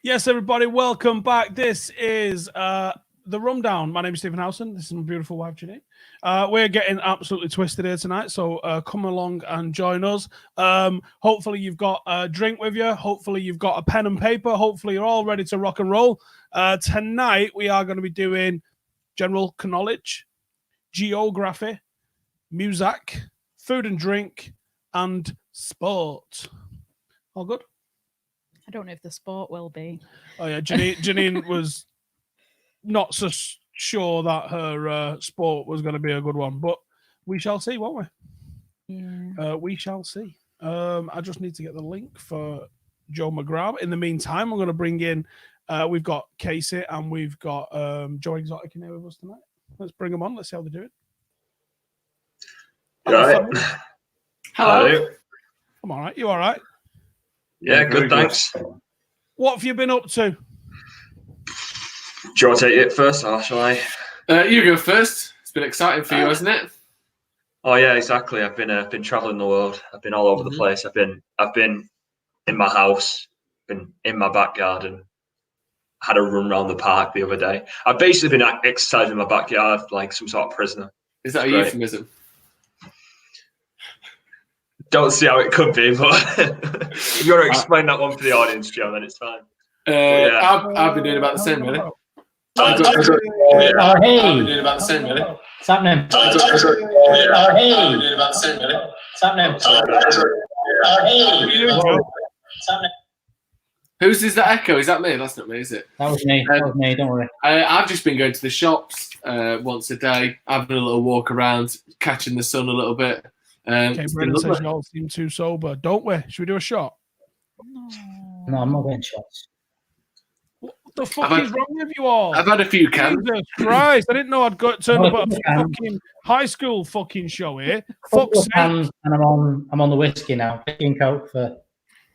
Yes, everybody, welcome back. This is the Rundown. My name is Stephen Howson. This is my beautiful wife, Janine. We're getting absolutely twisted here tonight, so come along and join us. Hopefully, you've got a drink with you. Hopefully, you've got a pen and paper. Hopefully, you're all ready to rock and roll. Tonight, we are going to be doing general knowledge, geography, music, food and drink, and sport. All good? I don't know if the sport will be. Oh, yeah. Janine was not so sure that her sport was going to be a good one, but we shall see, won't we? Yeah. We shall see. I just need to get the link for Joe McGrath. In the meantime, I'm going to bring in, we've got Casey and we've got Joe Exotic in here with us tonight. Let's bring them on. Let's see how they're doing. Right. Hello. I'm all right. You all right? Yeah, good, thanks. What have you been up to? Do you want to take it first, or shall I? You go first. It's been exciting for you, hasn't it? Oh yeah, exactly. I've been traveling the world. I've been all over the place. I've been in my house, been in my back garden. Had a run around the park the other day. I've basically been exercising in my backyard like some sort of prisoner. Is that a euphemism? Don't see how it could be, but if you want to explain that one for the audience, Joe, then it's fine. I've been doing about the same, really. Hey! I've been doing about the same, really. What's happening? Hey! I've been doing about the same, really. What's happening? Hey! What's happening? Whose is that echo? Is that me? That's not me, is it? That was me. That was me. Don't worry. I've just been going to the shops once a day, having a little walk around, catching the sun a little bit. Okay, Brendan says you all seem too sober. Don't we? Should we do a shot? No, I'm not getting shots. What the fuck is wrong with you all? I've had a few cans. Jesus Christ, I didn't know I'd got turned up at a fucking high school fucking show here. Fuck's sake. And I'm on the whiskey now. Whiskey and Coke for.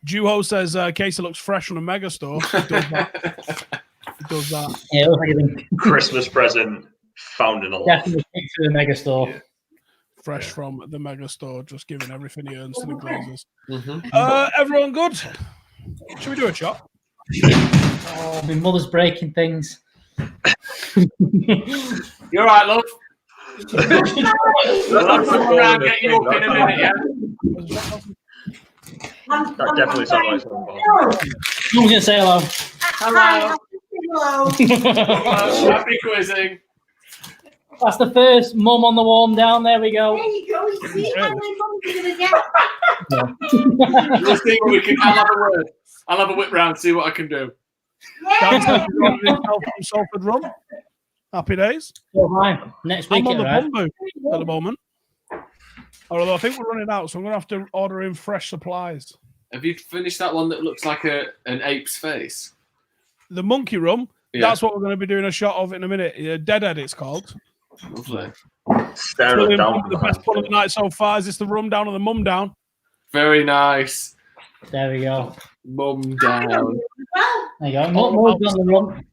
Juho says Casey looks fresh from a mega store. He does that. He does that. Yeah, Christmas present found in a lot. definitely stick to the mega store. Yeah. Fresh from the mega store, just giving everything he earns to the Glazers. Mm-hmm. Everyone good? Should we do a shot? Oh, my mother's breaking things. You're right, love. I'll come around and get you up in a minute, yeah? That definitely sounds like something. Who's going to say hello? Hello. Happy quizzing. That's the first mum on the warm down. There we go. There you go. You see how my mum's going to get. We'll see what we can. I'll have a word. I'll have a whip round, see what I can do. Downstairs, from Salford Rum. Happy days. So, hi. Next week, I'm on the right? bumbo at the moment. Although I think we're running out, so I'm going to have to order in fresh supplies. Have you finished that one that looks like an ape's face? The monkey rum. Yeah. That's what we're going to be doing a shot of in a minute. Deadhead, it's called. Lovely. Staring down. The best pull of the night so far. Is this the rum down or the mum down? Very nice. There we go. Mum down. There you go. Mum's on the run.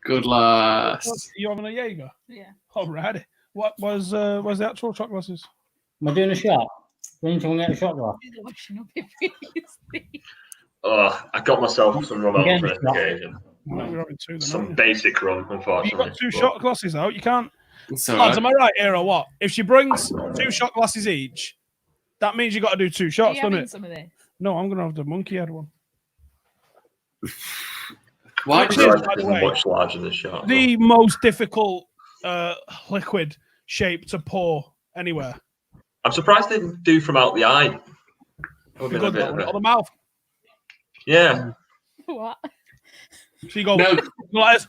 Good lass. You having a Jaeger? Yeah. Alrighty. What was the actual shot glasses? Am I doing a shot? We need to get a shot glass. Washing up previously. Oh, I got myself some rum out for an occasion. You're having two then, Some aren't you? basic rum, You've unfortunately. got two shot glasses out. You can't. It's Lads, alright. am I right here or what? If she brings two shot glasses each, that means you got to do two Are shots, you doesn't having it? some of this? No, I'm going to have the monkey head one. Why Which do is, you by the way, much larger than shot. the most difficult liquid shape to pour anywhere. I'm surprised they didn't do from out the eye. That would have been a Good, bit that of one. a... Or the mouth. Yeah. What? So you go No. like this.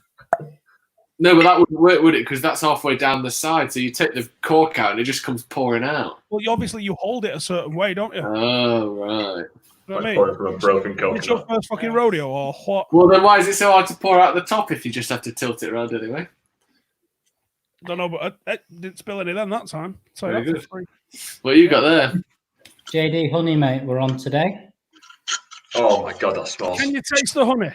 No, but that wouldn't work, would it? Because that's halfway down the side. So you take the cork out and it just comes pouring out. Well, obviously you hold it a certain way, don't you? Oh, right. You know what I Like mean? pouring from a broken It's your coconut. first fucking rodeo or what? Well, then why is it so hard to pour out the top if you just have to tilt it around anyway? Don't know, but I didn't spill any then that time. So Very that's good. free. What you got there? JD Honey, mate, we're on today. Oh my god, that smells. Can you taste the honey?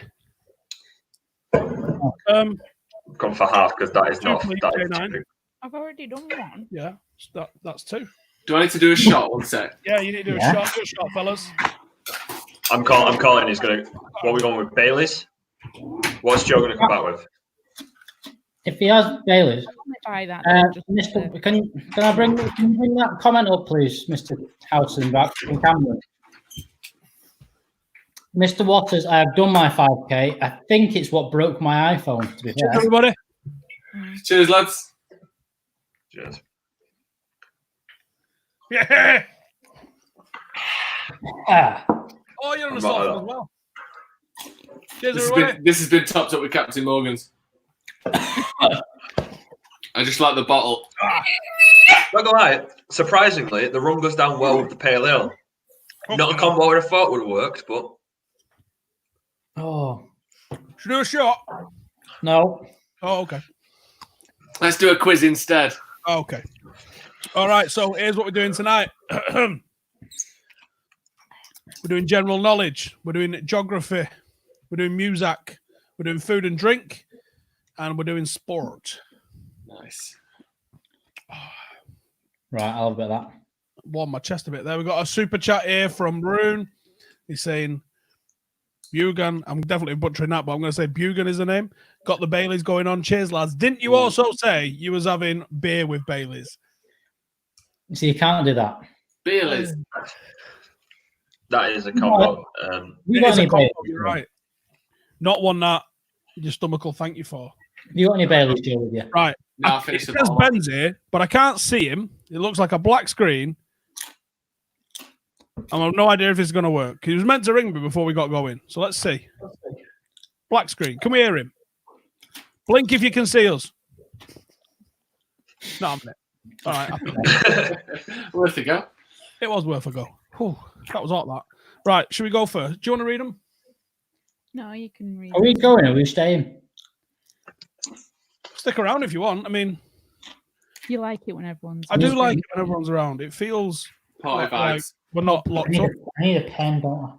Gone for half because that is not. Two, please, That is J9. too. I've already done one. Yeah, that's two. Do I need to do a shot? One sec. Yeah, you need to do a Yeah. shot. Do a shot, fellas. I'm calling. He's gonna. What are we going with? Bailey's. What's Joe gonna come back with? If he has Bailey's, Try that. Mr. Can you bring that comment up, please, Mr. Howson, back from Cameron? Mr. Waters, I have done my 5K. I think it's what broke my iPhone, to be Cheers, fair. everybody. Cheers, lads. Cheers. Yeah. Ah, Oh, you're on the I'm not sofa like as well. Cheers, everybody. This has been topped up with Captain Morgan's. I just like the bottle. Not gonna lie, surprisingly, the rum goes down well with the pale ale. Not a combo I would have thought would have worked, but oh, Should we do a shot? no. Oh, okay. Let's do a quiz instead. Okay. All right. So here's what we're doing tonight. We're doing general knowledge. We're doing geography. We're doing music. We're doing food and drink. And we're doing sport. Nice. Right, I'll have a bit of that. Warm my chest a bit there. We've got a super chat here from Rune. He's saying, Bugan. I'm definitely butchering that, but I'm going to say Bugan is the name. Got the Baileys going on. Cheers, lads. Didn't you also say you was having beer with Baileys? So you can't do that. Bailey's. that is a combo. You It got is a any combo, Baileys? you're right. Not one that your stomach will thank you for. You got any Baileys, Joe, with you? Right. No, I It finished the says bottle. Ben's here, but I can't see him. It looks like a black screen. I have no idea if it's going to work. He was meant to ring me before we got going. So let's see. Black screen. Can we hear him? Blink if you can see us. No, I'm not. All right. Worth a go. It was worth a go. Whew, that was hot, that. Right. Should we go first? Do you want to read them? No, you can read. Are we going or are we staying? Stick around if you want. I mean, You like it when everyone's. I do like it when everyone's around. It feels Party like vibes. we're not I locked need, up. I need a pen, don't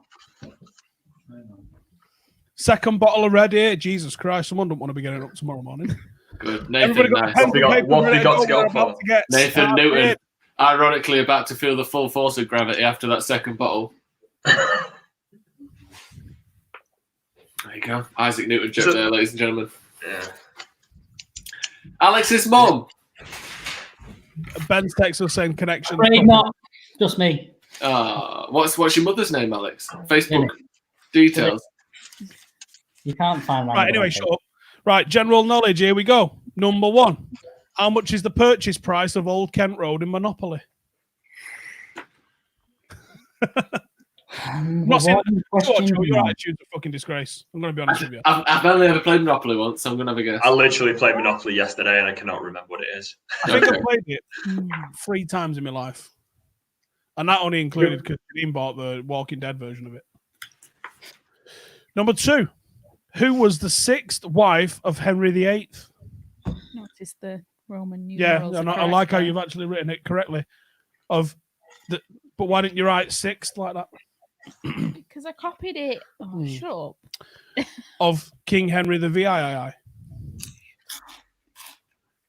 Second bottle already. Jesus Christ. Someone don't want to be getting up tomorrow morning. Good. Everybody Nathan, got nice. pens and paper What have ready we got to go. go We're about for? to get Nathan started. Newton, ironically about to feel the full force of gravity after that second bottle. There you go. Isaac Newton joke there, ladies and gentlemen. yeah. Alex's mum. Ben's text us saying connection. I? Not just me. What's your mother's name, Alex? Facebook details. You can't find my Right, anyway, shut up. Right, general knowledge. Here we go. Number one. How much is the purchase price of Old Kent Road in Monopoly? Not saying your attitude's a fucking disgrace. I'm going to be honest with you. I've only ever played Monopoly once, so I'm going to have a guess. I literally played Monopoly yesterday and I cannot remember what it is. I think Okay. I played it 3 times in my life. And that only included because Janine bought the Walking Dead version of it. Number 2. Who was the 6th wife of Henry VIII? Notice the Roman Yeah, numerals. and are I like how correct you've actually written it correctly. But why didn't you write 6th like that? there. Because I copied it. Oh, shut up. Of King Henry the VIII.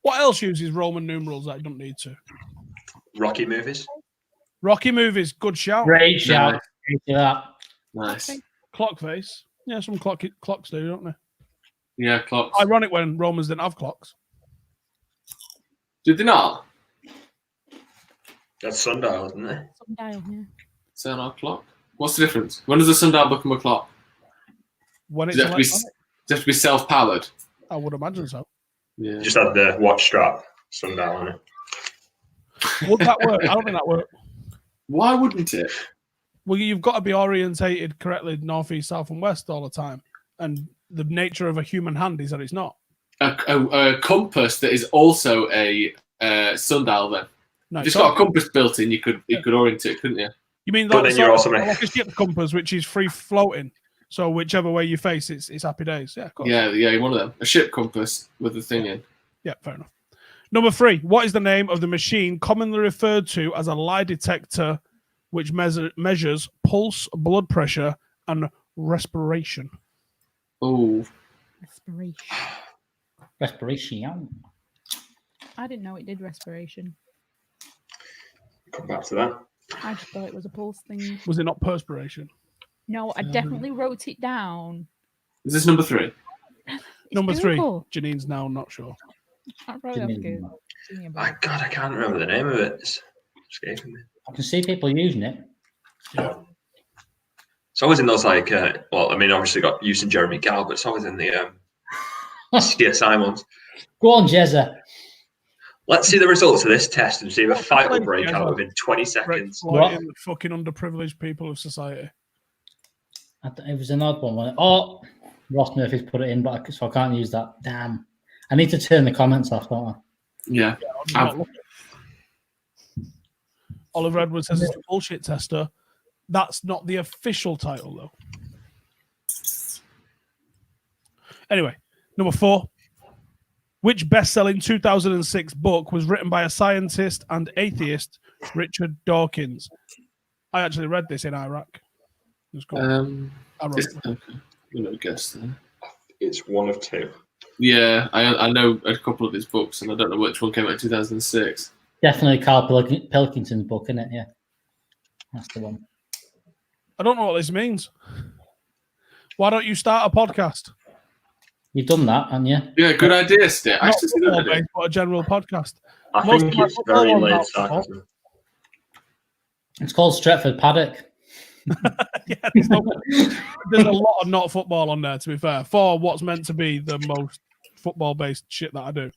What else uses Roman numerals that I don't need to? Rocky movies. Rocky movies, good shout. Great shout. Thank you for that. Nice. Clock face. Yeah, some clocks do, don't they? Yeah, clocks. Ironic when Romans didn't have clocks. Did they not? That's sundial, isn't it? Sundial, yeah. Sundial clock. What's the difference? When does a sundial become a clock? When it's Does it electronic, have to be self-powered? I would imagine so. Yeah. Just had the watch strap sundial on it. Would that work? I don't think that works. Why wouldn't it? Well, you've got to be orientated correctly north, east, south, and west all the time. And the nature of a human hand is that it's not. A compass that is also a sundial. Then, No, if it's got a compass built in, you could orient it, couldn't you? You mean But that then you're also like a ship compass, which is free floating. So whichever way you face, it's happy days. Yeah, of course. Yeah, one of them. A ship compass with the thing in. Yeah, fair enough. Number 3. What is the name of the machine commonly referred to as a lie detector, which measures pulse, blood pressure, and respiration? Oh, Respiration. I didn't know it did respiration. Come back to that. I just thought it was a pulse thing. Was it not perspiration? No, I definitely wrote it down. Is this number 3? Number Google. 3. Janine's now not sure. I wrote it off Google. My God, I can't remember the name of it. It's escaping me. I can see people using it. Yeah. It's always in those obviously got use in Jeremy Gow, but it's always in the CSI ones. Go on, Jezza. Let's see the results of this test and see if a fight will break out within 20 seconds. Exploiting the fucking underprivileged people of society. It was an odd one, wasn't it? Oh, Ross Murphy's put it in, but so I can't use that. Damn. I need to turn the comments off, don't I? Yeah. Oliver Edwards says it's a bullshit tester. That's not the official title, though. Anyway, number 4. Which best-selling 2006 book was written by a scientist and atheist, Richard Dawkins? I actually read this in Iraq. It's cool. I wrote it. Okay. I'm going to guess then. It's one of 2. Yeah, I know a couple of his books, and I don't know which one came out in 2006. Definitely Carl Pilkington's book, isn't it? Yeah. That's the one. I don't know what this means. Why don't you start a podcast? You've done that, haven't you? Yeah, good idea, Steve. Not Actually, good idea. football-based, but a general podcast. I Most think of my it's football very ones late are sarcasm. It's called Stretford Paddock. Yeah, there's a lot of not football on there, to be fair, for what's meant to be the most football-based shit that I do.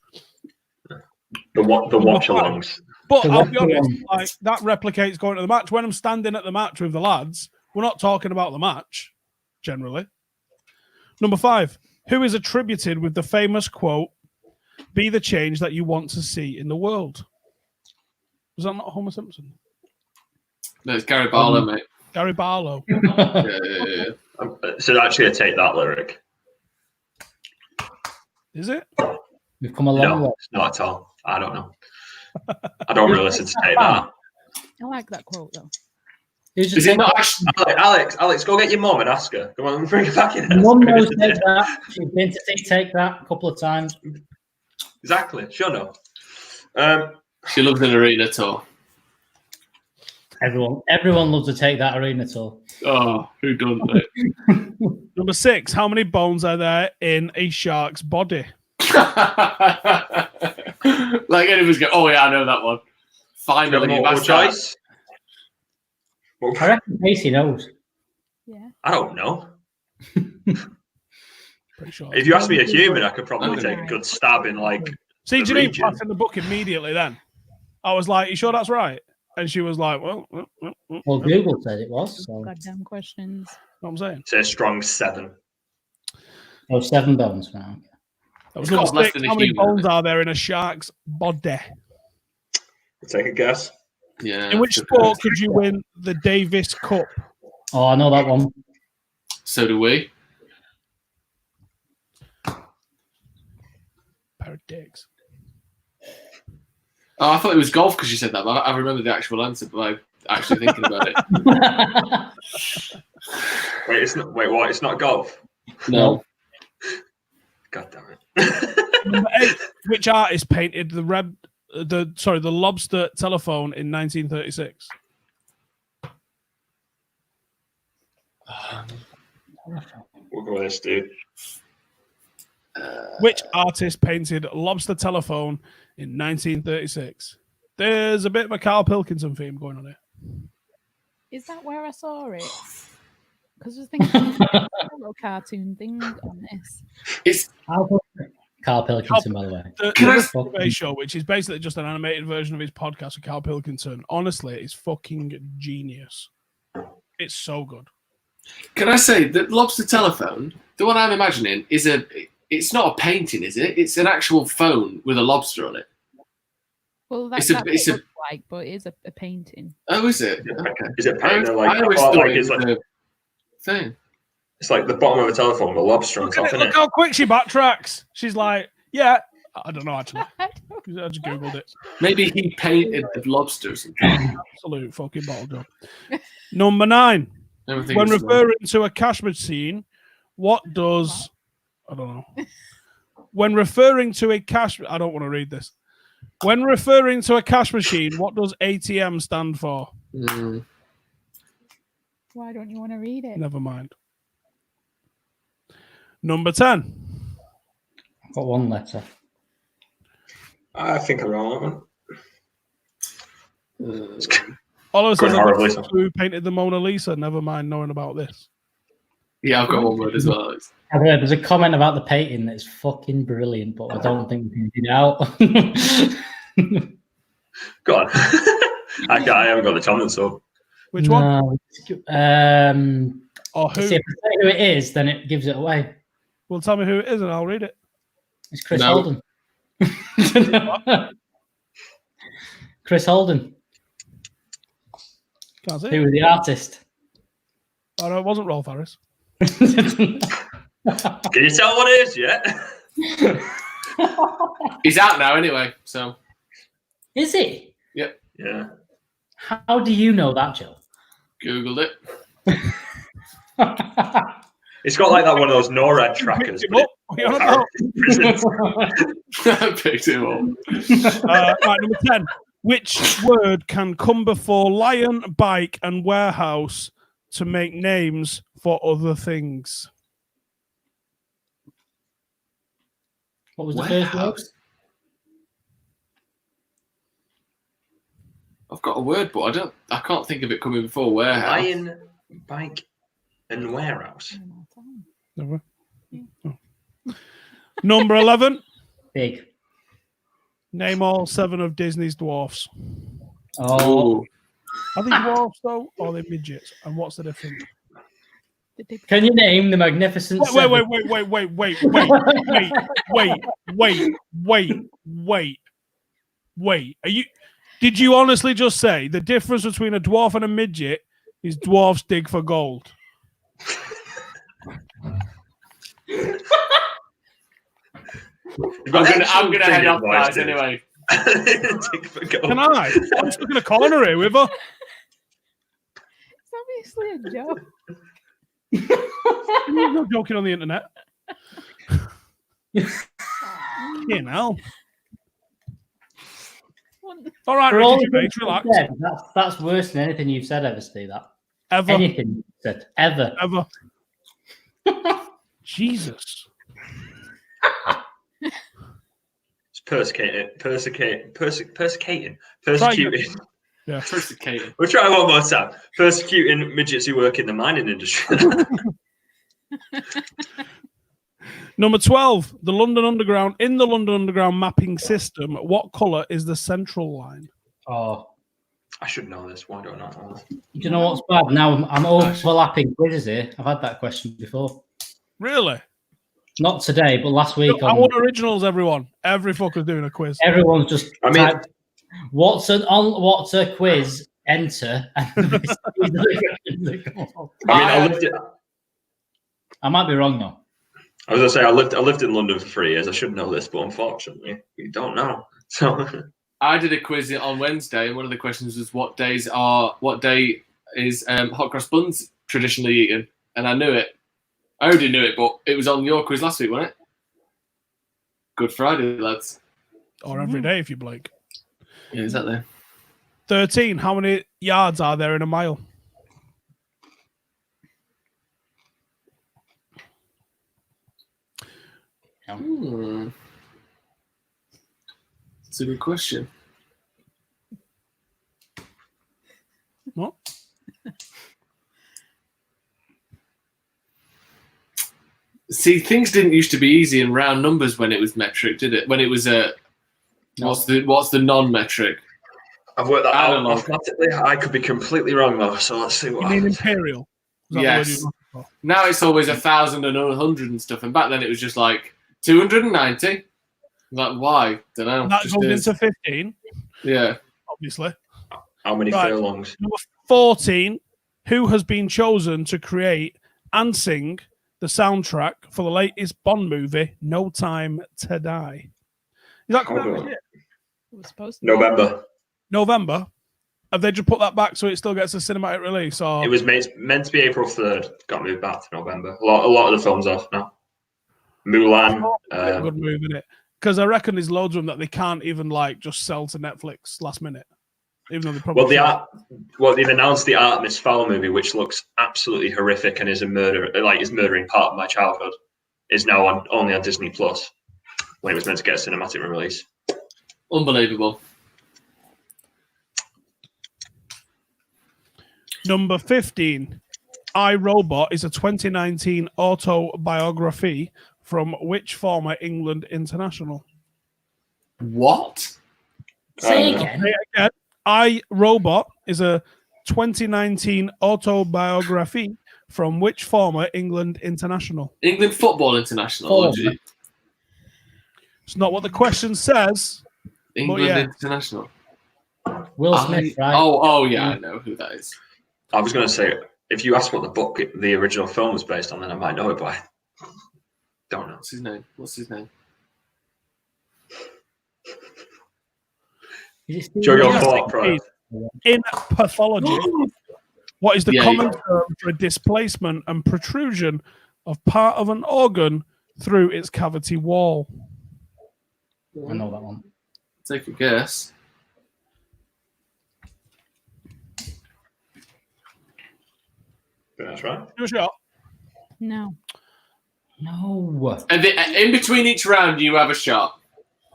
The watch-alongs. But The I'll be honest, watch-along. like that replicates going to the match. When I'm standing at the match with the lads, we're not talking about the match, generally. Number 5. Who is attributed with the famous quote, "Be the change that you want to see in the world"? Was that not Homer Simpson? No, it's Gary Barlow, mate. Gary Barlow. Yeah. So actually, I take that lyric. Is it? We've come a long No, way. it's not at all. I don't know. I don't really listen to take that. I like that quote though. Is it not actually? Alex, go get your mum and ask her. Come on, bring it back in. Mum knows Take That. She's been to see Take That a couple of times. Exactly. Sure, no. She loves an arena tour. Everyone loves to Take That arena tour. Oh, who doesn't? Mate? Number 6. How many bones are there in a shark's body? Like anyone's go, oh yeah, I know that one. Finally, More that's right. choice. I reckon Casey knows. Yeah. I don't know. Pretty sure. If you ask me a human, I could probably take a good stab in like. See, the Janine region. passing the book immediately then. I was like, you sure that's right? And she was like, well. Well, Google said it was. So. Goddamn questions. What I'm saying. Say a strong 7. Oh, 7 bones now. That was It's number got less 6. than a How many human, bones isn't it? are there in a shark's body? Take a guess. Yeah. In which sport could you win the Davis Cup? Oh, I know that one. So do we. Pair of dicks. Oh, I thought it was golf because you said that, but I remember the actual answer by actually thinking about it. Wait, it's not. Wait, what? It's not golf. No. God damn it. Number 8. Which artist painted the lobster telephone in 1936? We'll go with this, dude. Which artist painted lobster telephone in 1936? There's a bit of a Carl Pilkington theme going on here. Is that where I saw it? Because I was thinking a little cartoon thing on this. It's Carl Pilkington, by the way. The Can I- Survey Show, which is basically just an animated version of his podcast with Carl Pilkington. Honestly, it's fucking genius. It's so good. Can I say that lobster telephone? The one I'm imagining is it's not a painting, is it? It's an actual phone with a lobster on it. Well, It's that's a- what it's it a- looks like, but it is a painting. Oh, is it? Okay. Is it painted like? I always oh, thought like it it's was like a thing. it's like the bottom of a telephone with a lobster on Look, top, at it, isn't look it? how quick she backtracks. She's like, yeah. I don't know, actually. I I just Googled it. Maybe he painted the lobster or something. Absolute fucking bottle job. Number 9. Everything When was- referring to a cash machine, what does... I don't know. When referring to a cash... I don't want to read this. When referring to a cash machine, what does ATM stand for? Mm. Why don't you want to read it? Never mind. Number 10. I've got one letter. I think I'm wrong on that one. Oliver says, Going horribly. who painted the Mona Lisa? Never mind knowing about this. Yeah, I've got one word as well. I've heard there's a comment about the painting that's fucking brilliant, but I don't think we can get it out. Go on. I haven't got the talent, so. Which one? No. Or who? See, if I say who it is, then it gives it away. Well, tell me who it is and I'll read it. It's Chris No. Holden. Chris Holden. Can't see Who it. was the artist? Oh, no, it wasn't Rolf Harris. Can you tell what it is yet? He's out now anyway, so. Is he? Yeah. How do you know that, Joe? Googled it. It's got like that one of those NORAD trackers. Picked him up. What are you on about? Picked him up. Right, number 10. Which word can come before lion, bike, and warehouse to make names for other things? What was the first word? Warehouse. I've got a word, but I can't think of it coming before warehouse. Lion, bike, and warehouse. Never. Oh. Number 11. Big. Name all 7 of Disney's dwarfs. Oh, Ooh. Are they dwarfs though, or are they midgets? And what's the difference? can you name the Magnificent Wait. Seven? Wait. Did you honestly just say the difference between a dwarf and a midget is dwarfs dig for gold? I'm gonna head off, guys. Anyway, Can I? I'm stuck in a corner here with her. It's obviously a joke. You're not joking on the internet. You know. All right, For all Ricky the Gervais, things relax. you've said, that's worse than anything you've said ever, Steve. That Ever. anything you've said ever. Jesus. It's persecuting. Yeah. persecuted. We'll try one more time. Persecuting midgets who work in the mining industry. Number 12, the London Underground. In the London Underground mapping system, what colour is the central line? Oh, I should know this. Why don't I know? do you know what's bad? Now I'm overlapping quizzes here. I've had that question before. Really? Not today, but last week. I want originals, everyone. Every fucker's doing a quiz. Everyone's just I mean- typed, what's a quiz? Enter. And this is the questions that come up. I might be wrong though. I was gonna say I lived in London for 3 years. I should know this, but unfortunately, we don't know. So I did a quiz on Wednesday, and one of the questions was what day is hot cross buns traditionally eaten? And I knew it. I already knew it, but it was on your quiz last week, wasn't it? Good Friday, lads. Or every day if you blink. Yeah, exactly. 13, how many yards are there in a mile? It's a good question. What? See, things didn't used to be easy in round numbers when it was metric, did it? When it was what's the non-metric? I've worked that out Analog. mathematically. I could be completely wrong though. So let's see what You mean happens. imperial? Is that the word Yes. you're looking for? Now it's always 1,000 and 100 and stuff, and back then it was just like 290. Like why? Don't know. That Just goes is. into 15, Yeah. obviously. How many Right. furlongs? Number 14, who has been chosen to create and sing the soundtrack for the latest Bond movie, No Time to Die? Is that coming out Hold this on. year? It was supposed to be. November. November? Have they just put that back so it still gets a cinematic release? Or It was meant to be April 3rd. Got moved back to November. A lot of the films off now. Mulan. a good move, isn't it? Because I reckon there's loads of them that they can't even like just sell to Netflix last minute. even though they probably they've announced the Artemis Fowl movie, which looks absolutely horrific and is a murder, like is murdering part of my childhood, is now only on Disney Plus when it was meant to get a cinematic release. Unbelievable. Number 15, I, Robot is a 2019 autobiography from which former England international? What? Say again. Say it again. I, Robot is a 2019 autobiography from which former England international? England Football International. It's not what the question says. England International. Will Smith, right? Oh, yeah, I know who that is. I was going to say, if you ask what the original film was based on, then I might know it, but I don't know. What's his name? Show your thought, bro. In pathology, what is the common term for a displacement and protrusion of part of an organ through its cavity wall? I know that one. Take a guess. That's right. Give a shot. No. No. And in between each round, you have a shot.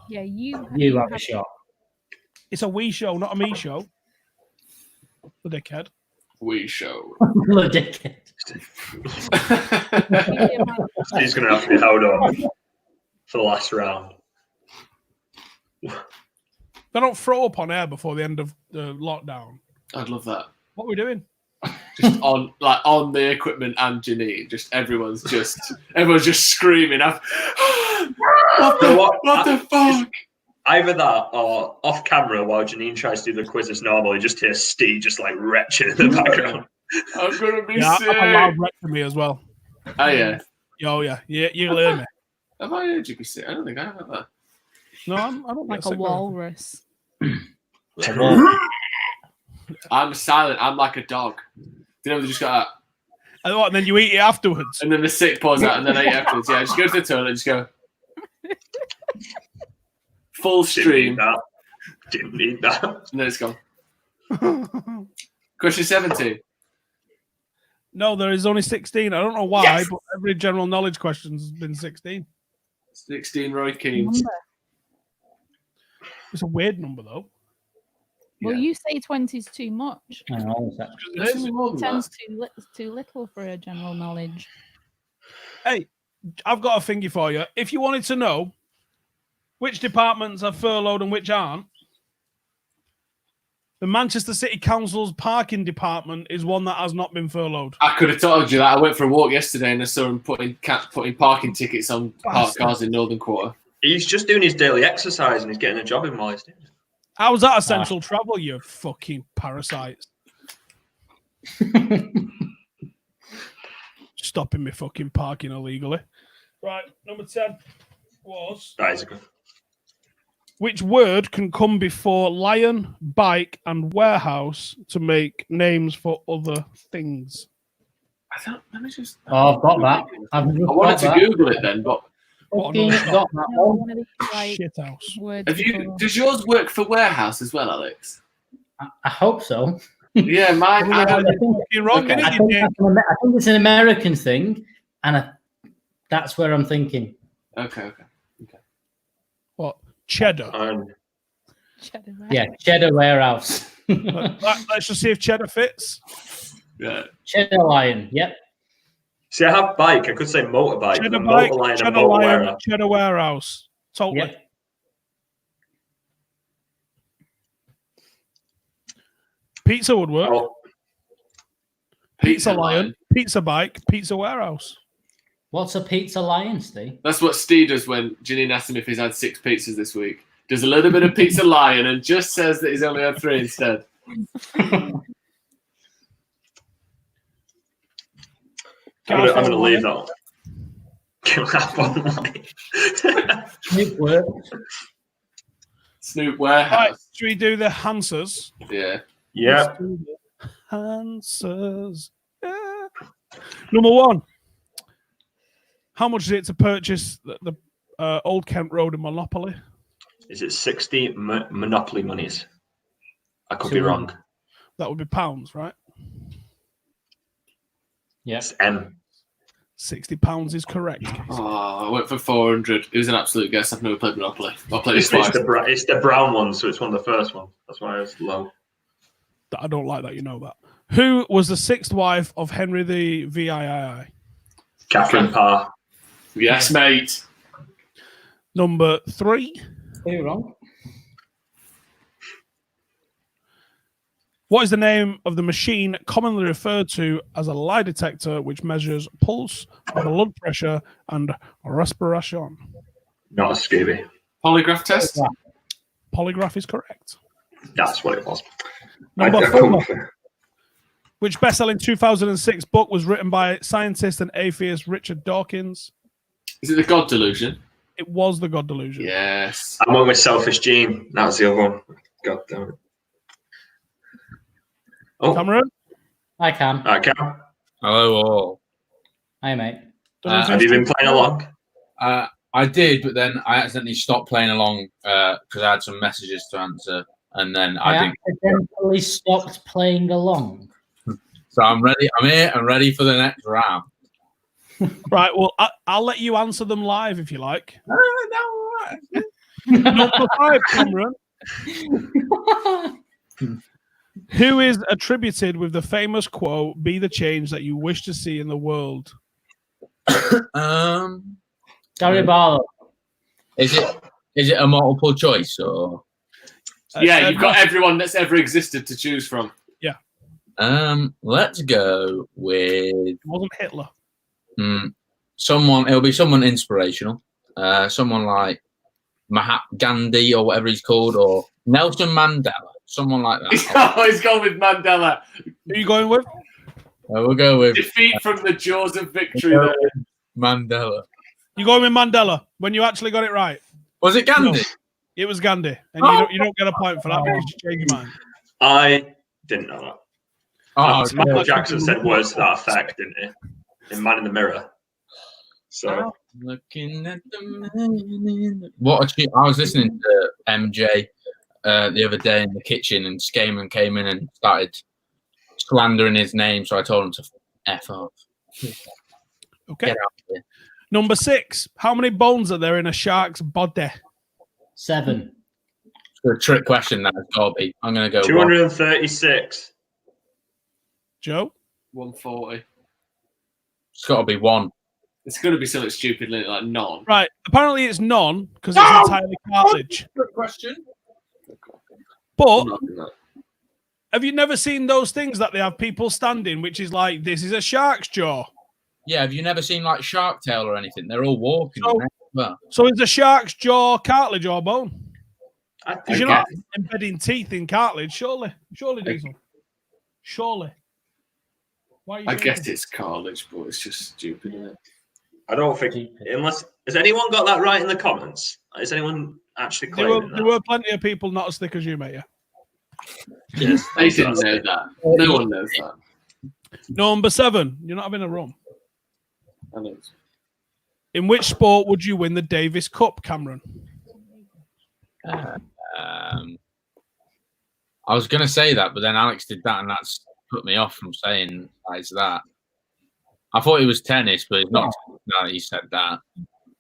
Yeah, you have a shot. It's a we show, not a me show. The dickhead. We show. The dickhead. He's going to have to be held on for the last round. They don't throw up on air before the end of the lockdown. I'd love that. What are we doing? Just on the equipment and Janine, everyone's just screaming. What the fuck? Either that or off camera while Janine tries to do the quiz as normal, you just hear Steve just like retching in the background. I'm gonna be sick. I'm a loud wreck for me as well. Oh yeah. Oh yeah. You'll hear me. Have I heard you be sick? I don't think I have that. No, I don't like a walrus. I'm silent. I'm like a dog. You know, they just got that. And then you eat it afterwards. And then the sick pours out, and then I eat afterwards. Yeah, just go to the toilet and just go. Full stream. Didn't need that. And then it's gone. Question 17. No, there is only 16. I don't know why, but every general knowledge question has been 16. 16 Roy Keane. It's a weird number, though. Well, you say 20 is too much. I know. It sounds too little for a general knowledge. Hey, I've got a thingy for you. If you wanted to know which departments are furloughed and which aren't, the Manchester City Council's parking department is one that has not been furloughed. I could have told you that. I went for a walk yesterday and I saw him putting parking tickets on parked cars in Northern Quarter. He's just doing his daily exercise and he's getting a job in while he's doing it. How was that essential travel, you fucking parasites? Stopping me fucking parking illegally. Right, number 10 was... That is a good... Which word can come before lion, bike, and warehouse to make names for other things? Let me just... Oh, I've got that. I wanted to Google it then, but... Got that one. Shit house. Does yours work for warehouse as well, Alex? I hope so. Yeah, mine. You're wrong, I think it's an American thing, and that's where I'm thinking. Okay. What? Cheddar. Cheddar. Yeah, Cheddar Warehouse. Let's just see if Cheddar fits. Yeah. Cheddar Lion. Yep. See, I have bike. I could say motorbike. Cheddar bike, Cheddar Lion, Cheddar Warehouse. Totally. Yep. Pizza would work. Oh. Pizza Lion, Pizza Bike, Pizza Warehouse. What's a Pizza Lion, Steve? That's what Steve does when Janine asked him if he's had 6 pizzas this week. Does a little bit of Pizza Lion and just says that he's only had 3 instead. I'm going to leave that one. Snoop works. Snoop Warehouse. Right, should we do the Hansers? Yeah. Yeah. Hansers. Yeah. Number 1. How much is it to purchase the Old Kent Road in Monopoly? Is it 60 Monopoly monies? I could be wrong. That would be pounds, right? Yes. It's M. £60 is correct. Oh, I went for 400. It was an absolute guess. I've never played Monopoly. I played it It's twice. it's the brown one, so it's one of the first ones. That's why it's low. I don't like that. You know that. Who was the sixth wife of Henry the VIII? Catherine Parr. Yes, mate. Number 3. You're wrong. What is the name of the machine commonly referred to as a lie detector, which measures pulse, blood pressure, and respiration? Not a Scooby. Polygraph test? Polygraph is correct. That's what it was. Number I 4. couldn't- Which best-selling 2006 book was written by scientist and atheist Richard Dawkins? Is it the God Delusion? It was The God Delusion. Yes. I went with Selfish Gene. That was the other one. God damn it. Oh, Cameron? I can. all right, Cam. Hello all. Hi, mate. Have you been playing along? I did, but then I accidentally stopped playing along because I had some messages to answer, and then I didn't. accidentally stopped playing along. So I'm ready. I'm here and ready for the next round. Right, well, I'll let you answer them live if you like. No. Number 5, Cameron. Who is attributed with the famous quote, "Be the change that you wish to see in the world"? Gary Barlow. Is it a multiple choice or? Yeah, you've got everyone that's ever existed to choose from. Let's go with It wasn't Hitler. someone. It'll be someone inspirational. Someone like Gandhi or whatever he's called, or Nelson Mandela. Someone like that. Oh, he's gone with Mandela. Who are you going with? We'll go with Defeat from the jaws of victory. There. Mandela. You going with Mandela when you actually got it right? Was it Gandhi? No, it was Gandhi, and you don't get a point for that because you changed your mind. I didn't know that. Oh, Michael Jackson said words to that effect, didn't he? In Man in the Mirror. So looking at the man. I was listening to MJ the other day in the kitchen, and Skaman came in and started slandering his name, so I told him to F off. Okay. Get out of here. Number 6. How many bones are there in a shark's body? 7. It's a trick question. That's got to be. I'm going to go 236. Joe? 140. It's got to be 1. It's going to be something stupid like none. Right. Apparently it's none because it's entirely cartilage. Good question. But have you never seen those things that they have people standing, which is like, this is a shark's jaw? Yeah, have you never seen like Shark Tale or anything? They're all walking. So is the shark's jaw cartilage or bone? I Because think you're not embedding teeth in cartilage, surely. Surely, Diesel. Surely. Why are you I saying get this? it's cartilage, but it's just stupid, isn't it? I don't think unless has anyone got that right in the comments? Is anyone actually There claiming that? were plenty of people not as thick as you, mate. Yeah. Yes, They didn't know that. No one knows that. Number 7. You're not having a run. I know. In which sport would you win the Davis Cup, Cameron? I was going to say that, but then Alex did that, and that's put me off from saying it's that. I thought it was tennis, but it's not. No, he said that.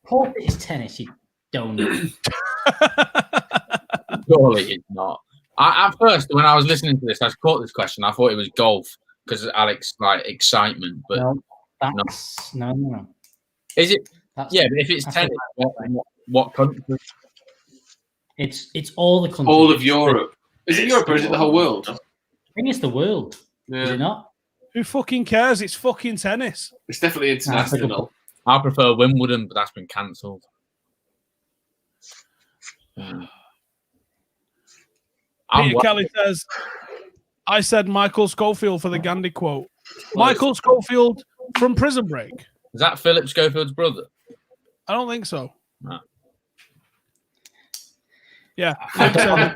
Of course it's tennis, you donut. Surely it's not. At first, when I was listening to this, I caught this question. I thought it was golf because Alex like excitement, but No. is it? That's, Yeah, but if it's tennis, what country? It's all the countries. All of Europe. Is it Europe or is it the whole world? I think it's the world. Yeah. Is it not? Who fucking cares? It's fucking tennis. It's definitely international. I prefer Wimbledon, but that's been cancelled. Peter Kelly says, I said Michael Schofield for the Gandhi quote. Michael Schofield from Prison Break. Is that Philip Schofield's brother? I don't think so. No. Yeah. I don't have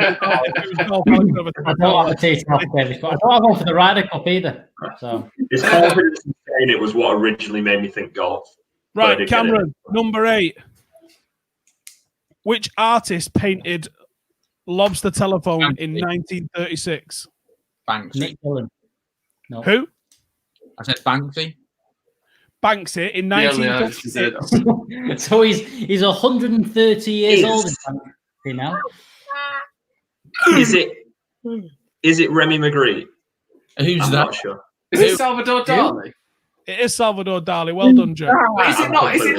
a taste off Davis Cup. I don't have one for the Ryder Cup either. So His confidence in saying it was what originally made me think golf. But I Right, did get Cameron, number 8. Which artist painted lobster telephone in Banksy. 1936? Banksy. Nick Dillon. No. Who? I said Banksy. Banksy in Yeah, I just said 1936. So he's 130 years old in now. Is it Remy Magritte? Who's I'm that? not sure. Is it Salvador Dali? It is Salvador Dali. Well done, Joe. But is it I'm not? completely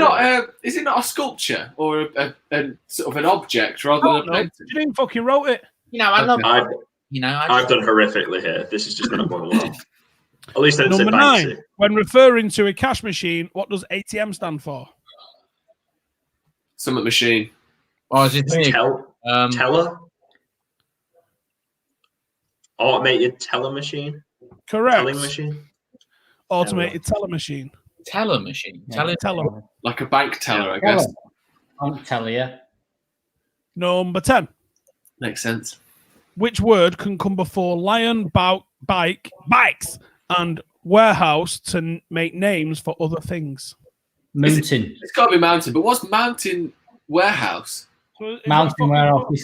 Is it not a sculpture or a sort of an object rather than a No, painting? Janine fucking wrote it. You know, I love. I've, You know, I've done horrifically here. This is just not going well. At least I didn't say Number Banksy. 9. When referring to a cash machine, what does ATM stand for? Summit machine. Oh, is it me? Teller? Automated teller machine? Correct. Telling machine? Automated teller machine. Teller machine. Yeah. Teller. Like a bank teller, I guess. I'll tell you. Number 10. Makes sense. Which word can come before lion, bikes, and warehouse to make names for other things? Mountain. It's got to be mountain. But what's mountain warehouse? So is Mountain that fucking- warehouse. We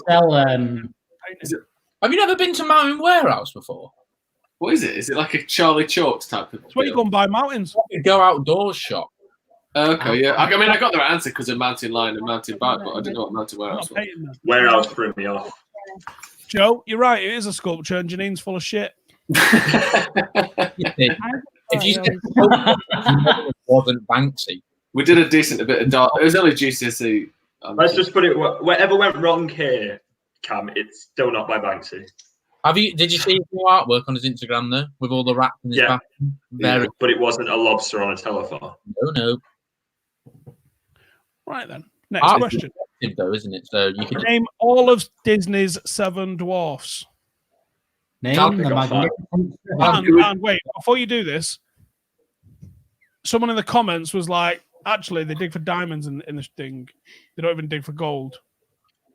sell. Have you never been to Mountain Warehouse before? What is it? Is it like a Charlie Chalks type of? It's where you go and buy mountains. You go outdoors shop. Okay, yeah. I mean, I got the right answer because of mountain lion and mountain bike, but I didn't know what mountain I'm warehouse not was. painting them. Warehouse threw me off. Joe, you're right. It is a sculpture, and Janine's full of shit. If you said it wasn't Banksy, We did a decent bit of dark. It was only GCSE. Let's just put it, whatever went wrong here, Cam, it's still not by Banksy. did you see his new artwork on his Instagram though, with all the rats in his Yeah. bathroom? Very But it wasn't a lobster on a telephone. no. Right then. Next Art is question. subjective though, isn't it? So you can Name all of Disney's 7 dwarfs. Name Can't the pick up magnificent. And wait, before you do this, someone in the comments was like, actually, they dig for diamonds in this thing. They don't even dig for gold.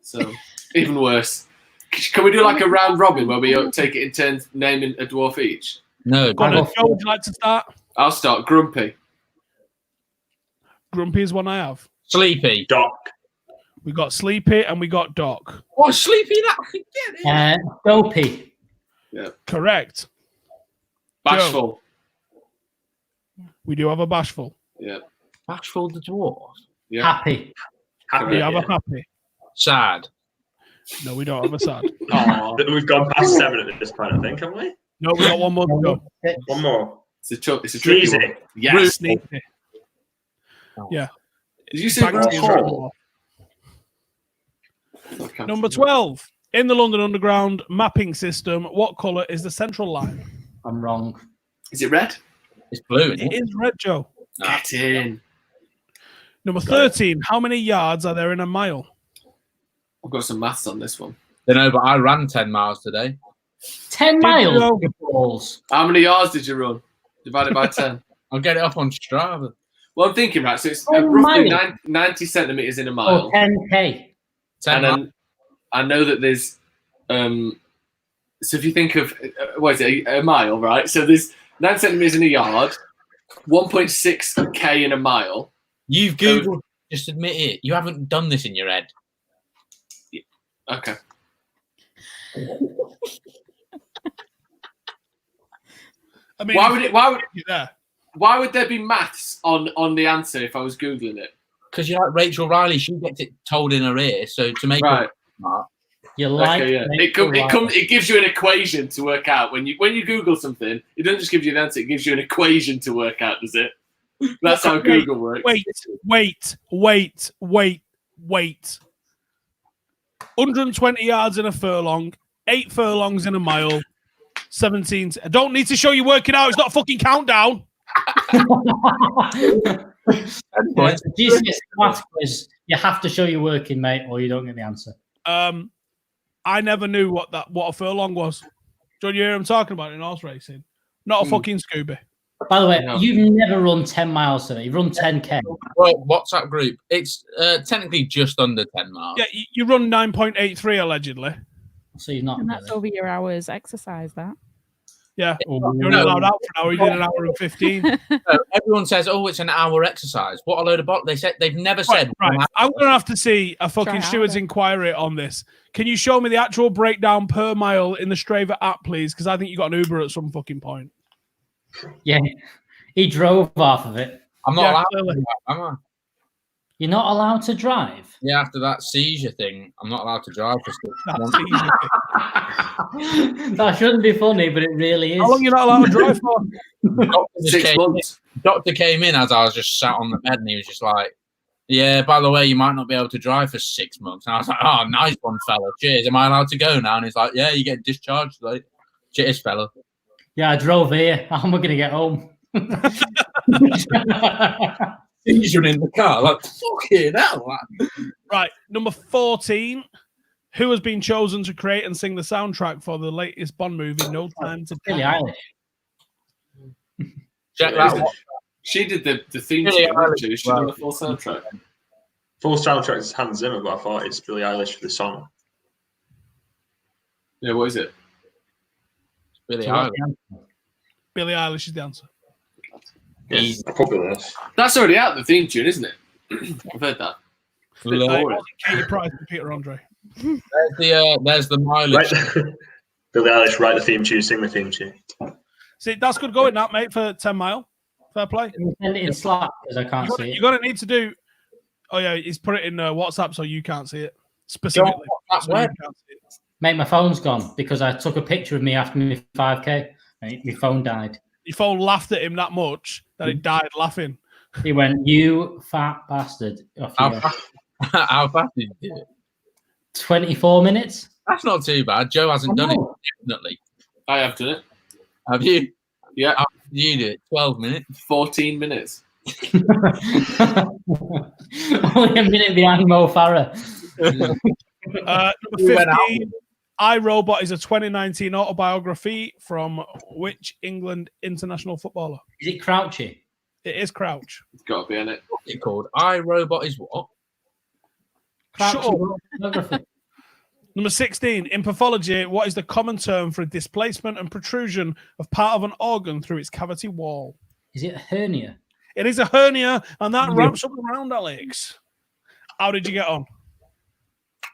So even worse. Can we do like a round robin where we take it in turns, naming a dwarf each? no. Go on, I then. go Joe, would you like to start? I'll start. Grumpy. Grumpy is one I have. Sleepy. Doc. We got Sleepy and we got Doc. Oh, Sleepy! That get it. Dopey. Correct. Bashful. We do have a Bashful. Yeah. Bashful the dwarf. Yeah. Happy. Happy. We have yeah. a Happy. Sad. No, we don't have a Sad. Aw. We've gone past 7 at this point, I think, haven't we? No, we got one more to go. One more. It's a tricky Sneezy. one. Yes. Sneaky. Yeah. Did you say Banksy is right. Hall? Number 12. In the London Underground mapping system, what colour is the central line? I'm wrong. Is it red? It's blue, isn't It it? is red, Joe. Get in. Number 13. How many yards are there in a mile? I've got some maths on this one. Don't know, but I ran 10 miles today. 10 you miles. know- Balls. How many yards did you run? Divided by 10. I'll get it up on Strava. Well, I'm thinking, right, so it's 10 roughly miles. 90 centimetres in a Oh, mile. 10K. 10 And miles. then I know that there's so if you think of what is it, a mile, right? So there's 9 centimeters in a yard, 1.6k in a mile. You've Googled, just admit it. You haven't done this in your head. Okay. I mean, Why would there be maths on the answer if I was googling it? Because you're like Rachel Riley, she gets it told in her ear. So to make Right. it smart, You like Okay, yeah. It gives you an equation to work out when you Google something. It doesn't just give you the answer; it gives you an equation to work out. Does it? That's how Google works. Wait. 120 yards in a furlong, 8 furlongs in a mile, 17. I don't need to show you working out. It's not a fucking countdown. GCSE maths quiz, you have to show your working, mate, or you don't get the answer. I never knew what a furlong was. Do you hear what I'm talking about in horse racing? Not a fucking Scooby. By the way, No. you've never run 10 miles today. You've run 10K. well, WhatsApp group, it's technically just under 10 miles. Yeah, you run 9.83 allegedly. So you're not. And that's really. over your hours exercise, that. Yeah, Oh, you're only allowed out for an hour. You did an hour and 15. Everyone says, "Oh, it's an hour exercise." What a load of They said they've never said. Right. I'm going to have to see a fucking Try steward's harder. inquiry on this. Can you show me the actual breakdown per mile in the Strava app, please? Because I think you got an Uber at some fucking point. Yeah, he drove half of it. I'm not Yeah, allowed. clearly. To drive, am I? You're not allowed to drive. Yeah, after that seizure thing, I'm not allowed to drive for 6 months. That's easy. That shouldn't be funny, but it really is. How long are you not allowed to drive for? Doctor just 6 came months. in- Doctor came in as I was just sat on the bed, and he was just like, "Yeah, by the way, you might not be able to drive for 6 months." And I was like, "Oh, nice one, fella. Cheers. Am I allowed to go now?" And he's like, "Yeah, you get discharged today. Cheers, fella." Yeah, I drove here. How am I going to get home? Seizure in the car, like fucking hell. Right, number 14. Who has been chosen to create and sing the soundtrack for the latest Bond movie, No Time to Billie Die? Eilish. Check that one. She did the theme Billie tune, didn't she? Eilish, She did right. the full soundtrack. Full soundtrack is Hans Zimmer, but I thought it's Billie Eilish for the song. Yeah, what is it? Billie So what's Eilish. the answer? Billie Eilish is the answer. Yes, I probably this. That's already out, the theme tune, isn't it? I've heard that. It Lord. wasn't Katie Price and Peter Andre. There's the mileage. Right. Billie Eilish, write the theme tune, sing the theme tune. See, that's good going, that, mate, for 10 mile. Fair play. Can you send it in Slack because I can't see You're it? going to need to do... Oh, yeah, he's put it in WhatsApp so you can't see it. Specifically. That's So you web. can't see it. Mate, my phone's gone because I took a picture of me after my 5K and my phone died. Your phone laughed at him that much that it died laughing. He went, "You fat bastard." Off you How go. fast, how fast did you do it? 24 minutes? That's not too bad. Joe hasn't done it, Oh. definitely. I have done it. Have you? Yeah, How did you do it? 12 minutes. 14 minutes. Only a minute behind Mo Farah. Number We went out 15, I, Robot is a 2019 autobiography from which England international footballer? Is it Crouchy? It is Crouch. It's got to be in it. What's it called? I, Robot is what? Shut up. Crouchy autobiography. Number 16, in pathology, what is the common term for a displacement and protrusion of part of an organ through its cavity wall? Is it a hernia? It is a hernia, and that wraps up around, Alex. How did you get on?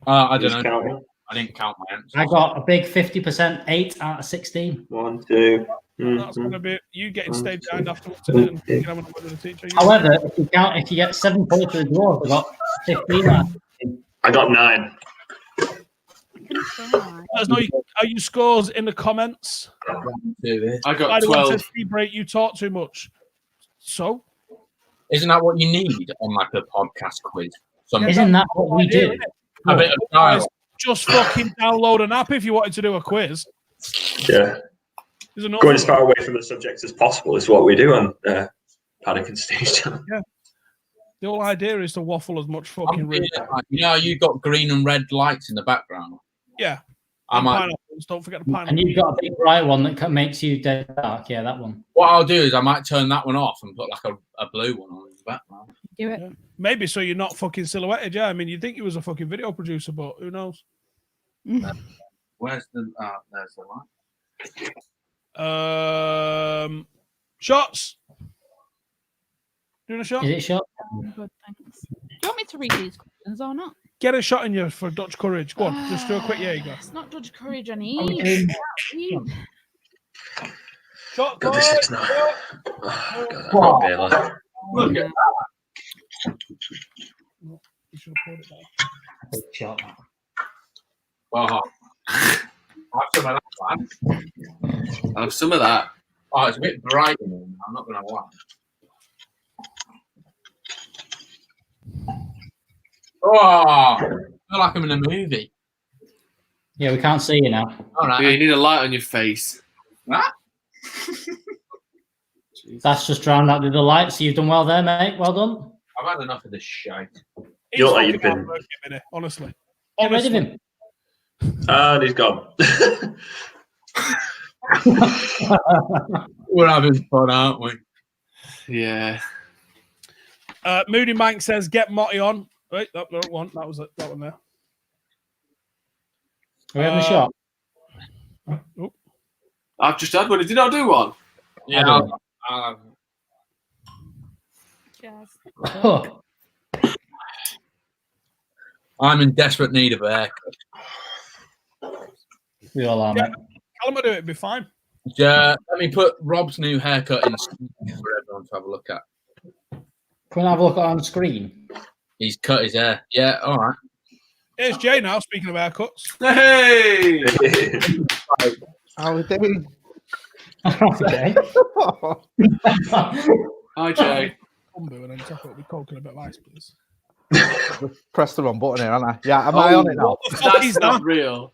I don't Just know. counting. I didn't count my answers. I got a big 50%, 8 out of 16. 1, 2. That's going to be you getting stayed behind afterwards today and you have another with the teacher. However, if you get 7 points for the dwarf, I got 15 out of 16. I got 9. Let us know your scores in the comments. I I got don't want 12. to see break. You talk too much. So, Isn't that what you need on like a podcast quiz? Isn't that what we do? A bit of dialogue. just fucking download an app if you wanted to do a quiz. Yeah. There's enough Going of as it. far away from the subject as possible is what we do on Paddock and Stage. The whole idea is to waffle as much fucking room. You know, you got green and red lights in the background. Yeah. I And might. pineapples. Don't forget the And pineapple. you've got a big bright one that makes you dead dark. Yeah, that one. What I'll do is I might turn that one off and put like a blue one on in the background. Do it. Maybe so you're not fucking silhouetted. Yeah, I mean, you'd think he was a fucking video producer, but who knows? Where's the? There's the light. Shots. Doing a shot? Is it shot? Good, thanks. Do you want me to read these questions or not? Get a shot in you for Dutch Courage. Go on, just do a quick yeah, you go. It's not Dutch Courage I Are we need. doing- Shot, God, this is not. Oh, God, I can't bear that. Look at You should have pulled it down. Big shot. Oh, have some of that, man. Have some of that. Oh, it's a bit bright in here. I'm not gonna lie. Oh, I feel like I'm in a movie. Yeah, we can't see you now. All Yeah, right. you need a light on your face. What? Jeez. That's just drowned out with the lights. You've done well there, mate. Well done. I've had enough of this shite. You look like He's you've fucking been- hard work, minute, honestly. Get rid of Honestly. him. And he's gone. We're having fun, aren't we? Yeah. Moody Mank says, get Motty on. Wait, that one. That was it. That one there. Are we having a shot? Oh. I've just had one. Did you not do one? Yeah. Cheers. Oh, I'm in desperate need of a haircut. we all are, mate. Callum will do it, it'd be fine. Let me put Rob's new haircut in for everyone to have a look at. Can we have a look on screen? He's cut his hair. Yeah, all right. Here's Jay now, speaking of haircuts. Hey! How are we doing? Okay. Hi, Jay. Combo and then top it up with Coke and a bit of ice, please. Press the wrong button here, haven't I? Yeah, am I on it now? What the fuck is That's not that? real.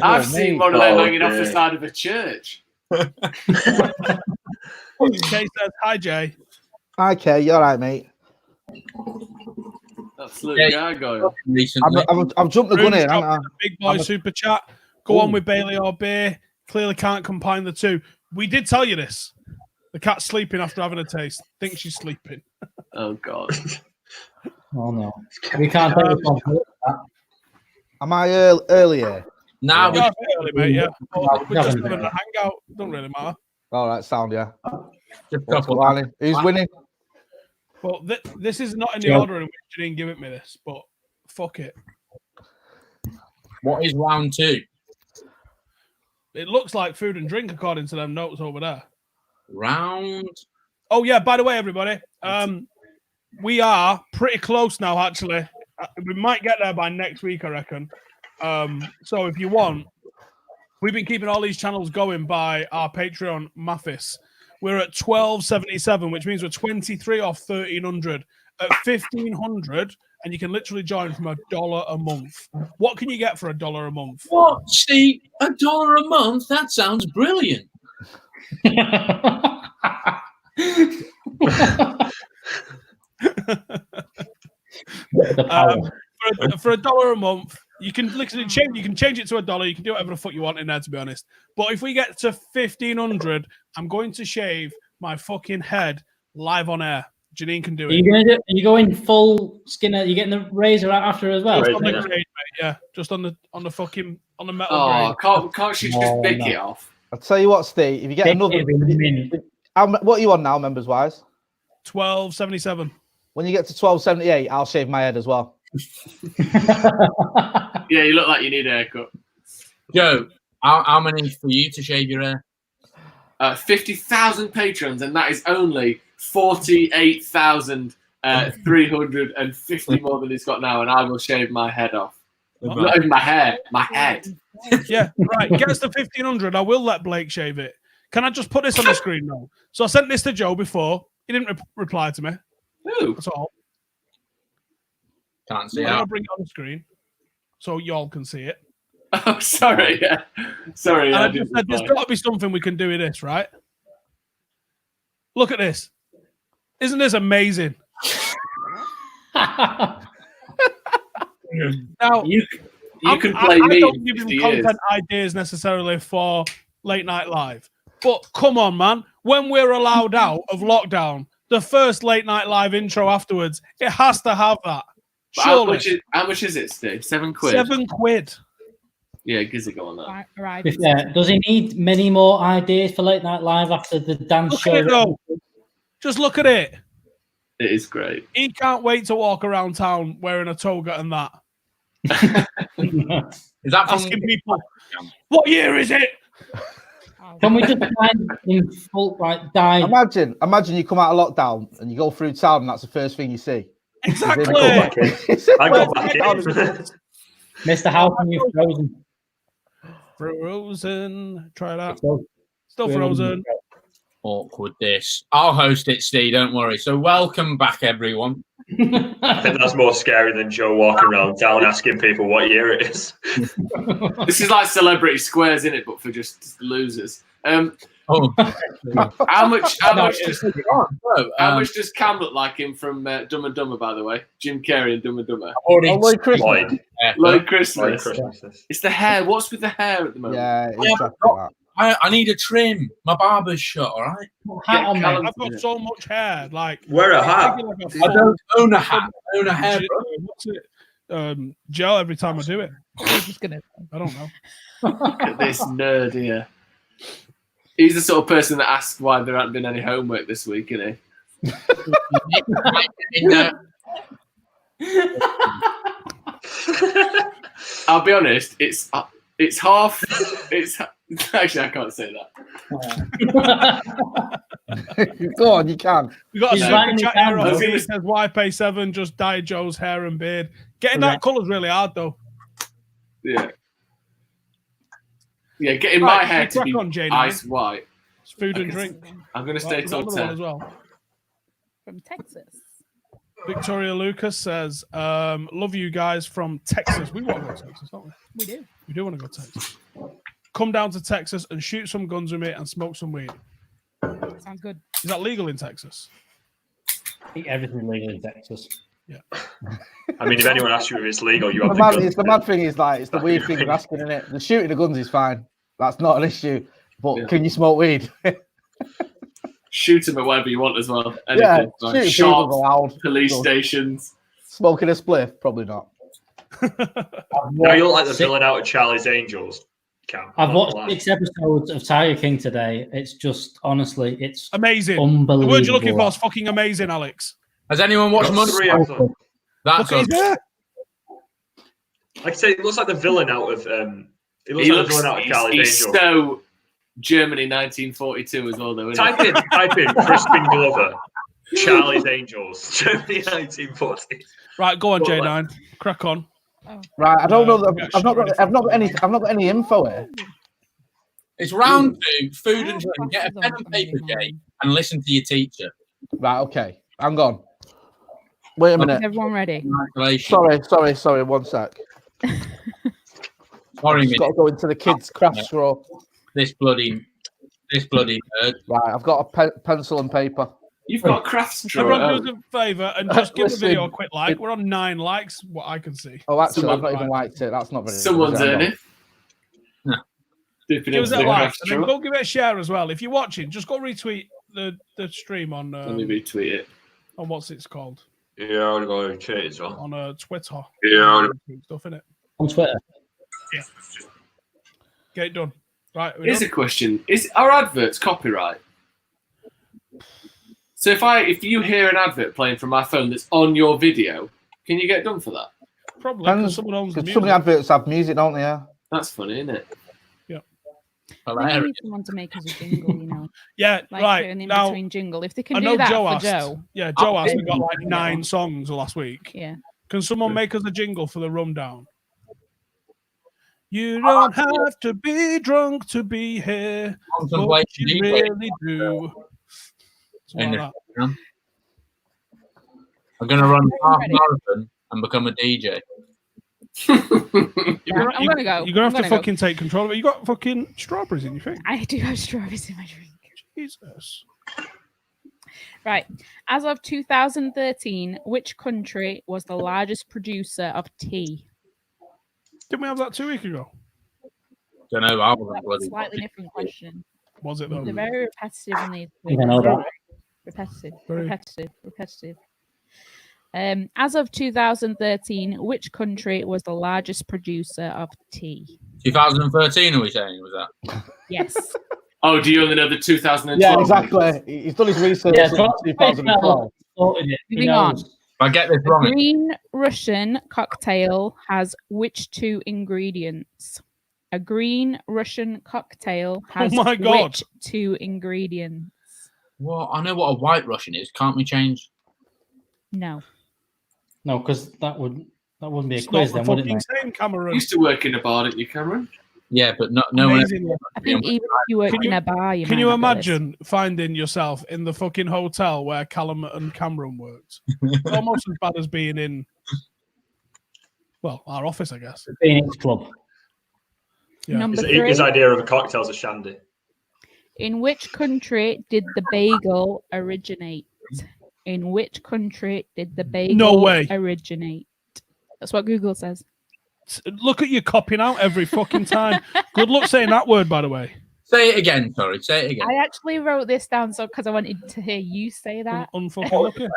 I've seen one of them hanging off the side of a church. Jay says, hi, Jay. Okay, you're right, mate. That's Luke Gargoyle. Recently. I've jumped the gun here, haven't I? Big boy super chat. Go on with Bailey or Beer. Clearly can't combine the two. We did tell you this. The cat's sleeping after having a taste. Think she's sleeping. Oh, God. Oh no, we can't take responsibility for that. Am I early here? Now Yeah, a bit early, mate, yeah. No, We're just having a hangout. Don't really matter. All right, sound, yeah. just What's couple. going on? Who's winning? Well, this is not in the Yeah. order in which you didn't give it me this, but fuck it. What is round 2? It looks like food and drink according to them notes over there. Round. Oh yeah, by the way, everybody, we are pretty close now. Actually, we might get there by next week, I reckon. So if you want, we've been keeping all these channels going by our Patreon Mathis. We're at 1277, which means we're 23 off 1300. At 1500, and you can literally join from $1 a month. What can you get for $1 a month? What? See, $1 a month? That sounds brilliant. The power. For $1 a month, you can literally change. You can change it to $1. You can do whatever the fuck you want in there, to be honest. But if we get to 1500, I'm going to shave my fucking head live on air. Janine can do Are it. you going full Skinner? You getting the razor out after as well? Right. On the Yeah. grade, mate, yeah, just on the fucking on the metal Oh, grade. can't she just No, pick no. it off? I'll tell you what, Steve. If you get another, what are you on now, members wise? 1277. When you get to 1278, I'll shave my head as well. Yeah, you look like you need a haircut. Joe, how many for you to shave your hair? 50,000 patrons, and that is only 48,350 more than he's got now, and I will shave my head off. Not even my hair, my head. Yeah, right. Get us to 1500. I will let Blake shave it. Can I just put this on the screen now? So I sent this to Joe before. He didn't reply to me. Ooh. That's all. Can't I'm see going how. to bring it on the screen so y'all can see it. Oh, sorry. Yeah. Sorry. And I I didn't just said, there's reply. got to be something we can do with this, right? Look at this. Isn't this amazing? Now, You can I play me don't in give him 50 years. content ideas necessarily for late night live. But come on, man. When we're allowed out of lockdown, the first late night live intro afterwards, it has to have that. But Surely. how much is it, Steve? £7? £7. Yeah, Gizzy, go on that. Right. Does he need many more ideas for late night live after the dance Look show? at it, though. Just look at it. It is great. He can't wait to walk around town wearing a toga and that. Is that from Asking people, what year is it? Can we just find in full die? Imagine you come out of lockdown and you go through town and that's the first thing you see. Exactly. I got back in. I got back in. Mr. Howson, you're frozen. Frozen. Try that. So, Still frozen. awkward this? I'll host it, Steve. Don't worry. So welcome back, everyone. I think that's more scary than Joe walking around town asking people what year it is. This is like Celebrity Squares, in it, but for just losers. Oh, How much much does Cam look like him from Dumb and Dumber, by the way? Jim Carrey and Dumb and Dumber. Lloyd Christmas. Lloyd. Lloyd Christmas. Christmas. It's the hair. What's with the hair at the moment? Yeah, Yeah, exactly that. I need a trim. My barber's shut, all right? hat on, Callum- mate. I've got so much hair. Like, Wear a hat. like a I full- don't own a hat. I own a hair, bro. What's it? gel every time I do it. I was just gonna. I don't know. Look at this nerd here. He's the sort of person that asks why there hasn't been any homework this week, isn't he? I'll be honest. It's half. It's actually I can't say that. Go on, you can. We got a He's super writing chat it down, here. though. It says YP7 just dye Joe's hair and beard. Getting that colour's really hard though. Yeah. Yeah, getting Right, my hair to crack be on, Janine. ice white. It's food and Okay. drink. I'm going to stay We've got till another one 10. as well. From Texas. Victoria Lucas says, love you guys from Texas. We want to go to Texas, don't we? We do. We do want to go to Texas. Come down to Texas and shoot some guns with me and smoke some weed. Sounds good. Is that legal in Texas? I think everything's legal in Texas. Yeah. I mean, if anyone asks you if it's legal, you have The to mad, the mad thing is like it's the weird thing of asking, isn't it? The shooting the guns is fine. That's not an issue. But Yeah. can you smoke weed? Shoot them at whatever you want as well. Yeah, Anything. Like shooting people's shops, allowed. police Go. stations. Smoking a spliff, probably not. No, you look like the villain out of Charlie's Angels. Cam. I've Not watched gonna lie. 6 episodes of Tiger King today. It's just honestly, it's Amazing. The unbelievable. word you're looking for is fucking amazing, Alex. Has anyone watched Got three Monday? episodes. That's Look at his hair. Like I say, it looks like the villain out of. It looks He like looks, the villain out of he's Charlie's Angels. so Germany 1942 as well, though. Isn't Type in Crispin Glover, Charlie's Angels, Germany 1940. Right, go on, What, J9. Crack on. Right, I don't know. yeah, I've not got any info here. It's round 2, food and drink. Get a pen and paper, Jay, and listen to your teacher. Right, okay. I'm gone. Wait a Is minute. everyone ready? Congratulations. Sorry. 1 sec. Sorry, Just got to go into the kids' craft row. this bloody nerd. Right, I've got a pencil and paper. You've got crafts Everyone drawer. do us a favour and just give the Listen, video a quick like. We're on 9 likes, what I can see. Oh, actually, Someone- I've not even liked it. That's not very. Someone's good. earning. No. Dipping Give us into that the like. crafts And then drawer. go give it a share as well. If you're watching, just go retweet the stream on Let me retweet it. on what's it's called. Yeah, I would go to it as well. On Twitter. Yeah. Stuff in it. on Twitter. Yeah. Get it done. Right. we Here's done? a question: is our adverts copyright? So if you hear an advert playing from my phone that's on your video, can you get done for that? Probably Depends, because someone owns the Because some music. adverts have music, don't they? Yeah. That's funny, isn't it? I think we need someone to make us a jingle, you know, Yeah, like right. an Now, in-between jingle. If they can I do know that Joe for asked. Joe, Yeah, Joe asked. We Okay. got like 9 songs last week. yeah. Can someone make us a jingle for the rundown? You don't have to be drunk to be here, but Contemplate you deeply. really do. Something like that. I'm going to run I'm half ready. marathon and become a DJ. You're Right, gonna, I'm gonna go. You're gonna have I'm to gonna go. fucking take control of it. You got fucking strawberries in your thing. I do have strawberries in my drink. Jesus. Right. As of 2013, which country was the largest producer of tea? Didn't we have that 2 weeks ago? Don't know. I wasn't That's a bloody. slightly different question. Was it though? They're very repetitive in these. I think I know that. Repetitive, Very. repetitive. As of 2013, which country was the largest producer of tea? 2013, are we saying? Was that? Yes. Oh, do you only know the 2012? Yeah, exactly. He's done his research Yeah, since drop 2012. sorted it. He Moving on. knows. If I get this A wrong, green Russian cocktail has which 2 ingredients? A green Russian cocktail has my God. which 2 ingredients? well, I know what a white Russian is. Can't we change? No. No, because that wouldn't be a It's quiz not then, the would it? fucking mate? same, You Cameron. used to work in a bar, didn't you, Cameron? Yeah, but no one. Amazing. I think even if you work Can in you- a bar, you Can might you not get this. imagine finding yourself in the fucking hotel where Callum and Cameron worked? It's almost as bad as being in, well, our office, I guess. Phoenix Club. Yeah. Number His, 3. his idea of a cocktail is a shandy. In which country did the bagel originate? In which country did the bagel way. originate? That's what Google says. Look at you copying out every fucking time. Good luck saying that word, by the way. Say it again. Sorry, say it again. I actually wrote this down because I wanted to hear you say that. Unfucking lucky.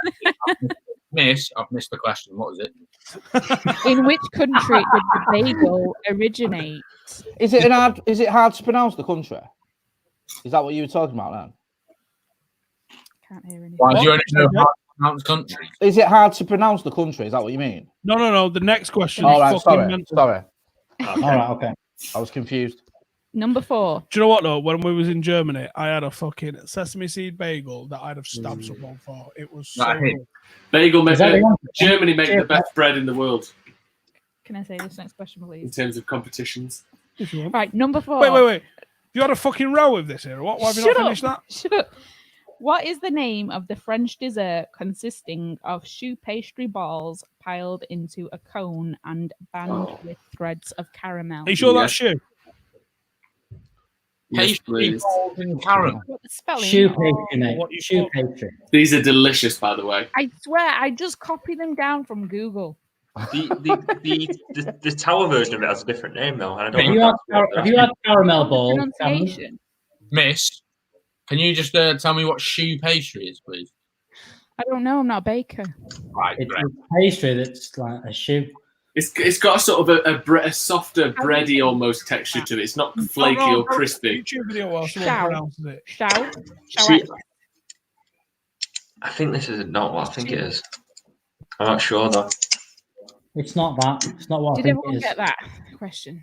Miss, I've missed the question. What was it? In which country did the bagel originate? Is it hard to pronounce the country? Is that what you were talking about then? Can't hear anything. Why do you only know how to pronounce countries? Is it hard to pronounce the country? Is that what you mean? No. The next question. All is right, fucking sorry. mental. Sorry. All right, okay. I was confused. Number 4. Do you know what though? When we was in Germany, I had a fucking sesame seed bagel that I'd have stabbed someone for. It was so good. Bagel Is that the maker. one? Germany make the best bread in the world Can I say this next question, in please? terms of competitions. If you want. Right, number 4. Wait. You had a fucking row with this here. What? Why have you not finished that? Shut up. What is the name of the French dessert consisting of choux pastry balls piled into a cone and bound with threads of caramel? Are you sure that's shoe? Yes, Pastry please. balls and caramel. What the spelling? Shoe pastry, mate. What you Shoe put? pastry. These are delicious, by the way. I swear, I just copied them down from Google. The tower version of it has a different name though. And I don't Have know you had caramel balls? Pronunciation. Miss, can you just tell me what shoe pastry is, please? I don't know. I'm not a baker. Right, It's great. a pastry that's like a shoe. It's got a sort of a softer, bready almost texture to it. It's not flaky or crispy. YouTube video while someone Shout. pronounces it. Shout. See, I think this is not what I think it is. I'm not sure though. It's not that. It's not what Did I think everyone it is. get that question?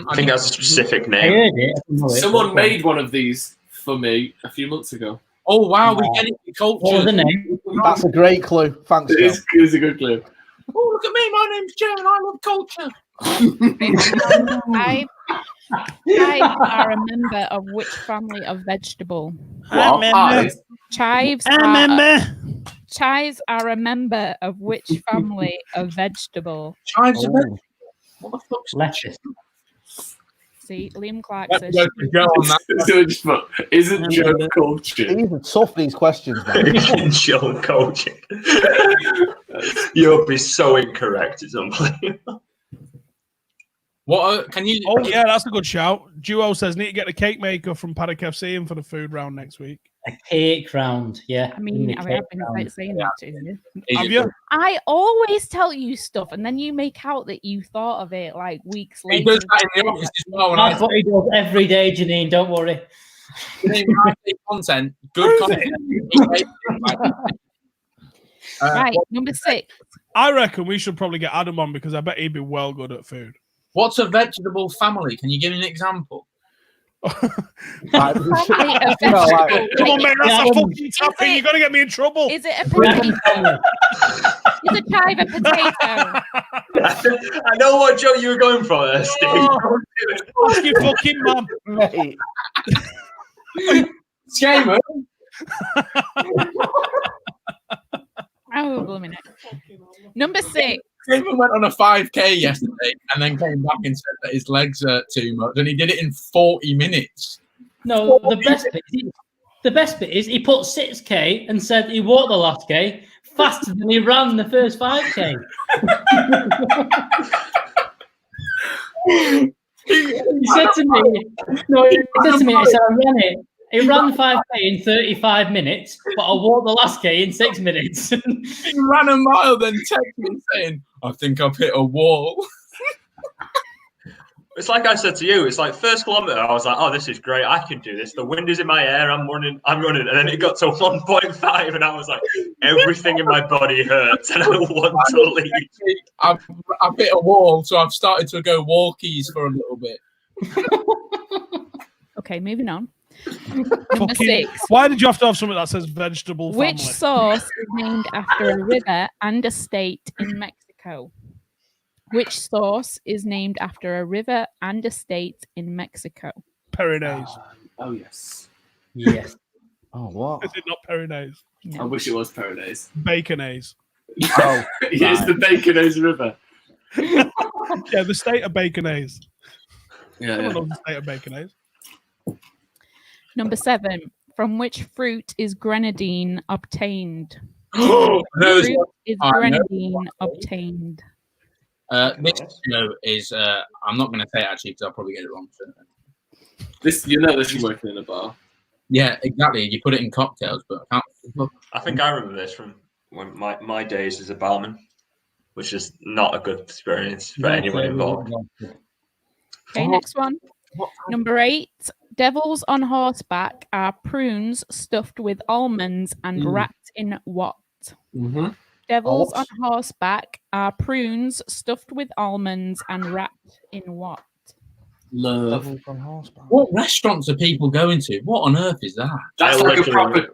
I think that's a specific I name. heard it. I don't know it. Someone made one of these for me a few months ago. Oh wow, we get it. What was the Culture. name? That's a great clue. Thanks, It Joe. is a good clue. Oh look at me, my name's Joe, and I love culture. Chives are a member of which family of vegetable? What? Pies? Chives are a member of which family of vegetable? Chives of Oh. What the fuck's Lettuce. See, Liam Clark Let's says go to Joe on that. So just put, isn't Joe cultured? These are tough, these questions, man. Joe coaching. You'll be so incorrect. It's unbelievable. What can you? Oh yeah, that's a good shout. Duo says need to get the cake maker from Paddock FC in for the food round next week. A cake round, yeah. I mean, In the I've cake been round. saying that to you. Have you? I always tell you stuff, and then you make out that you thought of it like weeks He later. does that in the office as well. When I That's what he does every day, Janine. Don't worry. say content, good content. Right, number 6. I reckon we should probably get Adam on because I bet he'd be well good at food. What's a vegetable family? Can you give me an example? Like, Family of you know, like, vegetable. Come on, mate, that's Yeah, a fucking topping. it- You're gonna get me in trouble. Is it a potato? Is a chive a potato? I know what Joe you were going for there, Steve. Oh. Ask your fucking mum. mate. Shaman. Oh, blooming it. Number 6. Shaman went on a 5K yesterday and then came back and said that his legs hurt too much, and he did it in 40 minutes. No, the best bit is he put 6K and said he walked the last K faster than he ran the first 5K. He said to me, he said I ran it. He ran 5K in 35 minutes, but I walked the last K in 6 minutes. He ran a mile, then texted me saying, "I think I've hit a wall." It's like I said to you. It's like first kilometer. I was like, "Oh, this is great. I can do this. The wind is in my hair. I'm running. And then it got to 1.5, and I was like, everything in my body hurts, and I want to leave. I've hit a wall, so I've started to go walkies for a little bit. Okay, moving on. Number Fucking- 6. Why did you have to have something that says vegetable family? Which sauce is named after a river and a state in Mexico? Which sauce is named after a river and a state in Mexico? Peronaise. Oh, yes. Yes. Oh, what? Is it not Peronaise? I No. wish it was Peronaise. Baconaise. Oh, Yes, the Baconaise River. Yeah, the state of Baconaise. Yeah, Everyone yeah. knows the state of Baconaise. Number 7. From which fruit is grenadine obtained? No, Fruit is I know. grenadine obtained? this show is. I'm not going to say it actually because I'll probably get it wrong. So. This, you know, this is working in a bar. Yeah, exactly. You put it in cocktails, but I can't. I think I remember this from when my days as a barman, which is not a good experience for anyone involved. Okay, next one. Number 8. Devils on horseback are prunes stuffed with almonds and wrapped in what? Mm-hmm. Devils on horseback are prunes stuffed with almonds and wrapped in what? Love. What restaurants are people going to? What on earth is that? That's like a proper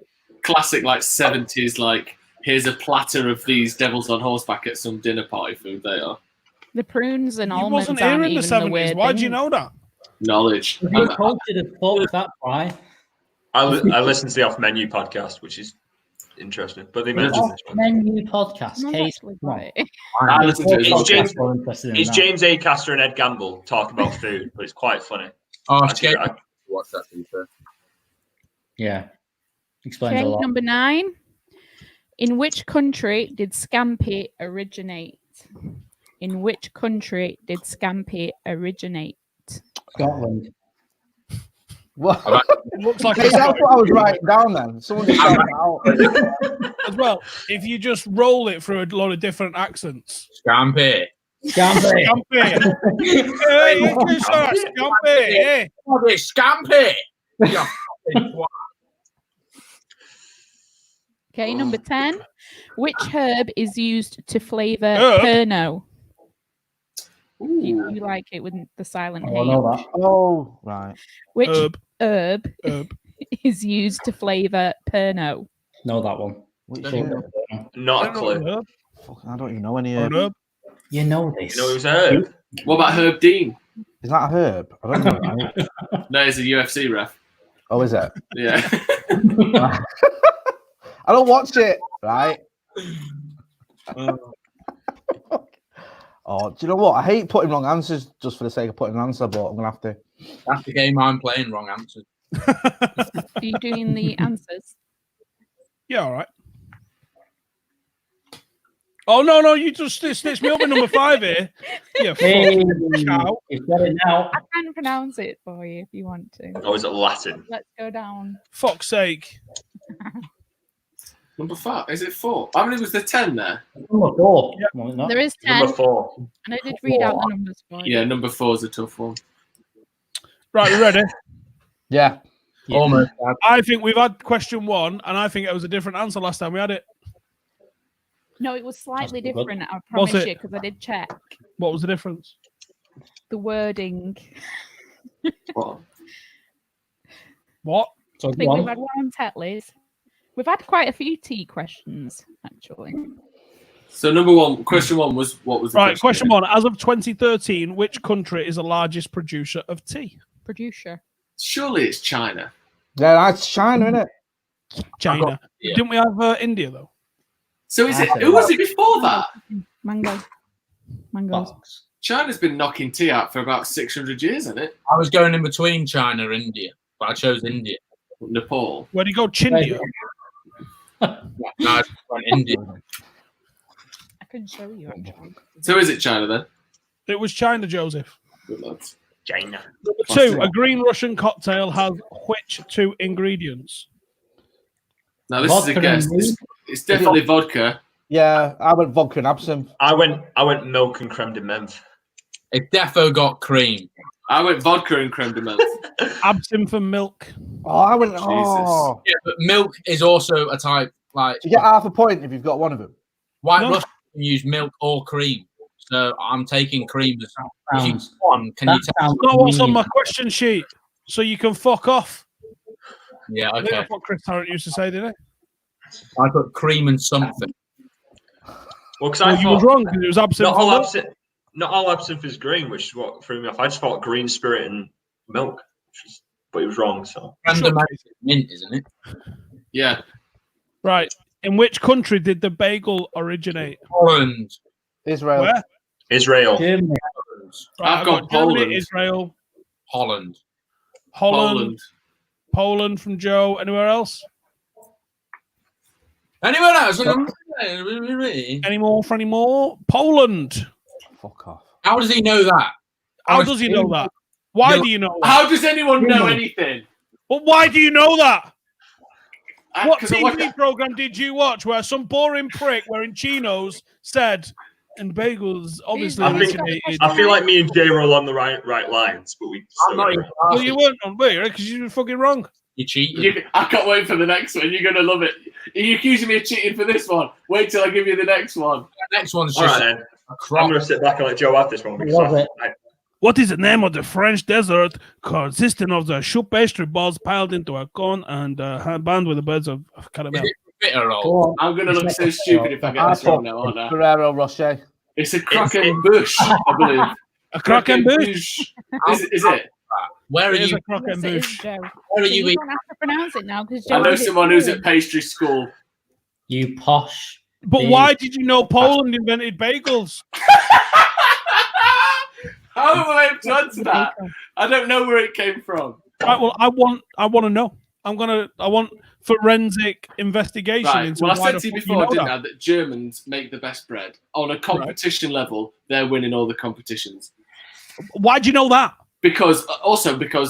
classic, like 70s, like, here's a platter of these devils on horseback at some dinner party food. They are. The prunes and You almonds wasn't here aren't in the even the 70s. weird Why do you thing. know that? Knowledge. You cultured as fuck, that why. I listened to the Off Menu podcast, which is interesting. But they mentioned this one. Menu podcast. That's Case. actually great. I listened to it. It's James Acaster and Ed Gamble talking about food, but it's quite funny. Oh, Actually, I watch that. To be fair. Yeah. Explains Okay, a lot. number 9. In which country did Scampi originate? In which country did Scampi originate? Scotland. What? It looks like Hey, that's what I was writing down then. Someone just shouted it out. as well. If you just roll it through a lot of different accents. Scampi. Scampi. Scampi. Hey, you can say Scampi. Hey. Bloody Scampi. Yeah. Okay, number 10. Which herb is used to flavour Herb? Pernod? You like it with the silent Oh, I H. know that. Oh, right. Which Herb. herb is used to flavour Pernod? Know that one. Which Not a clue. Herb. Fuck, I don't even know any Herb. herb. You know this. You know who's Herb? What about Herb Dean? Is that a herb? I don't know. No, he's a UFC ref. Oh, is it? Yeah. I don't watch it, right? Oh, do you know what? I hate putting wrong answers just for the sake of putting an answer, but I'm gonna have to. That's the game I'm playing. Wrong answer. Are you doing the answers? Yeah, all right. Oh, no, you just stitched me up in number 5 here. Yeah, Hey, cow. you've got it now. I can pronounce it for you if you want to. Or is it Latin? Let's go down. Fuck's sake. Number 5. Is it 4? How many was there 10 there? Number 4. Yeah. No, it's not. There is 10, Number 4. and I did read out the numbers for you. Yeah, number 4 is a tough one. Right, we ready? Yeah. Almost. I think we've had question 1, and I think it was a different answer last time we had it. No, it was slightly That's good. different, I Was promise it? you, because I did check. What was the difference? The wording. What? What? So I think we've had one on Tetley's. We've had quite a few tea questions, actually. So number 1, question 1 was what was the Right, question 1. As of 2013, which country is the largest producer of tea? Producer. Surely it's China. Yeah, that's China, isn't it? China. Yeah. Didn't we have India, though? So is it? That's Who was it before that? Mango. Mangoes. box. China's been knocking tea out for about 600 years, hasn't it? I was going in between China and India, but I chose India. Nepal. Where'd he go? Chindia? No, I just went India. I can show you, actually. So is it China then? It was China, Joseph. Good lads. China. Number 2. A green Russian cocktail has which 2 ingredients? Now this Vodka is a guess. and mead? It's definitely vodka. Yeah, I went vodka and absinthe. I went milk and creme de menthe. It defo got cream. I went vodka and creme de menthe. Absinthe and milk. Oh, I went. Oh, Yeah, but milk is also a type like you get half a point if you've got one of them. white No. Russian can use milk or cream. So I'm taking cream as if you Sounds- one. Can you that tell? sounds Not what's on mean. my question sheet, so you can fuck off. Yeah, I think okay. that's what Chris Tarrant used to say, didn't he? I put cream and something. Well, because Well, I you was thought wrong because it was absinthe. not all and milk. absinthe, not all absinthe is green, which is what threw me off. I just thought green spirit and milk, but it was wrong. So Random mint, isn't it? Yeah. Right. In which country did the bagel originate? Holland. Israel. Where? Israel. Germany. Right, I've got Germany, Poland. Israel, Holland. Holland, Poland from Joe. Anywhere else? Anyone else? Any more for any more? Poland. Fuck off. How does he know that? How does he know that? Why Yeah. do you know that? How does anyone know anything? Well, why do you know that? What 'cause I watched- TV program did you watch where some boring prick wearing chinos said, and bagels obviously originated? I feel like me and Jay were along the right lines, but we. I'm not even Well, you weren't on, were you? Because you were fucking wrong. You cheated. I can't wait for the next one. You're gonna love it. Are you accusing me of cheating for this one? Wait till I give you the next one. The next one's All just right, then. a crop. I'm going to sit back and let Joe have this one because Love it. What is the name of the French dessert consisting of the choux pastry balls piled into a cone and bound with the birds of caramel? Is it bitter Go or on. I'm gonna look so stupid if I get this wrong now, aren't I? Ferrero Rocher. It's a croquembouche, I believe. A croquembouche. Is it? where are It is you? a croquembouche. Joe. Where are So you? you don't have to pronounce it now because I know someone who's at pastry school. You posh. But why did you know Poland invented bagels? How am I able to answer that? I don't know where it came from. Right, well, I want to know. I want forensic investigation Right. into Well, I why said the to you fuck before, know didn't that. I, that Germans make the best bread. On a competition level, they're winning all the competitions. Why do you know that? Because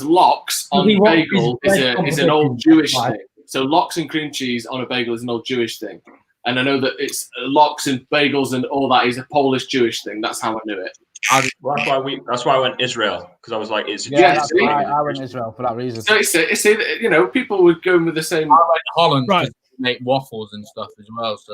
lox on We want bagel this is bread an old Jewish competition, thing. So lox and cream cheese on a bagel is an old Jewish thing. And I know that it's lox and bagels and all that is a Polish Jewish thing. That's how I knew it. That's why I went Israel because I was like, it's Yeah, Yes, that's why I went Israel for that reason. So it's people would go with the same. I went Holland Right. to make waffles and stuff as well. So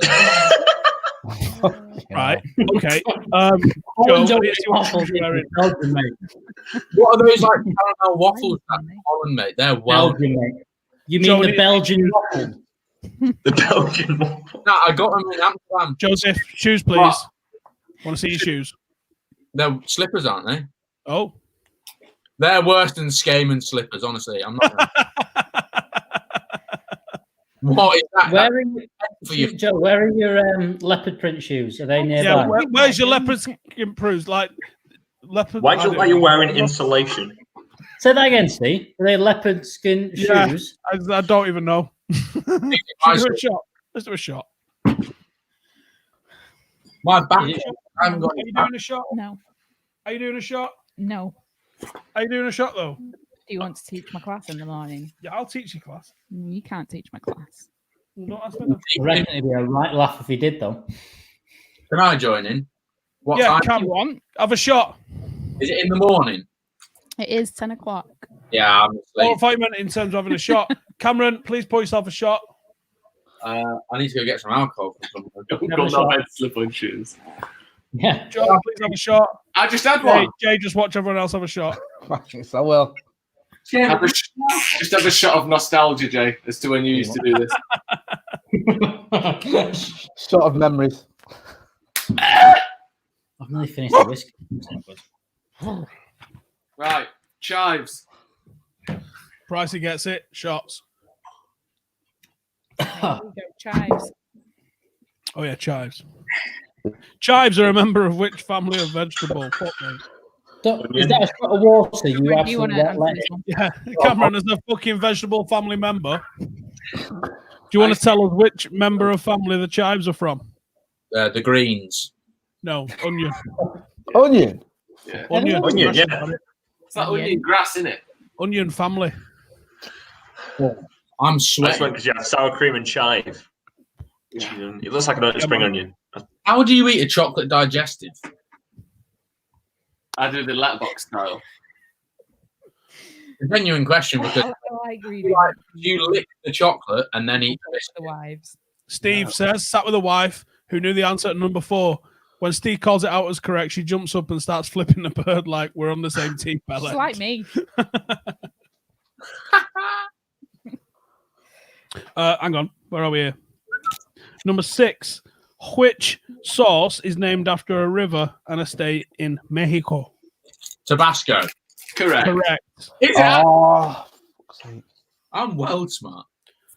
Right. Okay. Holland Joe, don't it's make your waffles, shoe wearing. it's Belgium, mate. what are those like caramel waffles that Holland mate? They're well. Belgium, mate. You mean Joe, the Belgian waffle? the Belgian one. No, I got them in Amsterdam. Joseph, shoes, please. What? Want to see your shoes? They're slippers, aren't they? Oh. They're worse than Skaman slippers, honestly. I'm not. What is that? Where are you, For you. Joe? Where are your leopard print shoes? Are they nearby? Yeah, where's your leopard skin proofs? Like leopard. Why do you look like you're wearing insulation? Say that again, Steve. Are they leopard skin Yeah. shoes? I don't even know. Should we do a shot? Let's do a shot. My back. Yeah. I haven't got Are you doing a shot? No, Are you doing a shot? no. Are you doing a shot though? Do you want to teach my class in the morning? Yeah, I'll teach you class. No, you can't teach my class. Don't ask me that. I reckon it'd be a right laugh if he did, though. Can I join in? What Yeah, time? come on. Have a shot. Is it in the morning? It is 10 o'clock. Yeah, I'm Oh, asleep. I thought you meant in terms of having a shot. Cameron, please pour yourself a shot. I need to go get some alcohol from someone. Got no head slip-on shoes. Yeah. Joe, please have a shot. I just had Jay, one. Jay, just watch everyone else have a shot. Yes, I will. Just have a shot of nostalgia, Jay, as to when you used to do this. Sort of memories. I've nearly finished the whiskey. Right, chives. Pricey gets it. Shots. There we go, chives. Oh yeah, chives. Chives are a member of which family of vegetable? Fuck me. Is that a shot of water? You Do you absolutely want to answer let this one? Yeah, Cameron is a fucking vegetable family member. Do you want to tell us which member of family the chives are from? The greens. No, onion. Onion. Yeah. Onion. Onion, yeah. It's like Onion. onion grass, isn't it? Onion family. I'm That's sweating. because you have sour cream and chive. It looks like a spring onion. How do you eat a chocolate digestive? I do the letterbox style. A genuine question because I agree with you lick the chocolate and then eat the the wives. Steve says, sat with a wife who knew the answer to number 4. When Steve calls it out as correct, she jumps up and starts flipping the bird like we're on the same team. It's Bella. like me. Hang on. Where are we here? Number 6. Which sauce is named after a river and a state in Mexico? Tabasco. Correct. Correct. Is it? Oh, fuck's sake. I'm well smart.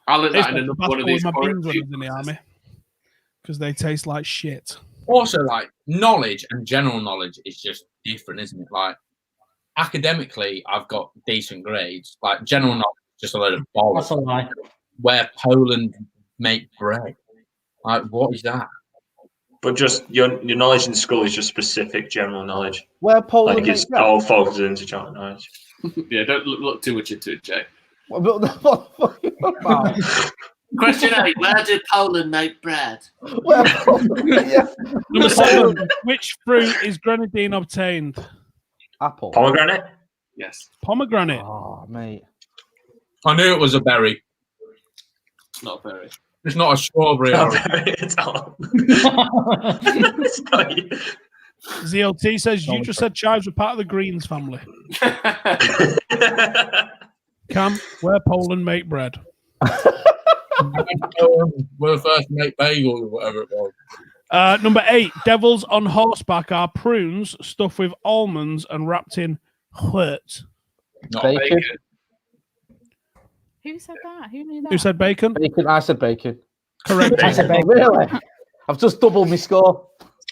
I'll let It's that in got another one Tabasco of these. with my beans when I quarantine. was in the army because they taste like shit. Also, like knowledge and general knowledge is just different, isn't it? Like academically, I've got decent grades. Like general knowledge, is just a load of That's a bollocks. lie. Where Poland make bread. Like, what is that? But just your knowledge in school is just specific general knowledge. Where Poland Like it's makes that? all focused into general knowledge. Yeah, don't look too much into it, Jay. What the fuck are you on about? Question 8. Where did Poland make bread? Yeah. Number 7. Which fruit is grenadine obtained? Apple. Pomegranate? Yes. Pomegranate. Oh, mate. I knew it was a berry. It's not very. It's not a strawberry. or- It's not. It's not. ZLT says you just said chives were part of the Greens family. Cam, where Poland make bread? We're the first to make bagels or whatever it was. Number 8. Devils on horseback are prunes stuffed with almonds and wrapped in wheat. Not Bacon. bacon. Who said that? Who knew that? Who said bacon? Bacon. I said bacon. Correct. I said bacon. Really? I've just doubled my score.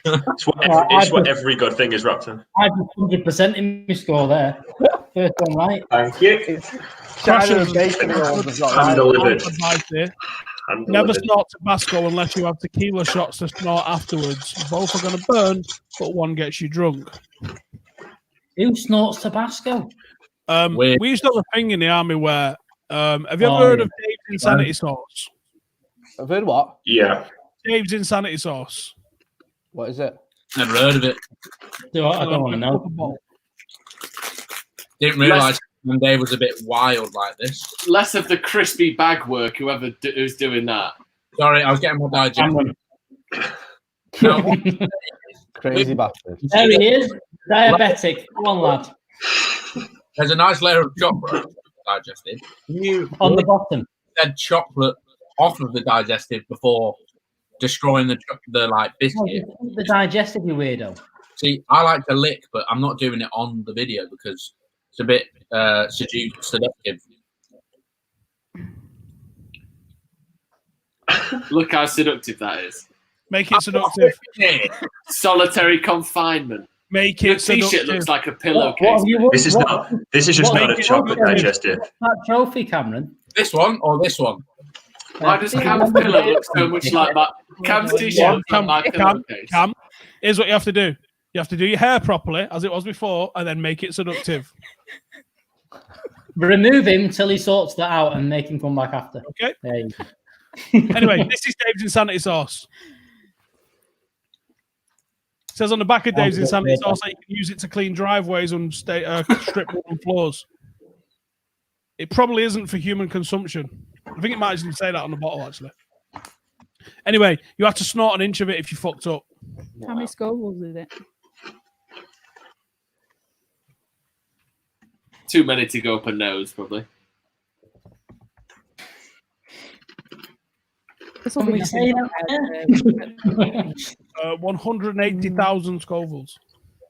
It's what every good thing is wrapped in. I just 100% in my score there. First one right. Thank you. China and bacon rolls have got Hand right. delivered. Advice here. Hand Never delivered. snort Tabasco unless you have tequila shots to snort afterwards. Both are going to burn, but one gets you drunk. Who snorts Tabasco? We used to have a thing in the army where, have you ever Oh, heard yeah. of Dave's Insanity Sauce? I've heard what? Yeah. Dave's Insanity Sauce. What is it? Never heard of it. I don't want to know. Didn't realise when Dave was a bit wild like this. Less of the crispy bag work, who's doing that. Sorry, I was getting my digestion. Cameron. Crazy bastard. There he is. Diabetic. Come on, lad. There's a nice layer of chocolate digestive. You On the bottom. said chocolate off of the digestive before destroying the like Oh, biscuit. the digestive, you weirdo. See, I like to lick, but I'm not doing it on the video because it's a bit seductive. Look how seductive that is. Make it seductive. Solitary confinement. Make Your it t-shirt seductive. looks like a What pillowcase. have you won? This is not. This is just what- not a chocolate digestive. That trophy, Cameron. This one or this one? Why does Cam's pillow look so much like that? Cam's t-shirt looks Cam, like a pillowcase. Cam, here's what you have to do. You have to do your hair properly, as it was before, and then make it seductive. Remove him till he sorts that out and make him come back after. Okay. There you go. Anyway, this is Dave's Insanity Sauce. It says on the back of Dave's Insanity Sauce that you can use it to clean driveways and strip wooden floors. It probably isn't for human consumption. I think it might actually say that on the bottle, actually. Anyway, you have to snort an inch of it if you fucked up. How many Scovilles is it? Too many to go up a nose, probably. This will Can be we say that? 180,000 Scovilles.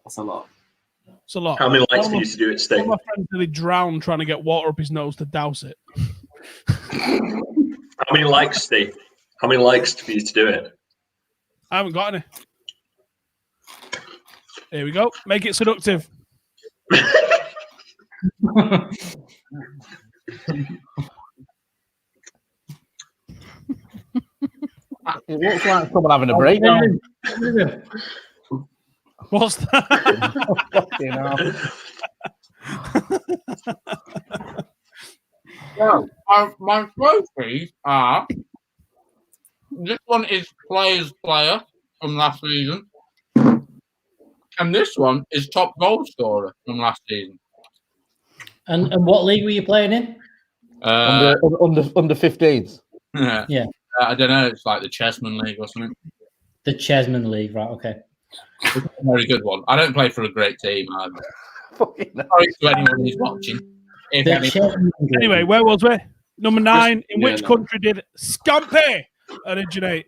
That's a lot. It's a lot. How many likes for you to do it, One Steve? of my friends nearly drowned trying to get water up his nose to douse it. How many likes, Steve? How many likes for you to do it? I haven't got any. Here we go. Make it seductive. It looks like someone having a breakdown. What's that? Fucking hell. So, my trophies are. This one is player's player from last season. And this one is top goal scorer from last season. And what league were you playing in? Under 15s. Yeah. I don't know. It's like the Chessman League or something. The Chesman League, right? Okay. It's a very good one. I don't play for a great team either. Fucking hell. Sorry to anyone who's watching. If The any- Chesman League. Anyway, where was we? Number 9. In Yeah, which no. country did Scampi originate?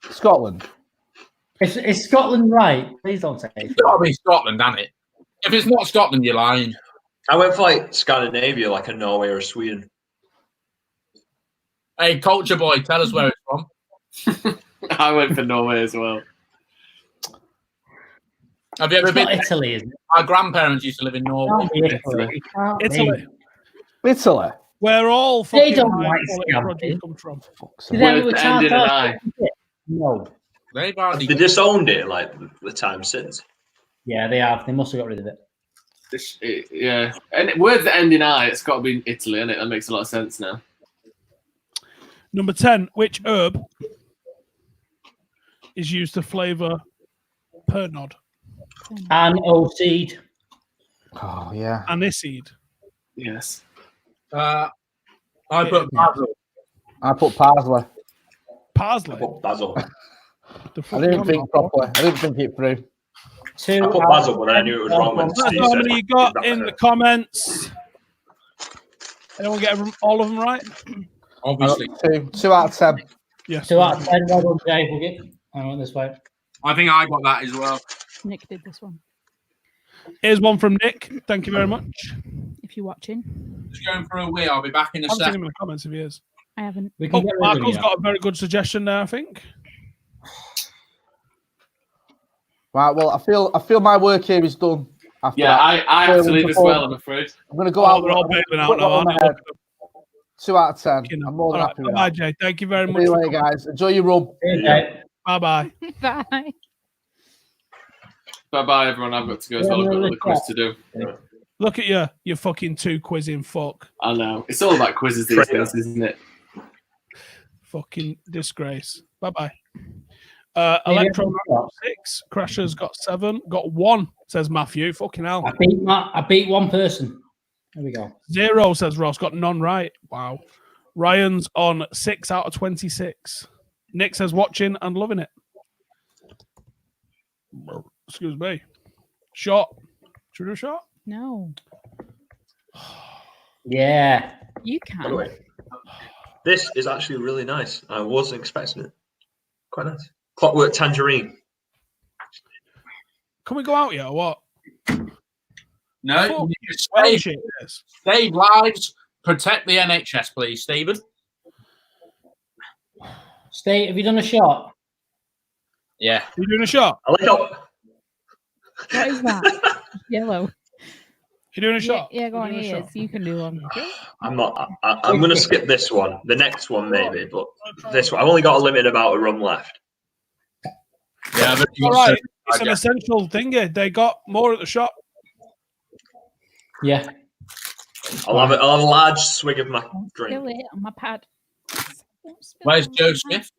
Scotland. Is Scotland right? Please don't say it. It's got to be Scotland, hasn't it? If it's not Scotland, you're lying. I went for like Scandinavia, like a Norway or Sweden. Hey, culture boy, tell us where it's from. I went for Norway as well. Have you ever It's been? not Italy, is it? My grandparents used to live in Norway. Can't be Italy. It can't be. Italy. Italy. Where all They fucking don't high like quality Scampi. produce come from. Fuck's Did sake. they Words with that end in an Charles? I. No. They've already. They disowned it like the time since. Yeah, they have. They must have got rid of it. Yeah. And words that end in I, it's got to be Italy, isn't it? That makes a lot of sense now. Number 10, which herb is used to flavour Pernod? Aniseed. Oh yeah. Aniseed. Yes. I put basil. I put parsley. Parsley. Put basil. I didn't think properly. I didn't think it through. I put basil, but I knew it was wrong when That's Steve how said many you got in the comments. Anyone get all of them right? Obviously. 2 out of 10. Yes. 2 out of 10. Well done, Jay. We'll get. I went this way. I think I got that as well. Nick did this one. Here's one from Nick. Thank you very much. If you're watching, Just going for a wee. I'll be back in a I've seen sec. him in the comments if he is. I haven't. We can Oh, get rid of Michael's him, got a very good suggestion there, I think. Right. Well, I feel my work here is done. After Yeah, that. I have to leave as well, I'm afraid. I'm going to go Oh, out. they're all bailing out now, aren't they? 2 out of 10. I'm more All than right, happy with bye, that. Jay. Thank you very See much. you later, guys. Enjoy your rum. Okay. Bye-bye. Bye. Bye-bye, everyone. I've got to go as well. I've got another quiz to do. Look at you, you fucking 2 quizzing fuck. I know. It's all about quizzes these days, isn't it? Fucking disgrace. Bye-bye. Electro got 6. Crasher's got 7. Got 1, says Matthew. Fucking hell. I beat one person. There we go. 0, says Ross. Got none right. Wow. Ryan's on 6 out of 26. Nick says watching and loving it. Excuse me. Shot. Should we do a shot? No. Yeah. You By the can. way, this is actually really nice. I wasn't expecting it. Quite nice. Clockwork tangerine. Can we go out yet or what? No, Fuck, you need to well, save, shit, yes. save lives, protect the NHS, please, Stephen. Steve, have you done a shot? Yeah. You doing a shot? I like how What is that? Yellow. You doing a Yeah, shot? yeah, go You on. doing a Yes, shot? you can do one. I'm not. I'm going to skip this one. The next one maybe, but this one I've only got a limited amount of rum left. Yeah, but All right. It's an essential thing here. They got more at the shop. Yeah. I'll have a large swig of my Don't drink. spill it on my pad. Don't spill Where's it on Joe my pad. Smith?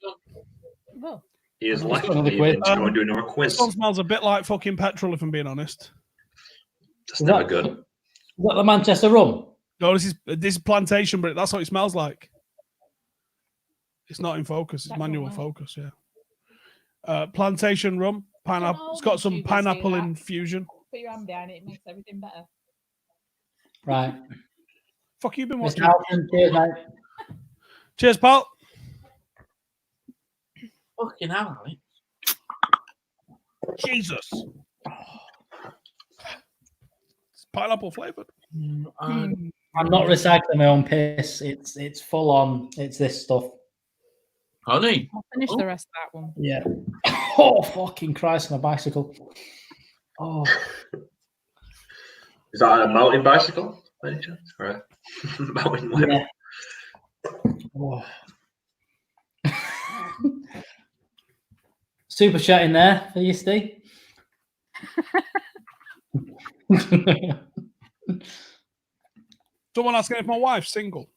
Oh. He has left another me quiz. to go and do another quiz. This one smells a bit like fucking petrol, if I'm being honest. That's never good. Is that the Manchester rum? No, this is plantation, but that's what it smells like. It's not in focus. It's That manual don't know. focus. Yeah. Plantation rum, pineapple. know It's got when some you say pineapple that. infusion. Put your hand behind it. It makes everything better. Right. Fuck you been Mr. watching? Howson, cheers, mate. Cheers, pal. Fucking hell, Ali. Jesus. It's pineapple flavored. I'm not recycling my own piss. It's full on. It's this stuff. Honey. I'll finish the rest of that one. Yeah. Oh, fucking Christ, on a bicycle. Oh. Is that a mountain bicycle? By any chance? All right. Mountain bike. Yeah. Oh. Super chat in there for you, Steve. Someone asking if my wife's single.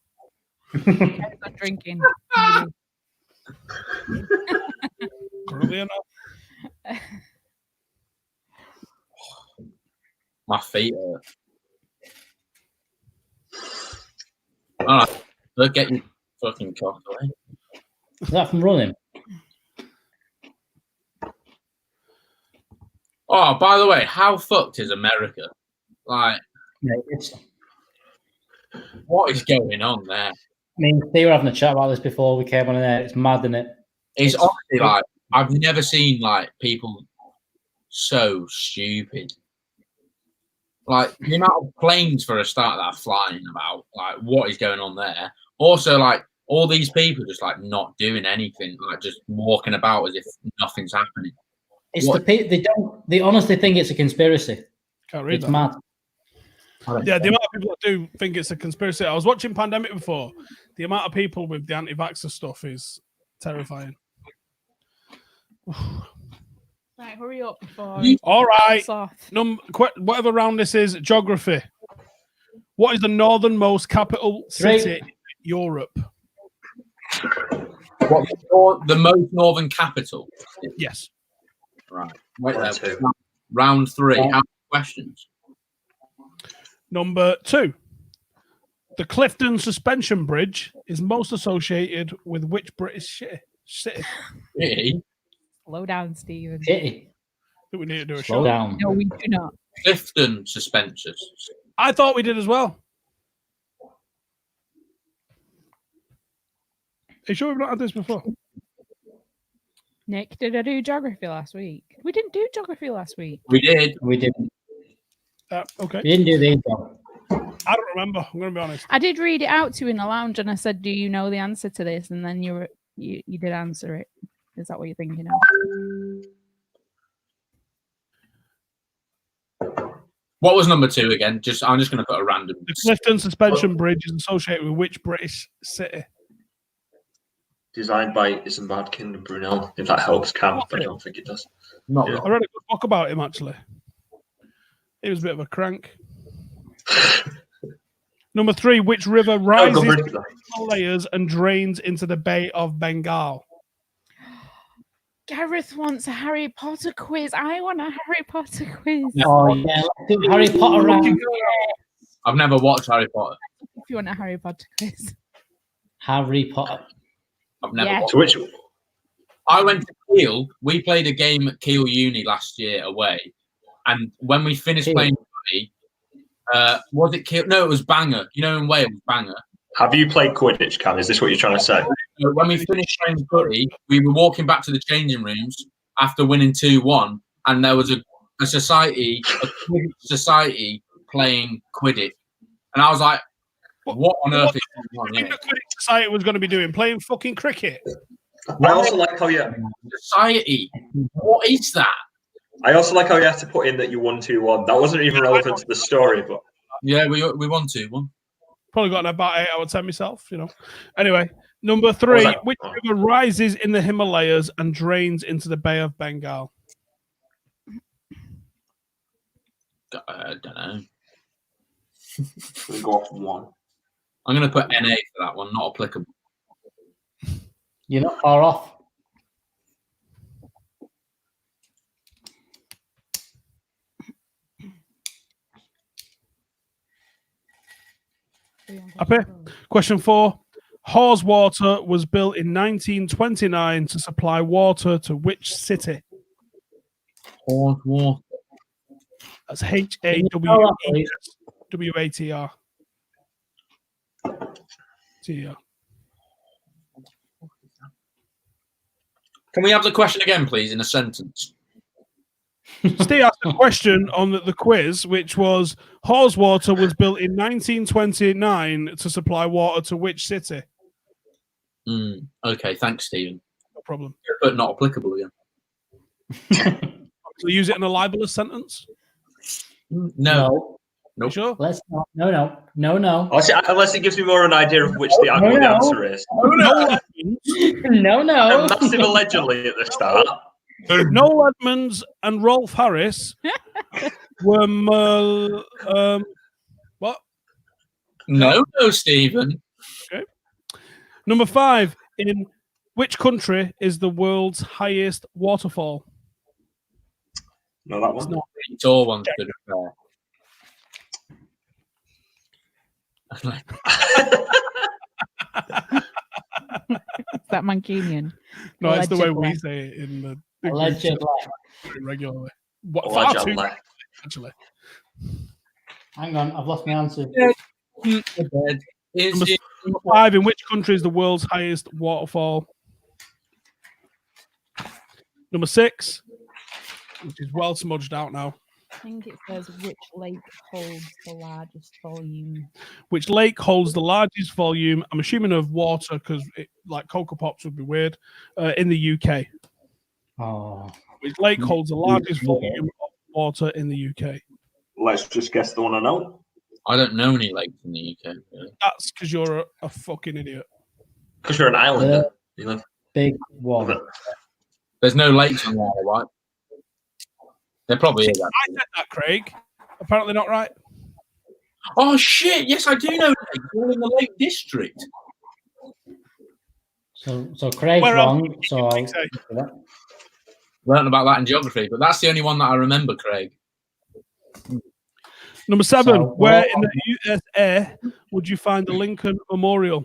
I'm not drinking. Currently enough. My feet hurt. All right. Look, get your fucking cock away. Is that from running? Oh, by the way, how fucked is America? Like, Yeah, it's. what is going on there? I mean, they were having a chat about this before we came on air. It's mad, isn't it? It's honestly like I've never seen like people so stupid. Like the amount of planes for a start that are flying about, like what is going on there? Also, like all these people just like not doing anything, like just walking about as if nothing's happening. It's What? they honestly think it's a conspiracy. Can't read It's that. mad. Yeah, the amount of people that do think it's a conspiracy. I was watching Pandemic before. The amount of people with the anti-vaxxer stuff is terrifying. Right, hurry up before. All right. it's off. Whatever round this is, geography. What is the northernmost capital city in Europe? What the most northern capital? Yes. Right. Wait Round there. two. Round 3. How many questions? Number 2. The Clifton Suspension Bridge is most associated with which British city? City? Slow down, Stephen. City. Do we need to do a Slow show? down. No, we do not. Clifton Suspensors. I thought we did as well. Are you sure we've not had this before? Nick, did I do geography last week? We didn't do geography last week. We did. We didn't. Okay. We didn't do these though. I don't remember. I'm going to be honest. I did read it out to you in the lounge, and I said, "Do you know the answer to this?" And then you did answer it. Is that what you're thinking of? What was number 2 again? I'm just going to put a random. The Clifton Suspension Bridge is associated with which British city? Designed by Isambard and Brunel. If that helps, Cam, but I don't think it does. Not Yeah. I read a good book about him, actually. He was a bit of a crank. Number 3, which river rises in the Himalayas and drains into the Bay of Bengal? Gareth wants a Harry Potter quiz. I want a Harry Potter quiz. Oh yeah, let's do Harry Potter round. I've never watched Harry Potter. If you want a Harry Potter quiz. Harry Potter. I've never Yeah. watched. So which I went to Kiel. We played a game at Kiel Uni last year away, and when we finished Kiel. playing footy, was it Kiel? No, it was Bangor. You know, in Wales, Bangor. have you played Quidditch, Cam? Is this what you're trying to say? So when we finished playing footy, we were walking back to the changing rooms after winning 2-1, and there was a society, a Quidditch society playing Quidditch, and I was like, "What on earth is going on In here?" the Quidditch Society was going to be doing playing fucking cricket. I also like how you. Society. What is that? I also like how you have to put in that you won 2-1. That wasn't even relevant to the story, but Yeah, we won 2-1. Probably got about 8 out of 10 myself, you know. Anyway, number 3, that? which river rises in the Himalayas and drains into the Bay of Bengal? I don't know. we go off 1. I'm going to put NA for that one. Not applicable. You're not far off. Happy? Question 4. Haweswater was built in 1929 to supply water to which city? Hard water. That's Hawetr. TR. Can we have the question again, please, in a sentence? Steve asked a question on the quiz, which was Haweswater was built in 1929 to supply water to which city? Okay, thanks, Stephen. No problem. But not applicable again. So use it in a libelous sentence? No. You Nope. sure? Let's not. No. Unless it gives me more of an idea of which the actual no. answer is. No. A massive allegedly at the start. Noel Edmonds and Rolf Harris were what? No, Stephen. Okay. Number 5. In which country is the world's highest waterfall? No, that It's one. not. It's all one to be fair. Is that Mancunian? No, it's the way we Allegedly. say it in the Allegedly. regularly. What, far too Allegedly. actually. Hang on, I've lost my answer. Is it Number 5. In which country is the world's highest waterfall? Number 6, which is well smudged out now. I think it says which lake holds the largest volume. Which lake holds the largest volume? I'm assuming of water because like Cocoa Pops would be weird. In the UK. Oh, Which lake holds the largest volume of water in the UK? Let's just guess the one I know. I don't know any lakes in the UK. Really. That's because you're a fucking idiot. Because you're an islander. You live. big one. There's no lakes in there, right? There probably is. I said that, Craig. Apparently not right. Oh shit! Yes, I do know lakes. All in the Lake District. So Craig's Where else wrong. So you say? Learned about that in geography, but that's the only one that I remember, Craig. Number 7. So, Where in the USA would you find the Lincoln Memorial?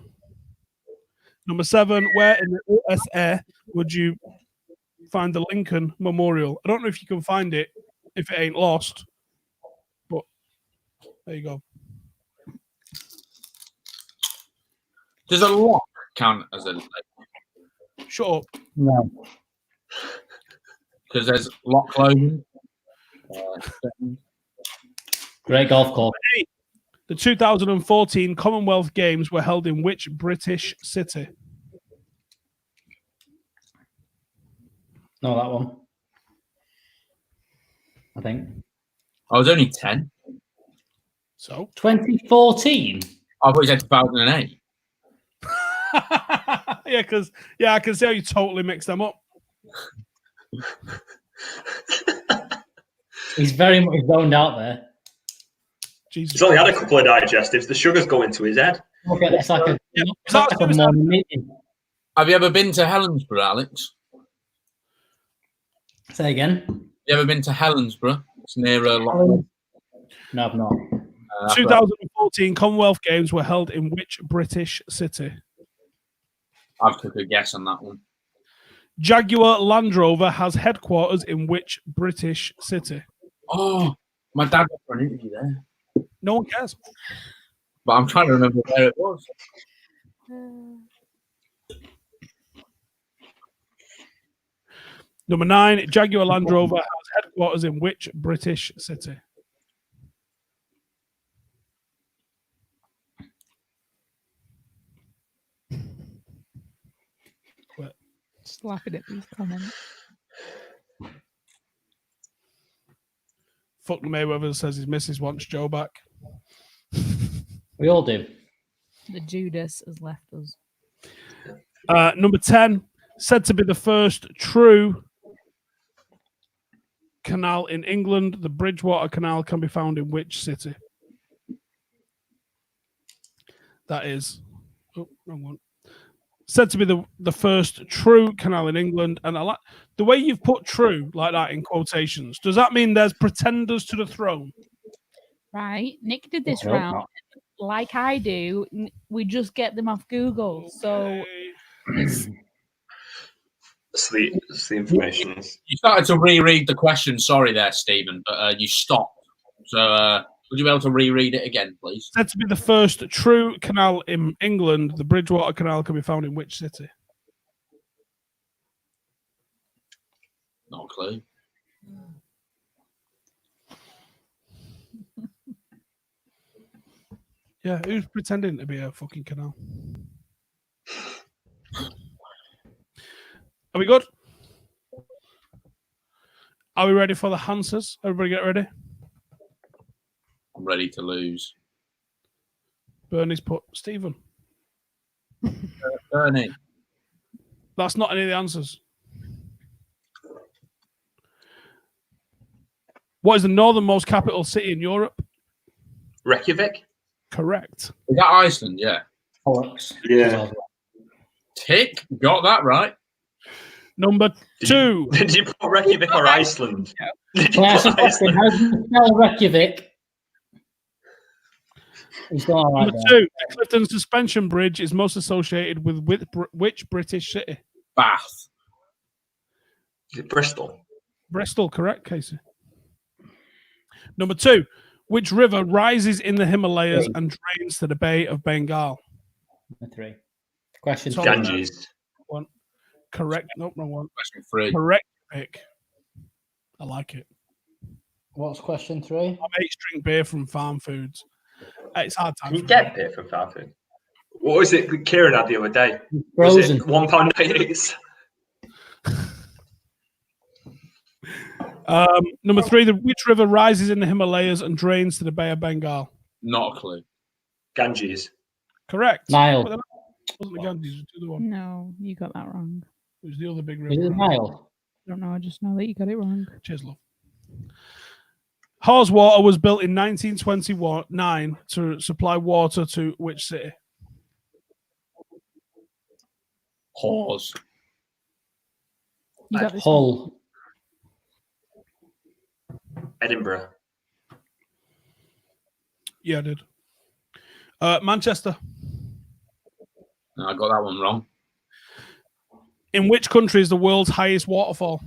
Number 7. Where in the USA would you find the Lincoln Memorial? I don't know if you can find it if it ain't lost, but there you go. Does a lock count as a lake? Shut up. no. Because there's lock clothing. Great golf course. The 2014 Commonwealth Games were held in which British city? No, that one. I think. I was only 10. So 2014. I thought you said 2008. yeah, because I can see how you totally mixed them up. He's very much zoned out there. Jesus. He's only had a couple of digestives. The sugar's going to his head. Okay, it's like a, Yeah, it's like a morning meeting. Have you ever been to Helensburgh, Alex? Say again. You ever been to Helensburgh? It's near Lock. No, I've not. 2014 Commonwealth Games were held in which British city? I've took a guess on that one. Jaguar Land Rover has headquarters in which British city? Oh, my dad went for an interview there. No one cares. But I'm trying to remember where it was. Number 9, Jaguar Land Rover has headquarters in which British city? Just laughing at these comments. Fuck Mayweather says his missus wants Joe back. We all do. The Judas has left us. Number 10, said to be the first true canal in England. The Bridgewater Canal can be found in which city? That is, wrong one. Said to be the first true canal in England. And I like the way you've put true like that in quotations. Does that mean there's pretenders to the throne? Right. Nick did this No, round. not. Like I do, we just get them off Google. So It's the information. You started to reread the question. Sorry there, Stephen, but you stopped. So would you be able to reread it again, please? Said to be the first true canal in England. The Bridgewater Canal can be found in which city? Not a clue. Yeah, who's pretending to be a fucking canal? Are we good? Are we ready for the answers? Everybody get ready? I'm ready to lose. Bernie's put Stephen. Bernie. That's not any of the answers. What is the northernmost capital city in Europe? Reykjavik? Correct. Is that Iceland? Yeah. Bollocks. Yeah. Tick. Got that right. Number 2. Did you put Reykjavik or Iceland? Did you Can I ask put a question? Iceland? How do you spell Reykjavik? He's not all right Number there. 2. The Clifton Suspension Bridge is most associated with which British city? Bath. Is it Bristol? Bristol, correct, Casey. Number 2. Which river rises in the Himalayas and drains to the Bay of Bengal? Number 3. Question Tom. 3. Ganges. One. Correct. Nope, wrong one. Question 3. Correct pick. I like it. What's question 3? My mates drink beer from farm foods. It's hard time. Can you get beer from farm food? What was it Kieran had the other day? Frozen. Was it £1.98? Number 3. Which river rises in the Himalayas and drains to the Bay of Bengal? Not a clue. Ganges. Correct. Nile. But that wasn't the Ganges, it was the other one. no, you got that wrong. It was the other big Is it river. the Nile? I don't know. I just know that you got it wrong. Cheers, love. Haweswater was built in 1929 to supply water to which city? Hawes. You got this one. Hull. Edinburgh. Yeah, I did. Manchester. No, I got that one wrong. In which country is the world's highest waterfall?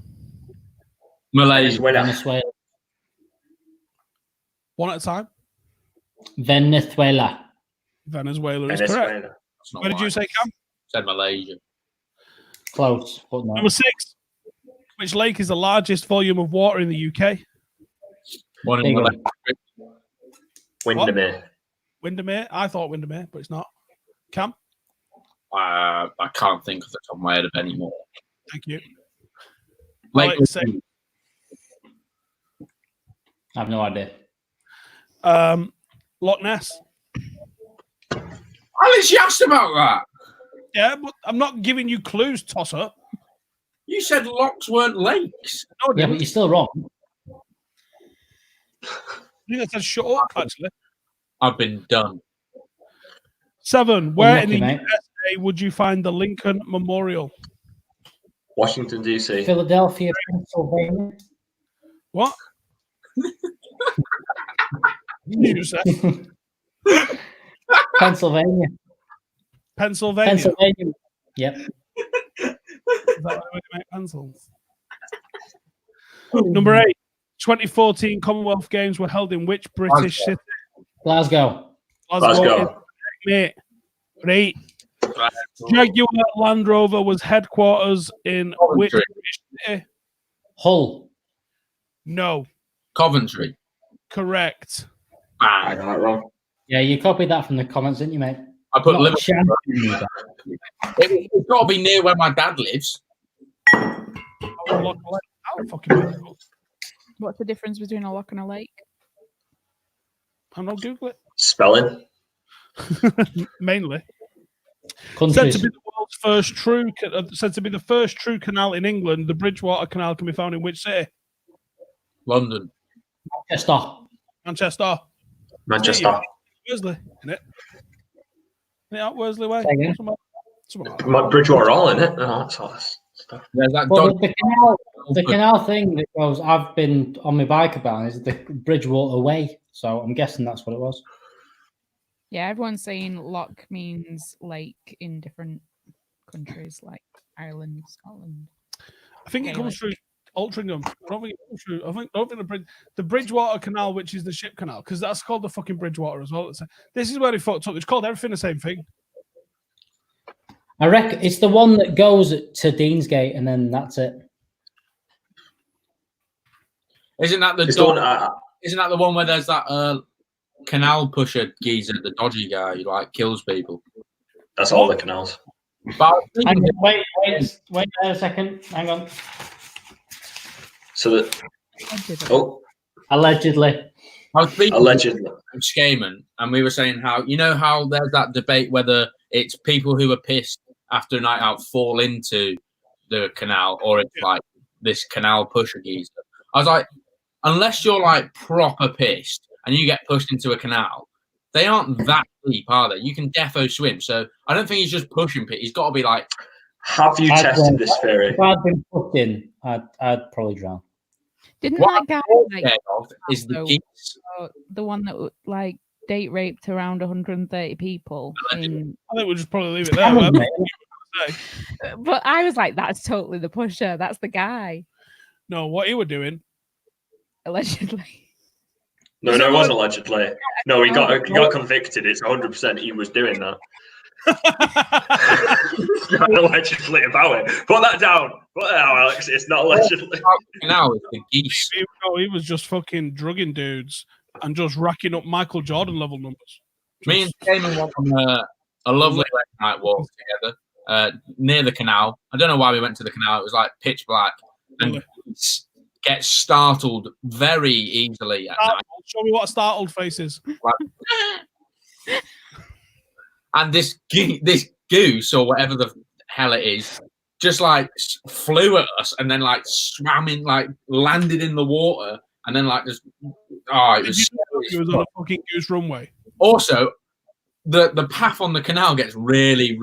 Malaysia. Venezuela. One at a time. Venezuela. Venezuela is correct. That's not Where did you right. say, Cam? Said Malaysia. Close, but no. Number 6. Which lake is the largest volume of water in the UK? One in Big Malaysia. Windermere. Windermere. I thought Windermere, but it's not. Cam? I can't think off the top of my head of any more. Thank you. Lake Alex, say- I have no idea. Loch Ness. Alice, you asked about that. Yeah, but I'm not giving you clues, tosser. You said locks weren't lakes. No, I Yeah, didn't. but you're still wrong. I think that said shut up, actually. I've been done. 7. Where in Unlucky, the mate. USA would you find the Lincoln Memorial? Washington, D.C. Philadelphia, Pennsylvania. What? You said Pennsylvania. Pennsylvania. Pennsylvania. Yep. Is that where they make pencils? Number 8. 2014 Commonwealth Games were held in which British city? Glasgow. Glasgow. Mate. Right. Jaguar Land Rover was headquarters in which Coventry. British city? Hull. No. Coventry. Correct. I Bang. got it wrong. Yeah, you copied that from the comments, didn't you, mate? I put Not Liverpool. chancing you, that. It's got to be near where my dad lives. I don't fucking know. What's the difference between a lock and a lake? I'm not Google Spelling. it. Mainly. Said Countries. to be the world's first true, said to be the first true canal in England, the Bridgewater Canal can be found in which city? London. Manchester. Manchester. Manchester. Worsley, isn't it? Isn't it out Worsley way? Say again? Somewhere like that. Bridgewater all in it. Oh, that's all this stuff. There's that Well, dog. the canal thing that goes, I've been on my bike about is the Bridgewater Way. So I'm guessing that's what it was. Yeah, everyone's saying lock means lake in different countries like Ireland, Scotland. I think it Okay, comes through Altrincham. I don't think it comes through. I don't think the Bridgewater Canal, which is the ship canal, because that's called the fucking Bridgewater as well. This is where they fucked up. It's called everything the same thing. I reckon it's the one that goes to Deansgate and then that's it. Isn't that the It's the dog? one, Isn't that the one where there's that canal pusher geezer, the dodgy guy who like kills people? that's all the canals. But I was thinking- Wait a second. Hang on. So that. Oh, Allegedly. I was speaking allegedly. to Skaman, and we were saying how how there's that debate whether it's people who are pissed after a night out fall into the canal or it's like this canal pusher geezer. I was like, unless you're like proper pissed and you get pushed into a canal, they aren't that deep, are they? You can defo swim. So I don't think he's just pushing Pete. He's got to be like. Have you tested this theory? If I'd been pushed in, I'd probably drown. Didn't What that guy I'm like scared of is the so- geese. the one that like date raped around 130 people? In... I think we'll just probably leave it there. Cameron, whatever mate. you say. But I was like, that's totally the pusher. That's the guy, No, what he were doing. allegedly. No, Is no, it it wasn't like- allegedly. No, he got convicted. It's 100% he was doing that. It's not allegedly about it. Put that down. Put that down, Alex. It's not allegedly. Now it's the geese. He was just fucking drugging dudes and just racking up Michael Jordan level numbers. Me and Damon went on a lovely late night walk together near the canal. I don't know why we went to the canal. It was like pitch black, and Really? geese get startled very easily at night. Show me what a startled face is. And this goose or whatever the hell it is just like flew at us and then like swam in, like landed in the water and then like just it was He was on a fucking goose runway. also the path on the canal gets really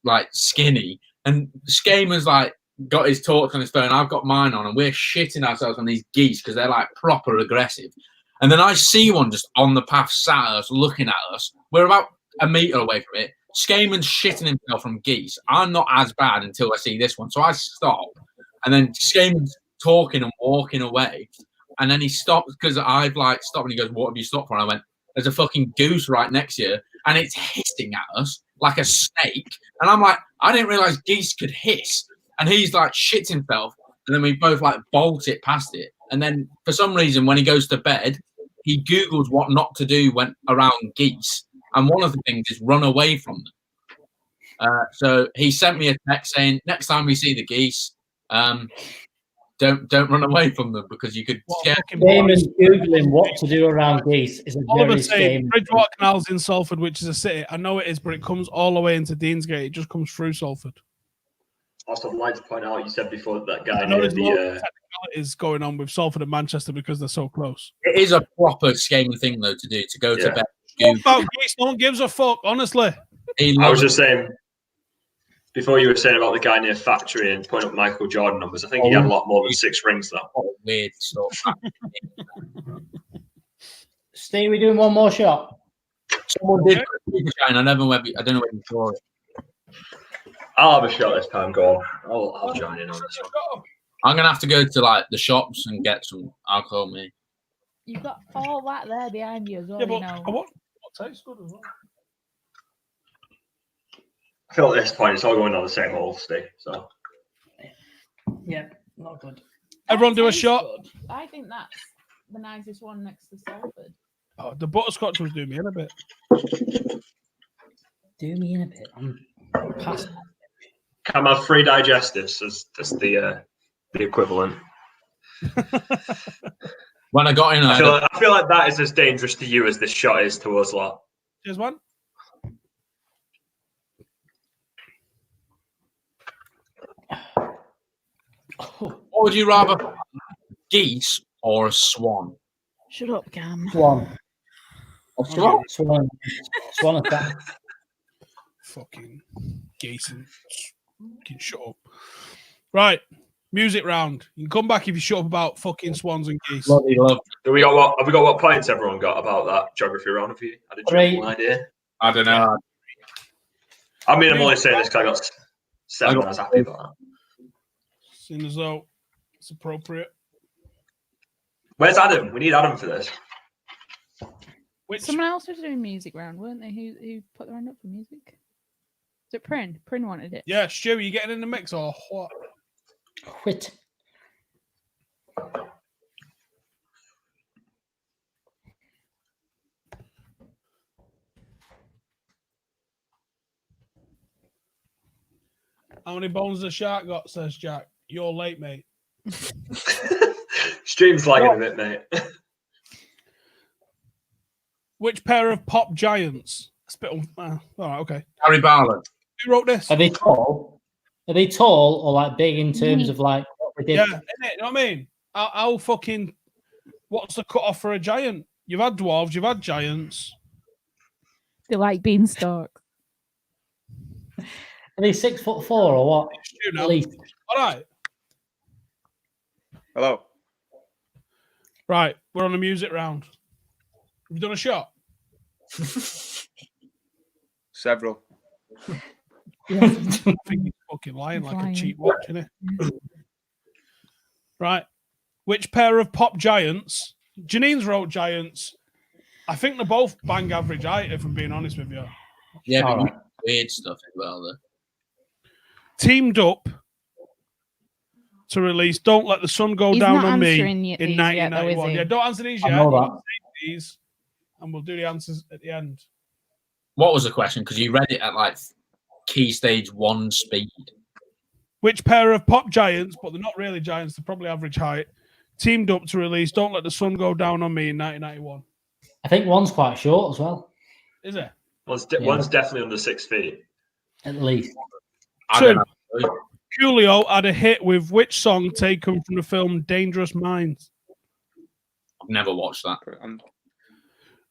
like skinny And Skamer's like got his torch on his phone. I've got mine on, and we're shitting ourselves on these geese because they're like proper aggressive. And then I see one just on the path, sat at us, looking at us. We're about a meter away from it. Skamer's shitting himself from geese. I'm not as bad until I see this one. So I stop. And then Skamer's talking and walking away. And then he stops because I've like stopped and he goes, "What have you stopped for?" And I went, "There's a fucking goose right next to you. And it's hissing at us like a snake." And I'm like, I didn't realize geese could hiss. And he's like shits himself. And then we both like bolt it past it. And then for some reason, when he goes to bed, he Googles what not to do when around geese. And one of the things is run away from them. So he sent me a text saying, "Next time we see the geese, don't run away from them because you could scare them." Damon's Googling what to do around geese is a very scary. Bridgewater Canal's in Salford, which is a city. I know it is, but it comes all the way into Deansgate. It just comes through Salford. Also, I'd like to point out, you said before that guy I know near there's technicalities going on with Salford and Manchester because they're so close. It is a proper scamming thing, though, to do, to go to bed. What about geese? No one gives a fuck, honestly. I was just saying, before you were saying about the guy near Factory and pointing up Michael Jordan numbers, I think he had a lot more than 6 rings, though. Weird stuff. Steve, we doing one more shot? Someone did. I don't know whether you saw it. I'll have a shot this time. Go on. I'll join in on this one. I'm gonna have to go to like the shops and get some alcohol. Me. You've got all that there behind you as well. Yeah, but you know. what tastes good as well. I feel at this point it's all going on the same hole, Steve. So. Yeah, not good. Everyone do a shot. Good. I think that's the nicest one next to Salford. Oh, the butterscotch was doing me in a bit. Do me in a bit. I'm past. Can I have 3 digestives as the equivalent? When I got in, I feel like that is as dangerous to you as this shot is to us lot. Here's one. what would you rather, geese or a swan? Shut up, Cam. Swan. A swan? Swan attack. Fucking geese and fucking shut up. Right, music round. You can come back if you shut up about fucking swans and geese. Bloody love. Have we got what points everyone got about that geography round? Have you had a general idea? I don't know. I mean, I'm only saying this because I got 7. I was happy about that. Seeing as though it's appropriate. Where's Adam? We need Adam for this. Someone else was doing music round, weren't they? Who put their hand up for music? Is it Prin? Prin wanted it. Yeah, Stu, you getting in the mix or what? Quit. How many bones the shark got, says Jack. You're late, mate. Stream's lagging a bit, mate. Which pair of pop giants? That's a bit all right, okay. Harry Barlow. Who wrote this? Are they tall? Are they tall or like big in terms of like what they did? Yeah, innit? You know what I mean? How fucking what's the cut off for a giant? You've had dwarves, you've had giants. They like beanstalk. Are they 6'4" or what? At least. All right. Hello. Right, we're on a music round. Have you done a shot? Several. I think he's fucking lying like a cheap watch, isn't it? Right. Which pair of pop giants? Janine's wrote giants. I think they're both bang average height, if I'm being honest with you. Yeah, but weird stuff as well, though. Teamed up to release Don't Let the Sun Go Down on Me in 1991. Yeah, don't answer these yet. These, and we'll do the answers at the end. What was the question? Because you read it at like key stage 1 speed. Which pair of pop giants, but they're not really giants, they're probably average height, teamed up to release Don't Let the Sun Go Down on Me in 1991? I think one's quite short as well. Is it? One's definitely under 6 feet. At least. Two. Coolio had a hit with which song taken from the film Dangerous Minds? I've never watched that.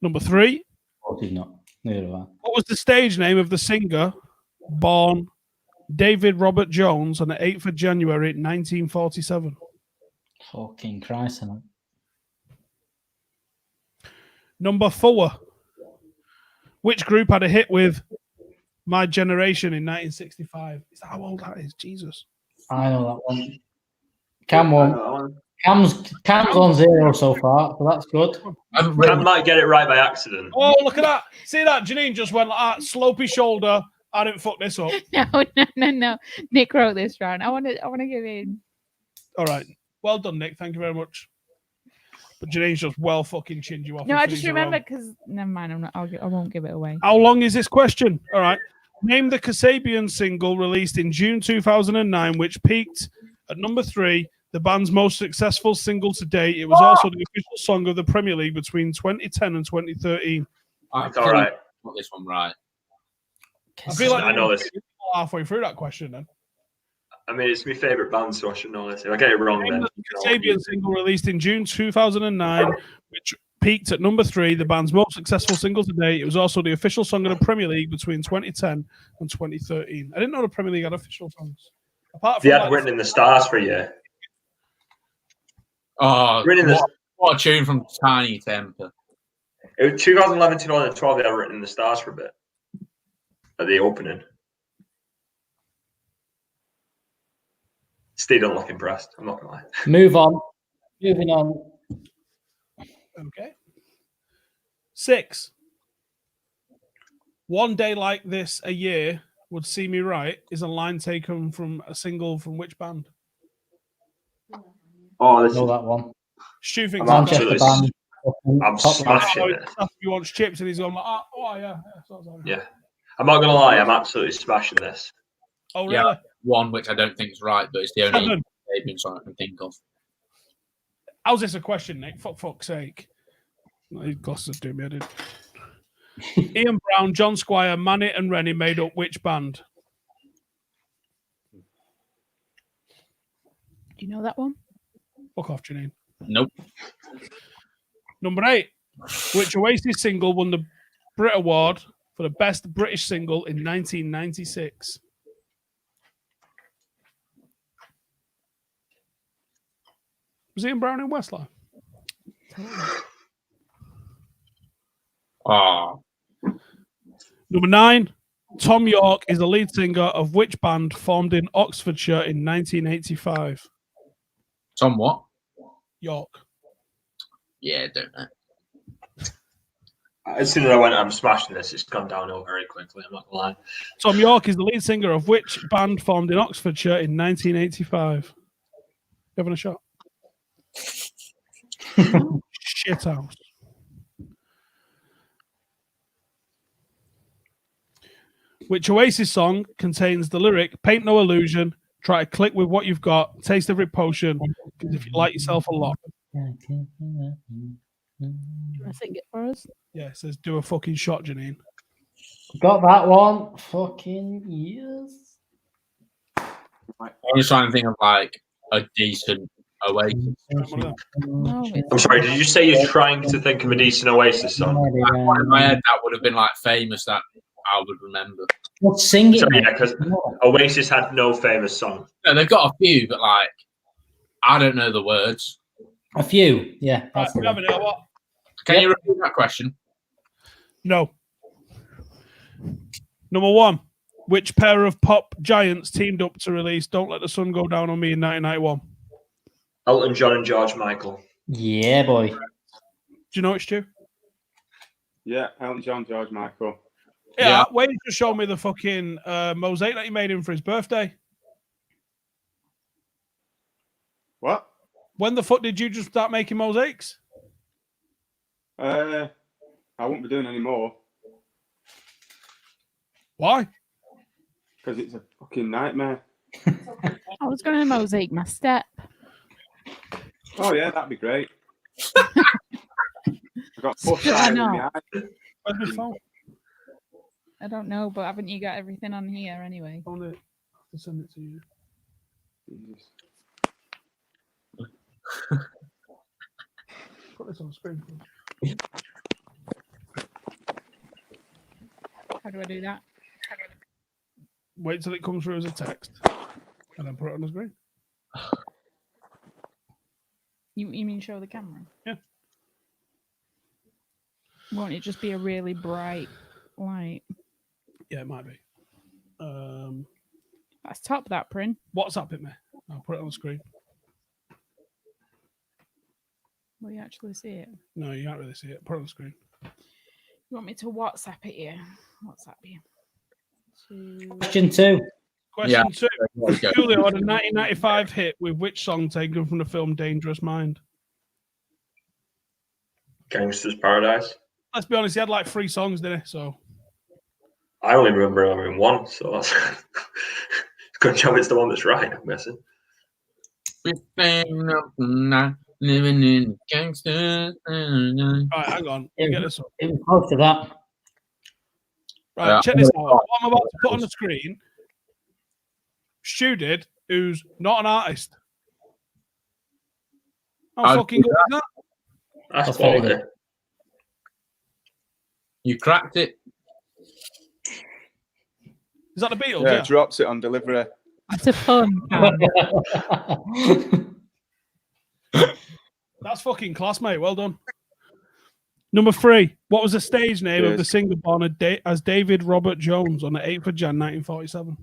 Number 3. Oh, did not. Neither have I. What was the stage name of the singer born David Robert Jones on the 8th of January 1947? Fucking Christ, innit? Number 4. Which group had a hit with My Generation in 1965? Is that how old that is? Jesus. I know that one. Cam won. Cam's on 0 so far, so that's good. I might get it right by accident. Oh, look at that. See that? Janine just went like that. Slopey shoulder. I didn't fuck this up. No. Nick wrote this round. I want to give in. All right. Well done, Nick. Thank you very much. But Janine's just well fucking chinned you off. No, I just remember because never mind. I won't give it away. How long is this question? All right. Name the Kasabian single released in June 2009, which peaked at number 3, the band's most successful single to date. It was also the official song of the Premier League between 2010 and 2013. It's all right. Got this one right. I feel like I know this. Halfway through that question, then. I mean, it's my favourite band, so I should know this. If I get it wrong, Name then. the Kasabian single released in June 2009, which peaked at number 3, the band's most successful single to date. It was also the official song of the Premier League between 2010 and 2013. I didn't know the Premier League had official songs. Apart from They had Written in the Stars for a year. Oh, what a tune from Tiny Temper. It was 2011, 2012. They had Written in the Stars for a bit at the opening. Still don't look impressed. I'm not gonna lie. Move on. Moving on. Okay. 6. One day like this a year would see me right is a line taken from a single from which band? Oh, I know that one. Stu thinks Manchester band. I'm smashing it. He wants chips and he's going like, oh yeah. Yeah. I'm not gonna lie. I'm absolutely smashing this. Oh really? Yeah, one which I don't think is right, but it's the only 7. Kasabian song I can think of. How's this a question, Nick? For fuck's sake. These glasses do me, I did. Ian Brown, John Squire, Manny and Rennie made up which band? Do you know that one? Fuck off, Janine. Nope. Number 8. Which Oasis single won the Brit Award for the best British single in 1996? Was Ian Brown in Westlife? Oh, Number 9. Tom York is the lead singer of which band formed in Oxfordshire in 1985? Tom what? York. Yeah, don't know. As soon as I went, I'm smashing this. It's gone downhill very quickly. I'm not gonna lie. Tom York is the lead singer of which band formed in Oxfordshire in 1985? You having a shot? Shit house. Which Oasis song contains the lyric, paint no illusion, try to click with what you've got, taste every potion, because if you like yourself a lot. Do you want to sing it for us? Yeah, it says do a fucking shot, Janine. Got that one. Fucking yes. I'm just trying to think of like a decent Oasis. No, I'm sorry. Did you say you're trying to think of a decent Oasis song? One in my head that would have been like famous that I would remember. Well, sing it. So, yeah, because Oasis had no famous song. No, they've got a few, but like I don't know the words. A few, yeah. Right, That's we the have one. it now. What? Can you repeat that question? No. Number 1. Which pair of pop giants teamed up to release Don't Let the Sun Go Down on Me in 1991? Elton John and George Michael. Yeah, boy. Do you know it, Stu? Yeah, Elton John, George Michael. Yeah. Wayne just showed me the fucking mosaic that he made him for his birthday. What? When the fuck did you just start making mosaics? I won't be doing any more Why? because it's a fucking nightmare. I was going to mosaic my step. Oh yeah, that'd be great. I got Still, pushed I out know. in my eye. Where's my phone? I don't know, but haven't you got everything on here anyway? I have to send it to you. Jesus. Put this on the screen. How do I do that? Wait till it comes through as a text, and then put it on the screen. You mean show the camera? Yeah. Won't it just be a really bright light? Yeah, it might be. Let's top that, Prin. WhatsApp it me. I'll put it on the screen. Will you actually see it? No, you can't really see it. Put it on the screen. You want me to WhatsApp it you? WhatsApp you. Question 2. Question 2. Julio had a 1995 hit with which song taken from the film Dangerous Mind? Gangster's Paradise. Let's be honest, he had like 3 songs, didn't he? So I only remember him one, so that's good job. It's the one that's right. I'm guessing. Living in gangster. Right, hang on. Get this up. It was close to that. Right, check this out. What I'm about to put on the screen, Stu did, who's not an artist. How fucking good is that? That's quality. You cracked it. Is that the Beatles? Yeah, drops it on delivery. That's a fun. That's fucking class, mate. Well done. Number 3. What was the stage name of the singer born as David Robert Jones on the 8th of Jan 1947?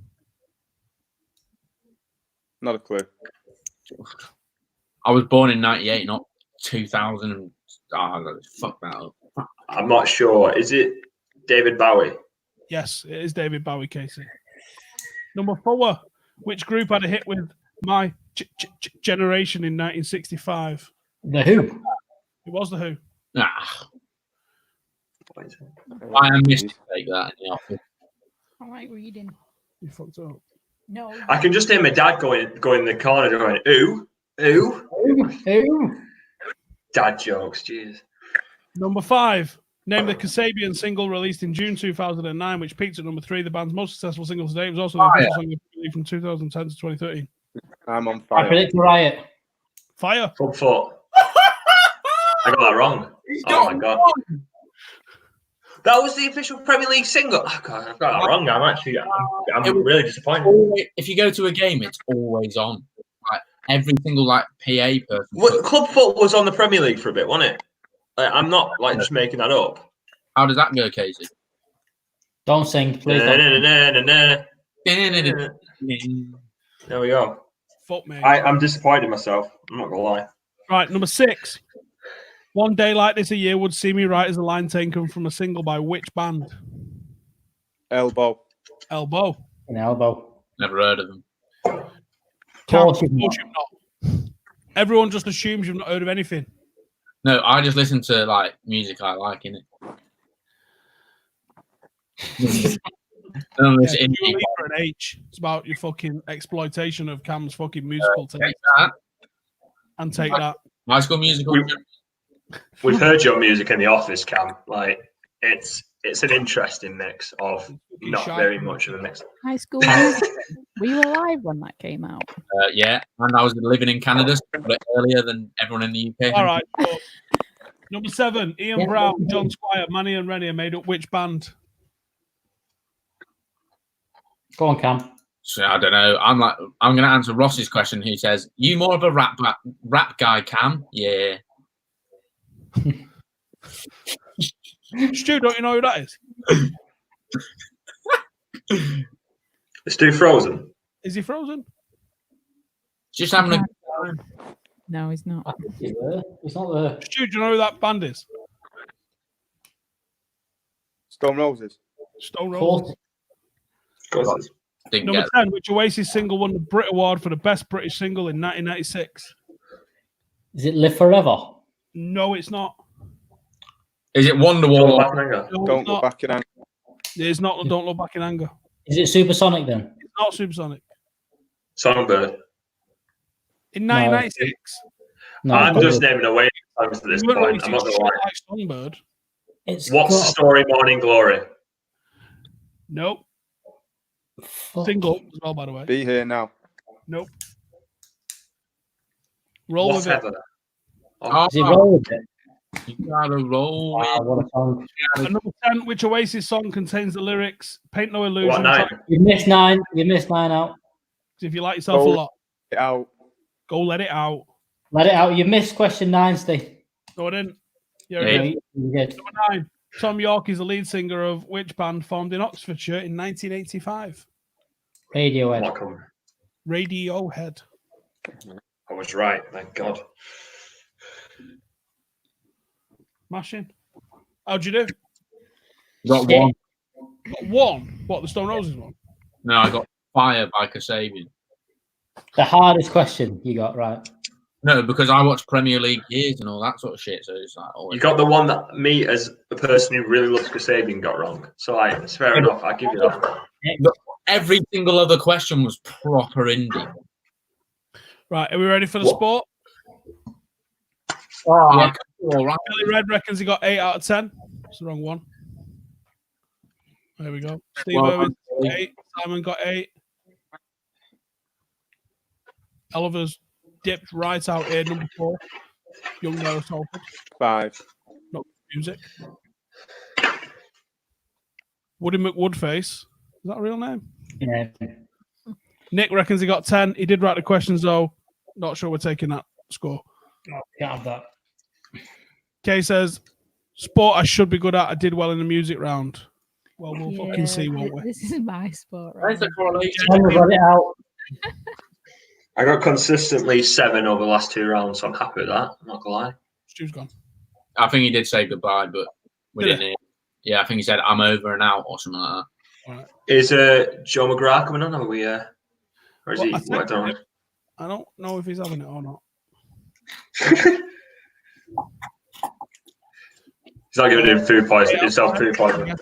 Not a clue. I was born in 98, not 2000. Fuck that up. I'm not sure. Is it David Bowie? Yes, it is David Bowie, Casey. Number 4. Which group had a hit with My Generation in 1965? The Who. It was The Who. I am mistake that in the office. I like reading. You fucked up. No. I can just hear my dad going in the corner going, ooh. Dad jokes, jeez. Number 5. Name the Kasabian single released in June 2009, which peaked at number 3, the band's most successful single to date. It was also the official song from 2010 to 2013. I'm on fire. I predict Riot. Fire. Front foot. I got that wrong. Oh my god. That was the official Premier League single. Oh god, I've got that wrong. I'm really disappointed. If you go to a game, it's always on. Like every single PA person. Well, Club Foot was on the Premier League for a bit, wasn't it? I'm not just making that up. How does that go, Casey? Don't sing, please. There we go. Fuck me. I'm disappointed in myself. I'm not gonna lie. Right, number 6. One day like this a year would see me right as a line taken from a single by which band? Elbow. Elbow. An elbow. Never heard of them. Course you've not. Everyone just assumes you've not heard of anything. No, I just listen to music I like, innit? Dua Lipa and H. It's about your fucking exploitation of Cam's fucking musical taste. Take that. And take that. High School Musical. We've heard your music in the office, Cam. It's an interesting mix of not very much of a mix. High School Music. Were you alive when that came out? Yeah, and I was living in Canada, so I got it earlier than everyone in the UK. All right. So, number 7, Ian Brown, John Squire, Manny and Rennie made up which band? Go on, Cam. So I don't know. I'm going to answer Ross's question. He says, "You more of a rap guy, Cam?" Yeah. Stu, don't you know who that is? Let's do Frozen. Is he Frozen? Just having a. No, he's not. He's not there. Stu, do you know who that band is? Stone Roses. Stone Roses. Number 10, which Oasis single won the Brit Award for the best British single in 1996? Is it Live Forever? No, it's not. Is it Wonderwall? No, Don't Look Back in Anger. It's not. Don't Look Back in Anger. Is it Supersonic then? It's not Supersonic. Songbird. In 1996. No, I'm just naming away songs at this point. I'm not gonna lie. Like Songbird. What's the story? Morning Glory. Nope. Single as well, by the way. Be Here Now. Nope. Roll with it. Is it Roll with it? You gotta roll. Wow, what a song. And number 10, which Oasis song contains the lyrics "Paint no illusion"? What 9? You missed 9. You missed 9 out. If you like yourself a Go. lot, Out. go let it out. Let it out. You missed question 9, Steve. No, I didn't. Yeah, Yeah. it No, is. you did. Number 9. Tom York is the lead singer of which band formed in Oxfordshire in 1985? Radiohead. Not coming. Radiohead. I was right. Thank God. Mashing. How'd you do? Got Yeah. one. Got 1. What, the Stone Roses one? No, I got Fire by Kasabian. The hardest question you got right. No, because I watched Premier League years and all that sort of shit. So it's like always. You got the one that me, as a person who really loves Kasabian, got wrong. So it's fair enough. I'll give you that. Every single other question was proper indie. Right, are we ready for the sport? Oh, Yeah. all right. Billy Red reckons he got 8 out of 10. It's the wrong one. There we go. Steve Well, Irwin, 8. Simon got 8. Oliver's dipped right out here, number 4. Young Noah Salford. 5. Not music. Woody McWoodface. Is that a real name? Yeah. Nick reckons he got 10. He did write the questions, though. Not sure we're taking that score. Can't have that. Kay says, sport I should be good at. I did well in the music round. Well, we'll fucking see, won't we? This is my sport. Right? Where's the correlation? Someone got it out. I got consistently 7 over the last 2 rounds, so I'm happy with that. I'm not gonna lie. Stu's gone. I think he did say goodbye, but we Did didn't hear. Yeah, I think he said, I'm over and out or something like All right. Is Joe McGrath coming on? Or are we? Or is Well, he? I think- What, I I don't know if he's having it or not. He's not giving him food poisoning. Himself food poisoning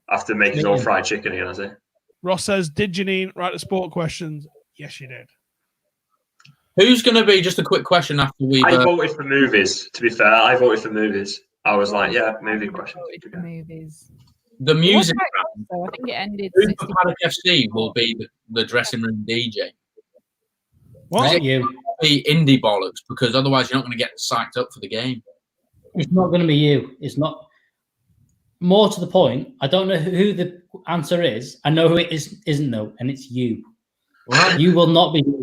after making his own fried chicken again, has he? Ross says, did Janine write the sport questions? Yes, she did. that. Who's going to be, just a quick question after we... I voted for movies, to be fair. I voted for movies. I was like, yeah, movie questions. Voted for movies. the music It round, wasn't very close, though. I think it ended. who 60. for Paddock FC will be the dressing room DJ? What? Not you. Be indie bollocks, because otherwise you're not going to get psyched up for the game. It's not going to be you. It's not. More to the point, I don't know who the answer is. I know who it isn't though, and it's you. Well, You will not be DJ.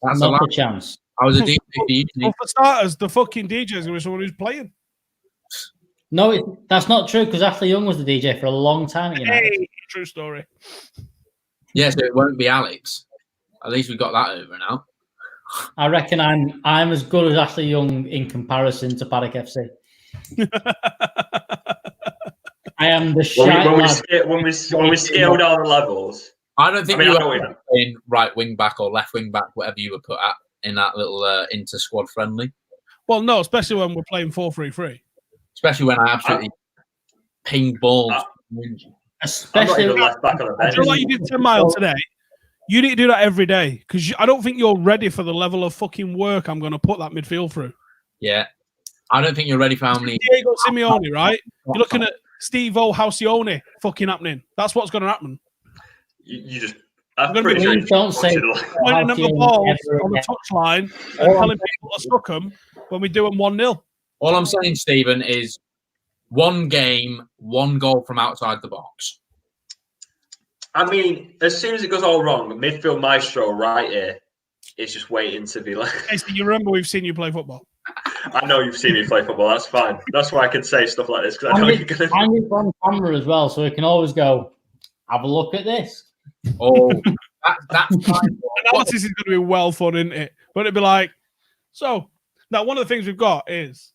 that's a Not lot. a chance. I was a DJ for you. Well, for starters, the fucking DJ is going to be someone who's playing. No, that's not true because Ashley Young was the DJ for a long time at United. Hey, true story. Yeah, so it won't be Alex. At least we got that over now. I reckon I'm as good as Ashley Young in comparison to Paddock FC. I am the shy When we scale down the levels, I don't think I mean, you I know were it. playing right wing back or left wing back, whatever you were put at in that little inter squad friendly. Well, no, especially when we're playing 4-3-3. Especially when I absolutely ping balls. I'm not especially even left back on the I bench. feel like you did 10 miles today. You need to do that every day because I don't think you're ready for the level of fucking work I'm going to put that midfield through. Yeah. I don't think you're ready for how many. Diego Simeone, right? You're looking at Steve-O Howson fucking happening. That's what's going to happen. You just. I'm I'm gonna pretty be- sure Please don't say Pointing at the Howson balls ever on the again. touchline and telling people to suck them when we do them 1-0. All I'm saying, Stephen, is one game, one goal from outside the box. I mean, as soon as it goes all wrong, midfield maestro right here is just waiting to be like. Casey, you remember we've seen you play football. I know you've seen me play football. That's fine. That's why I can say stuff like this because I know you're gonna. And it's on camera as well, so we can always go, have a look at this. Oh, that's fine. Analysis is going to be well fun, isn't it? But it'd be like, so now one of the things we've got is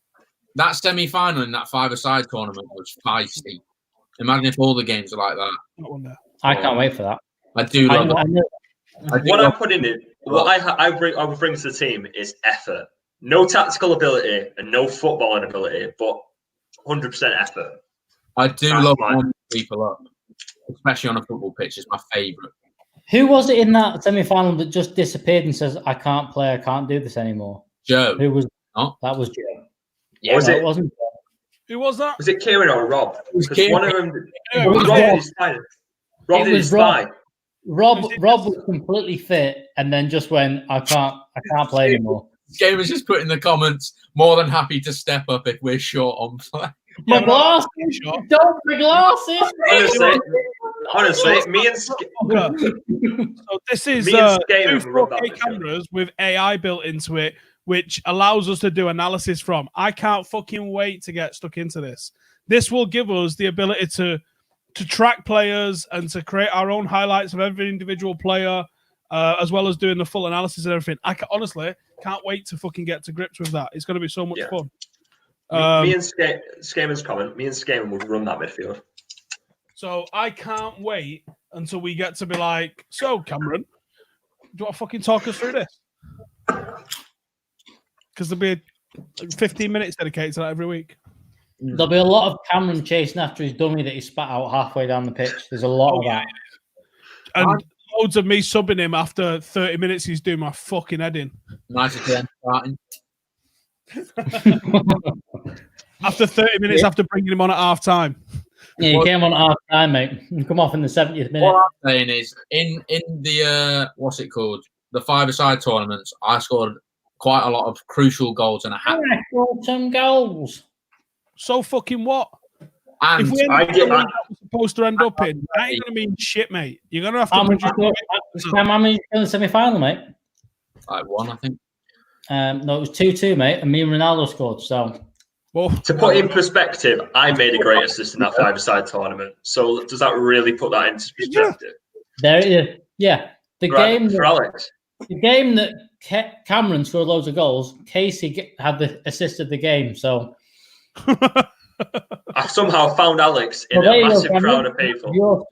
That semi-final in that five-a-side tournament was feisty. Imagine if all the games are like that. that one there. I can't wait for that. I do I love know, it. I know. I do What I love put in it, what I would bring to the team is effort. No tactical ability and no footballing ability, but 100% effort. I do That's love mine. warming people up, especially on a football pitch. It's my favourite. Who was it in that semi-final that just disappeared and says, I can't play, I can't do this anymore? Joe. Who was Oh. that? Was Joe. Yeah, was No, it? wasn't Joe. Who was that? Was it Kieran or Rob? was Because one of Kieran. them. Yeah, Rob it was did Rob. his spine. Rob It did was his Rob. spine. Rob was completely fit and then just went, I can't play anymore. Gamer's just put in the comments, more than happy to step up if we're short on play. My glasses! Don't my glasses! Honestly, me and So this is Me and two Skaven run that 4K bit. cameras with AI built into it, which allows us to do analysis from. I can't fucking wait to get stuck into this. This will give us the ability to track players and to create our own highlights of every individual player, as well as doing the full analysis and everything. I honestly can't wait to fucking get to grips with that. It's going to be so much fun. Me and Skaven's comment. Me and Skaven would run that midfield. So I can't wait until we get to be like, so Cameron, do you want to fucking talk us through this? Because there'll be 15 minutes dedicated to that every week. There'll be a lot of Cameron chasing after his dummy that he spat out halfway down the pitch. There's a lot of that. And loads of me subbing him after 30 minutes. He's doing my fucking head in. Nice again, starting. After 30 minutes, after bringing him on at half time. Yeah, you came on at half time, mate. You come off in the 70th minute. What I'm saying is, in the what's it called, the five-a-side tournaments, I scored quite a lot of crucial goals and a hat. I scored some goals. So fucking what? And if we end up where we're supposed to end up in, that ain't going to mean shit, mate. You're going to have to. How many in the semi-final, mate? Like one, I think. No, it was 2-2, mate, and me and Ronaldo scored. So, to put in perspective, I made a great assist in that five-a-side tournament. So does that really put that into perspective? There it is. Yeah, the game for Alex. The game that Cameron scored loads of goals, Casey had the assist of the game. So I somehow found Alex in a massive crowd of people. Your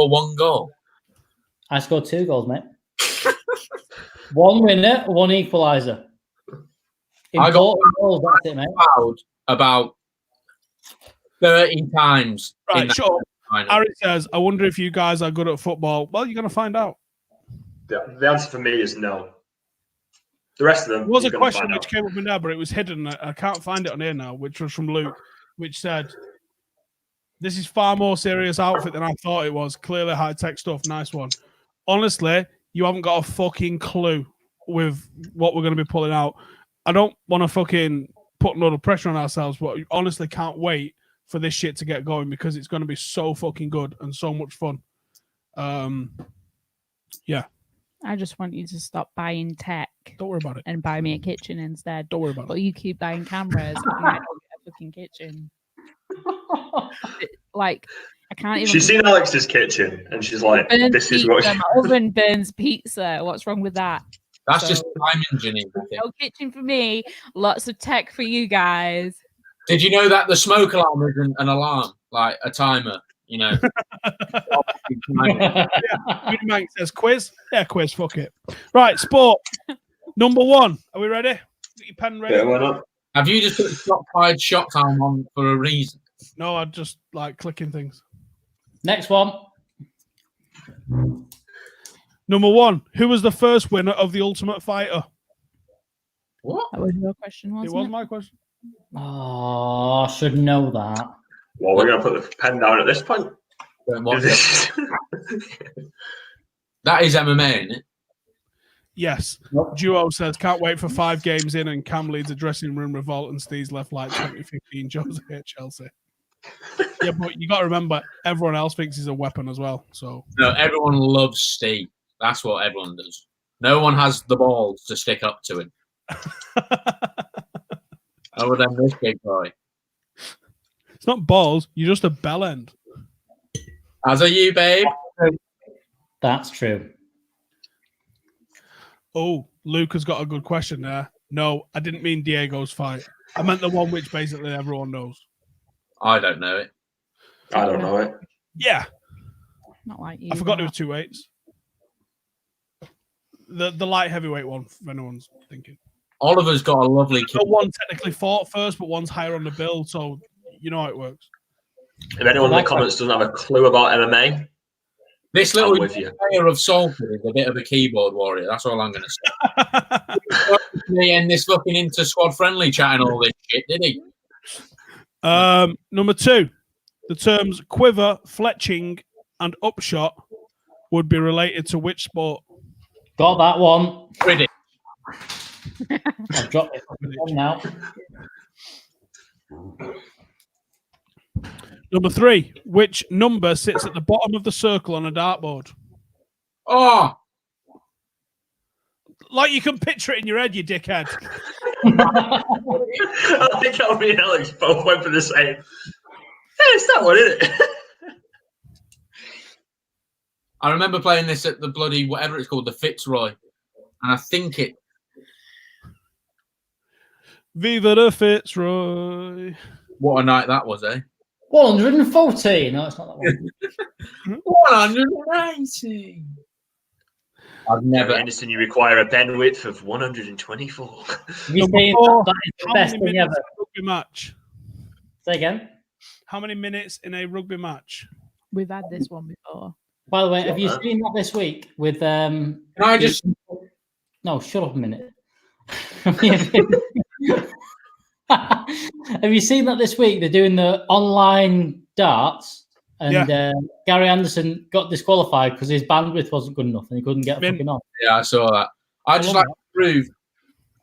one goal. I scored 2 goals, mate. One winner, one equaliser. I got goals, that's it, mate. About 30 times. Right, sure. Harry says, I wonder if you guys are good at football. Well, you're going to find out. The answer for me is no. The rest of them. There was a question which came up in there, but it was hidden. I can't find it on here now, which was from Luke, which said, this is far more serious outfit than I thought it was. Clearly high-tech stuff. Nice one. Honestly, you haven't got a fucking clue with what we're going to be pulling out. I don't want to fucking put a lot of pressure on ourselves, but I honestly can't wait for this shit to get going because it's going to be so fucking good and so much fun. Yeah. I just want you to stop buying tech. Don't worry about it. And buy me a kitchen instead. Don't worry about it. But you keep buying cameras and I don't get a fucking kitchen. Like, I can't even. She's seen Alex's kitchen and she's like, this is what. My oven burns pizza. What's wrong with that? That's just timing, Janine. No kitchen for me. Lots of tech for you guys. Did you know that the smoke alarm is an alarm, like a timer? You know. Mank says quiz. Yeah, quiz. Fuck it. Right, sport. Number 1. Are we ready? Get your pen ready. Yeah, why not? Have you just put shot-fired shot time on for a reason? No, I just like clicking things. Next one. Number 1. Who was the first winner of the Ultimate Fighter? What? That was your question, wasn't it? It was my question. Oh, I should know that. Well, we're going to put the pen down at this point. That is MMA, isn't it? Yes. Duo says, can't wait for 5 games in and Cam leads a dressing room revolt and Steve's left like 2015 Jose at Chelsea. Yeah, but you got to remember, everyone else thinks he's a weapon as well. So no, everyone loves Steve. That's what everyone does. No one has the balls to stick up to him. Other than this big boy. It's not balls. You're just a bell end. As are you, babe. That's true. Oh, Luke has got a good question there. No, I didn't mean Diego's fight. I meant the one which basically everyone knows. I don't know it. I don't know it. Yeah. Not like you. I forgot there were 2 weights. The light heavyweight one, if anyone's thinking. Oliver's got a lovely kid. One technically fought first, but one's higher on the bill, so you know how it works. If anyone in the comments doesn't have a clue about MMA, this little player of Salford is a bit of a keyboard warrior. That's all I'm going to say. Me and this fucking inter-squad friendly chatting all this shit, did he? Number 2, the terms quiver, fletching, and upshot would be related to which sport? Got that one. Quidditch. I've dropped it now. Number 3. Which number sits at the bottom of the circle on a dartboard? Oh, Like you can picture it in your head, you dickhead. I think Albie and Alex both went for the same. Hey, it's that one, isn't it? I remember playing this at the bloody whatever it's called, the Fitzroy, and I think it. Viva the Fitzroy. What a night that was, eh? 114. No, it's not that one. 180. I've never. Anderson, you require a pen width of 124. Have you Number seen 4, that is the how best many thing minutes ever? in a rugby match? Say again. How many minutes in a rugby match? We've had this one before. By the way, have you seen that this week with Can I just? No, shut up a minute. Have you seen that this week? They're doing the online darts, and Gary Anderson got disqualified because his bandwidth wasn't good enough and he couldn't get fucking on. Yeah, I saw that. I just like to prove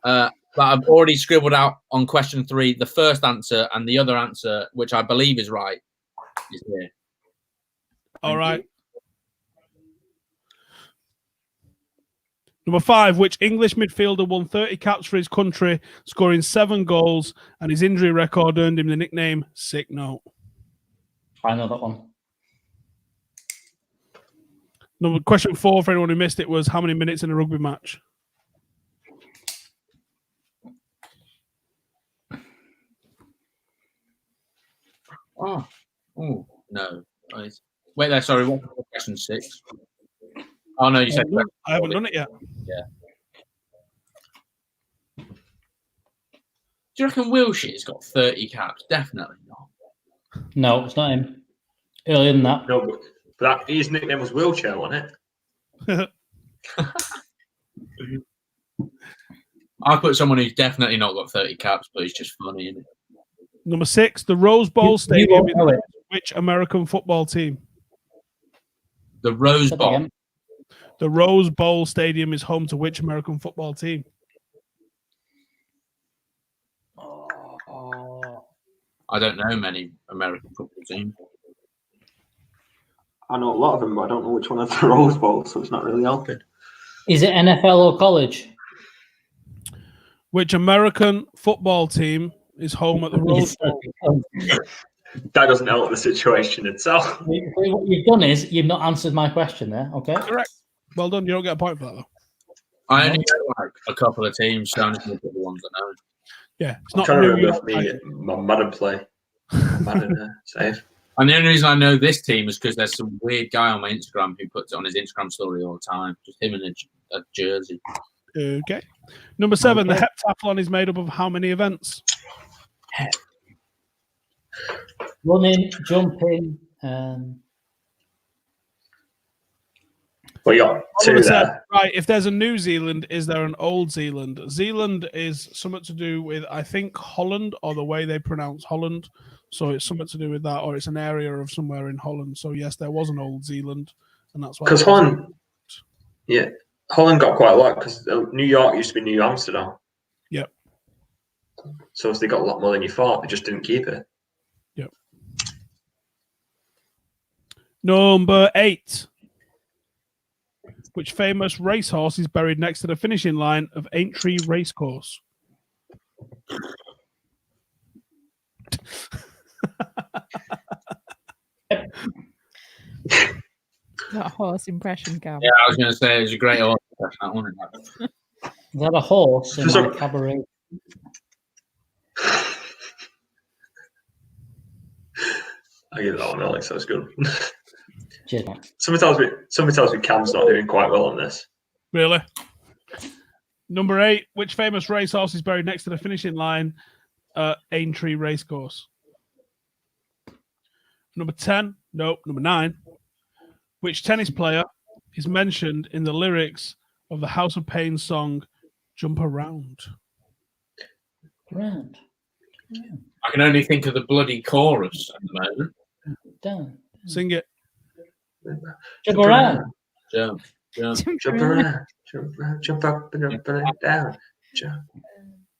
that I've already scribbled out on question 3 the first answer, and the other answer, which I believe is right, is here. All right. Number 5, which English midfielder won 30 caps for his country, scoring 7 goals, and his injury record earned him the nickname Sick Note? I know that one. Question 4, for anyone who missed it, was how many minutes in a rugby match? Oh no. Wait there, sorry, what was question 6? Oh no, you said I haven't done it yet. Yeah. Do you reckon Wilshire's got 30 caps? Definitely not. No, it's not him. Earlier than that. No, but his nickname was Wheelchair, wasn't it? I put someone who's definitely not got 30 caps, but he's just funny, isn't it? Number 6, the Rose Bowl Stadium won't know is it. which American football team? The Rose Say that Bowl. again. The Rose Bowl Stadium is home to which American football team? I don't know many American football teams. I know a lot of them, but I don't know which one has the Rose Bowl, so it's not really helping. Is it NFL or college? Which American football team is home at the Rose Bowl? That doesn't help the situation itself. What you've done is you've not answered my question there, okay? Correct. Well done. You don't get a point for that, though. I only know like a couple of teams, so I'm just looking at the ones I know. Yeah, it's I'm not trying to New remember York. for me my Madden play. Madden save. And the only reason I know this team is because there's some weird guy on my Instagram who puts it on his Instagram story all the time. Just him in a jersey. Okay. Number 7, Okay. the heptathlon is made up of how many events? Running, jumping, Well, you got two there. Right, if there's a New Zealand, is there an Old Zealand? Zealand is something to do with, I think, Holland, or the way they pronounce Holland. So it's something to do with that, or it's an area of somewhere in Holland. So yes, there was an Old Zealand, and that's why. Because Holland, yeah, Holland got quite a lot because New York used to be New Amsterdam. Yep. So if they got a lot more than you thought, they just didn't keep it. Yep. Number 8. Which famous racehorse is buried next to the finishing line of Aintree Racecourse? That horse impression, Cam. Yeah, I was going to say it was a great horse. That one. is that a horse in my cabaret? I give that one, Alex. That was good. Cheers, mate. Somebody tells me Cam's not doing quite well on this. Really? Number 8. Which famous racehorse is buried next to the finishing line at Aintree Racecourse? Number 10. Nope. Number 9. Which tennis player is mentioned in the lyrics of the House of Pain song Jump Around? Round. I can only think of the bloody chorus at the moment. Down. Sing it. Jump around. Jump. Jump, Jump around, jump up and up and down. Jump.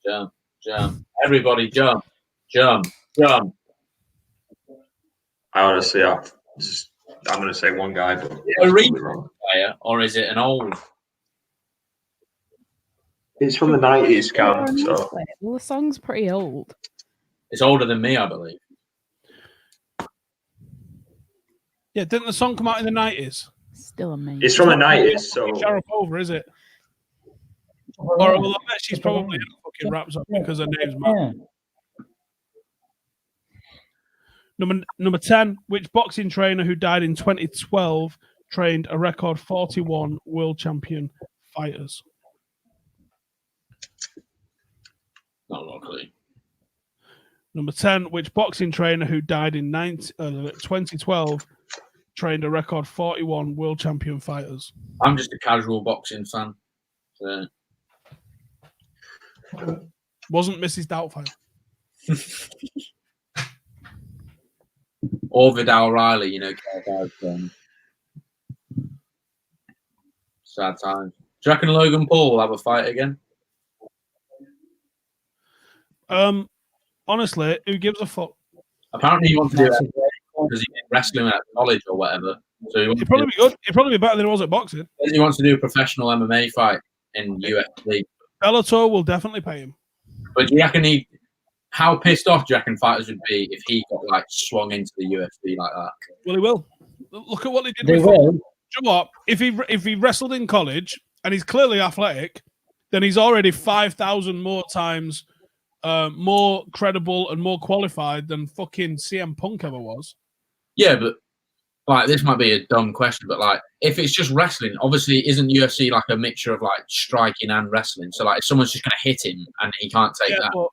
jump, jump. Everybody jump, jump, jump. I honestly, I'm going to say one guy, but A that's recent probably wrong. player, or is it an old? It's from the 90s, Cam. So Well, the song's pretty old. It's older than me, I believe. Yeah, didn't the song come out in the 90s? Still amazing. it's from the 90s. So Sharapova, is it? Or well, I bet she's probably in a fucking rap song because her name's Matt. Number 10, which boxing trainer who died in 2012 trained a record 41 world champion fighters? Not locally. Number 10, which boxing trainer who died in 2012 trained a record 41 world champion fighters? I'm just a casual boxing fan. So. Wasn't Mrs. Doubtfire. Or Vidal Riley, you know. Sad times. Do you reckon Logan Paul will have a fight again? Honestly, who gives a fuck? Apparently, he wants to do that because he did wrestling at college or whatever. So He'd probably be good. He'd probably be better than he was at boxing. He wants to do a professional MMA fight in UFC. Bellator will definitely pay him. But do you reckon how pissed off do you reckon fighters would be if he got like swung into the UFC like that? Well, he will. Look at what they did. They before. will. Do you know what? If he wrestled in college and he's clearly athletic, then he's already 5,000 more times more credible and more qualified than fucking CM Punk ever was. Yeah, but like this might be a dumb question, but like if it's just wrestling, obviously isn't UFC like a mixture of like striking and wrestling? So like if someone's just gonna hit him and he can't take that. But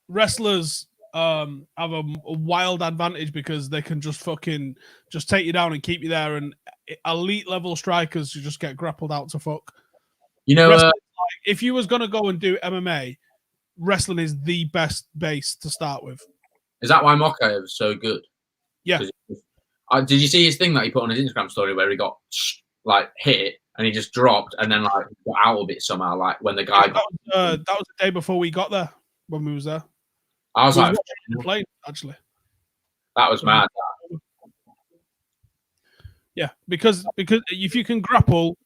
wrestlers have a wild advantage because they can just take you down and keep you there, and elite level strikers who just get grappled out to fuck. You know, like, if you was gonna go and do MMA, wrestling is the best base to start with. Is that why Mokaev is so good? Yeah. Did you see his thing that he put on his Instagram story where he got like hit and he just dropped and then like got out of it somehow? Like when the guy that was the day before we got there. When we was there, I was like, playing actually. That was mad. Yeah, because if you can grapple,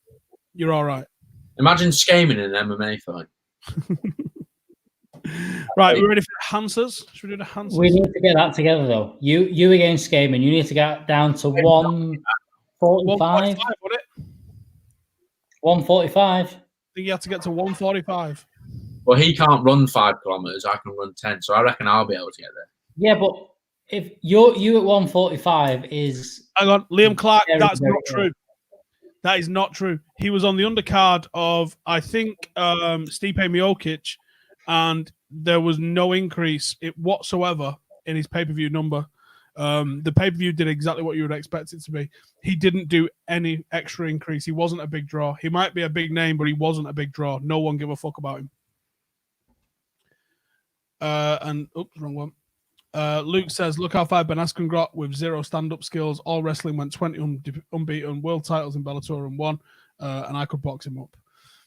you're all right. Imagine Skaman in an MMA fight. Right, we're ready for the Hansers. Should we do the Hansers? We need to get that together, though. You against Skaman. You need to get down to 145. 145. I think you have to get to 145. Well, he can't run 5 kilometers. I can run 10, so I reckon I'll be able to get there. Yeah, but if you at 145 is... Hang on, Liam Clark, that's very not true. That is not true. He was on the undercard of, I think, Stipe Miocic, and there was no increase whatsoever in his pay-per-view number. The pay-per-view did exactly what you would expect it to be. He didn't do any extra increase. He wasn't a big draw. He might be a big name, but he wasn't a big draw. No one gave a fuck about him. Wrong one. Luke says, look how far Ben Askren got with 0 stand-up skills. All wrestling went 20 unbeaten, world titles in Bellator and won, and I could box him up.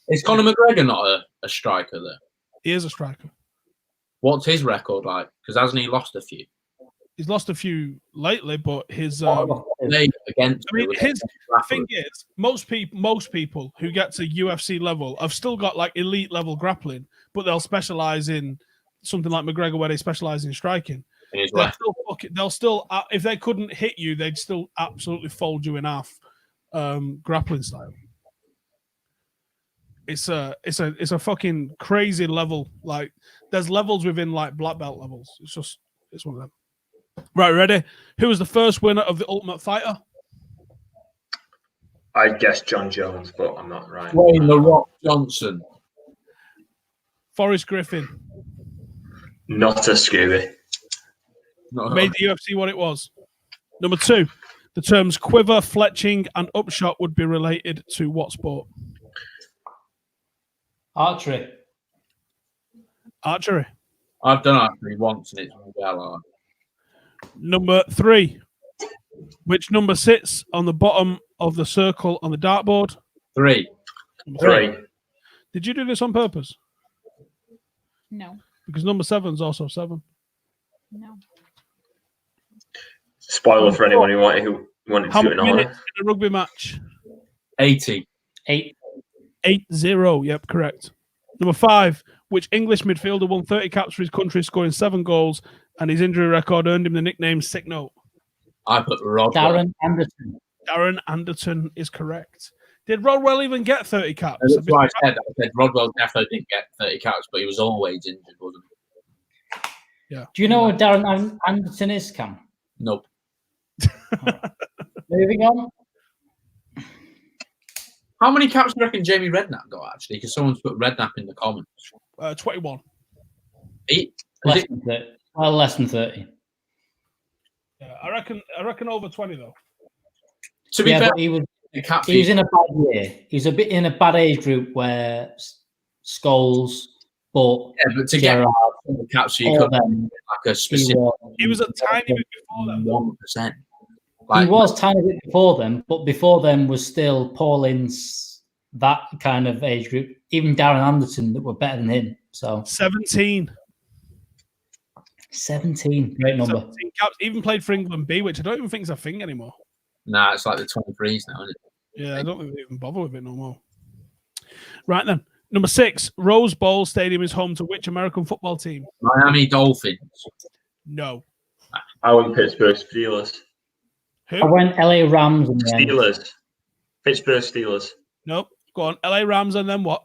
Is Conor McGregor not a striker there? He is a striker. What's his record like? Because hasn't he lost a few? He's lost a few lately, but his against. I mean, his thing is most people who get to UFC level have still got like elite level grappling, but they'll specialize in something like McGregor, where they specialize in striking. They'll still if they couldn't hit you, they'd still absolutely fold you in half, grappling style. It's a fucking crazy level. Like there's levels within like black belt levels. It's one of them. Right, ready? Who was the first winner of the Ultimate Fighter? I guess John Jones, but I'm not right. Wayne The Rock Johnson. Forrest Griffin. Not a Scooby. Made the UFC what it was. Number 2, the terms quiver, fletching, and upshot would be related to what sport? Archery. Archery. I've done archery once and it's well hard. Number 3, which number sits on the bottom of the circle on the dartboard? 3. Three. Did you do this on purpose? No. Because number 7 is also 7. No. Spoiler for anyone who wanted How to do it many in order. minutes in a rugby match? 80. 8. 8-0. Yep, correct. Number 5. Which English midfielder won 30 caps for his country, scoring 7 goals, and his injury record earned him the nickname Sick Note? I put Rodwell. Darren Anderson. Darren Anderton is correct. Did Rodwell even get 30 caps? That's why I said Rodwell definitely didn't get 30 caps, but he was always injured, wasn't he? Yeah. Do you know what Darren Anderson is, Cam? Nope. Moving on. How many caps do you reckon Jamie Redknapp got, actually? Because someone's put Redknapp in the comments. 21. 8? Less than 30. Well, less than 30. Yeah, I reckon over 20 though. To be fair, but he was he in a bad year. He was a bit in a bad age group where Scholes, but to Gerrard, get the caps, so you all could them, like a specific He was a tiny bit before them. 1%. He was tiny bit before them, but before them was still Paul Ince, that kind of age group. Even Darren Anderson that were better than him. So 17. 17, great number. 17 caps. Even played for England B, which I don't even think is a thing anymore. Nah, it's like the 23s now, isn't it? Yeah, I don't think they even bother with it no more. Right then. Number 6, Rose Bowl Stadium is home to which American football team? Miami Dolphins. No. I went Pittsburgh Steelers. Who? I went LA Rams in the end. Steelers. Pittsburgh Steelers. Nope. Go on. LA Rams and then what?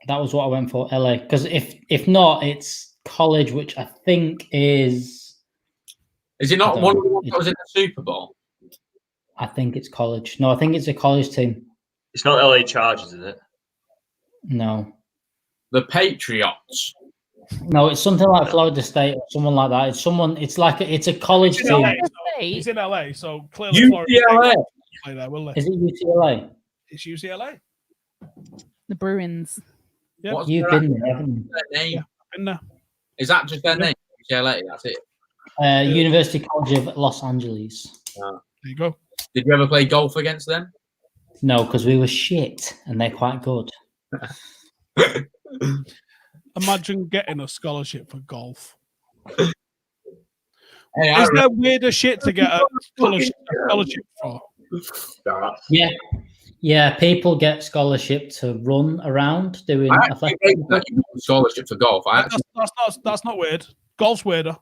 That was what I went for, LA. Because if not, it's college, which I think is. Is it not one of the ones that was in the Super Bowl? I think it's college. No, I think it's a college team. It's not LA Chargers, is it? No. The Patriots. No, it's something like Florida State or someone like that. It's a college It's in team. LA, so he's in LA, so clearly Florida UCLA. State play there, will they? Is it UCLA? It's UCLA. The Bruins. Yep. What's You've their been there, haven't you? name? Yeah. Been there. Is that just their name? UCLA, that's it. University College of Los Angeles. There you go. Did you ever play golf against them? No, because we were shit and they're quite good. Imagine getting a scholarship for golf. Hey, Is there weirder shit to get a scholarship for? Yeah. Yeah, people get scholarship to run around doing I actually athletic. gave a scholarship for golf. That's not weird. Golf's weirder.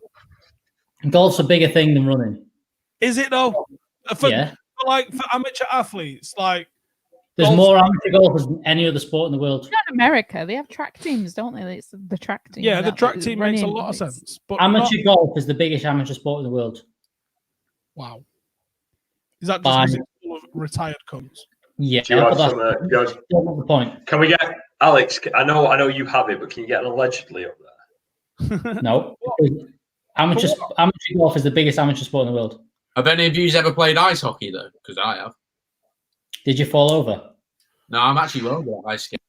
Golf's a bigger thing than running. Is it though? For amateur athletes, like there's more amateur golfers than any other sport in the world. Not America. They have track teams, don't they? It's the track team. Yeah, the that track is team makes a running. lot of sense. But Amateur golf is the biggest amateur sport in the world. Wow. Is that just because it's full of retired cunts? Yeah, Do you have but some, that's not the point. Can we get Alex? I know you have it, but can you get an allegedly up there? No. Amateur golf is the biggest amateur sport in the world. Have any of you ever played ice hockey though? Because I have. Did you fall over? No, I'm actually well good at ice skating.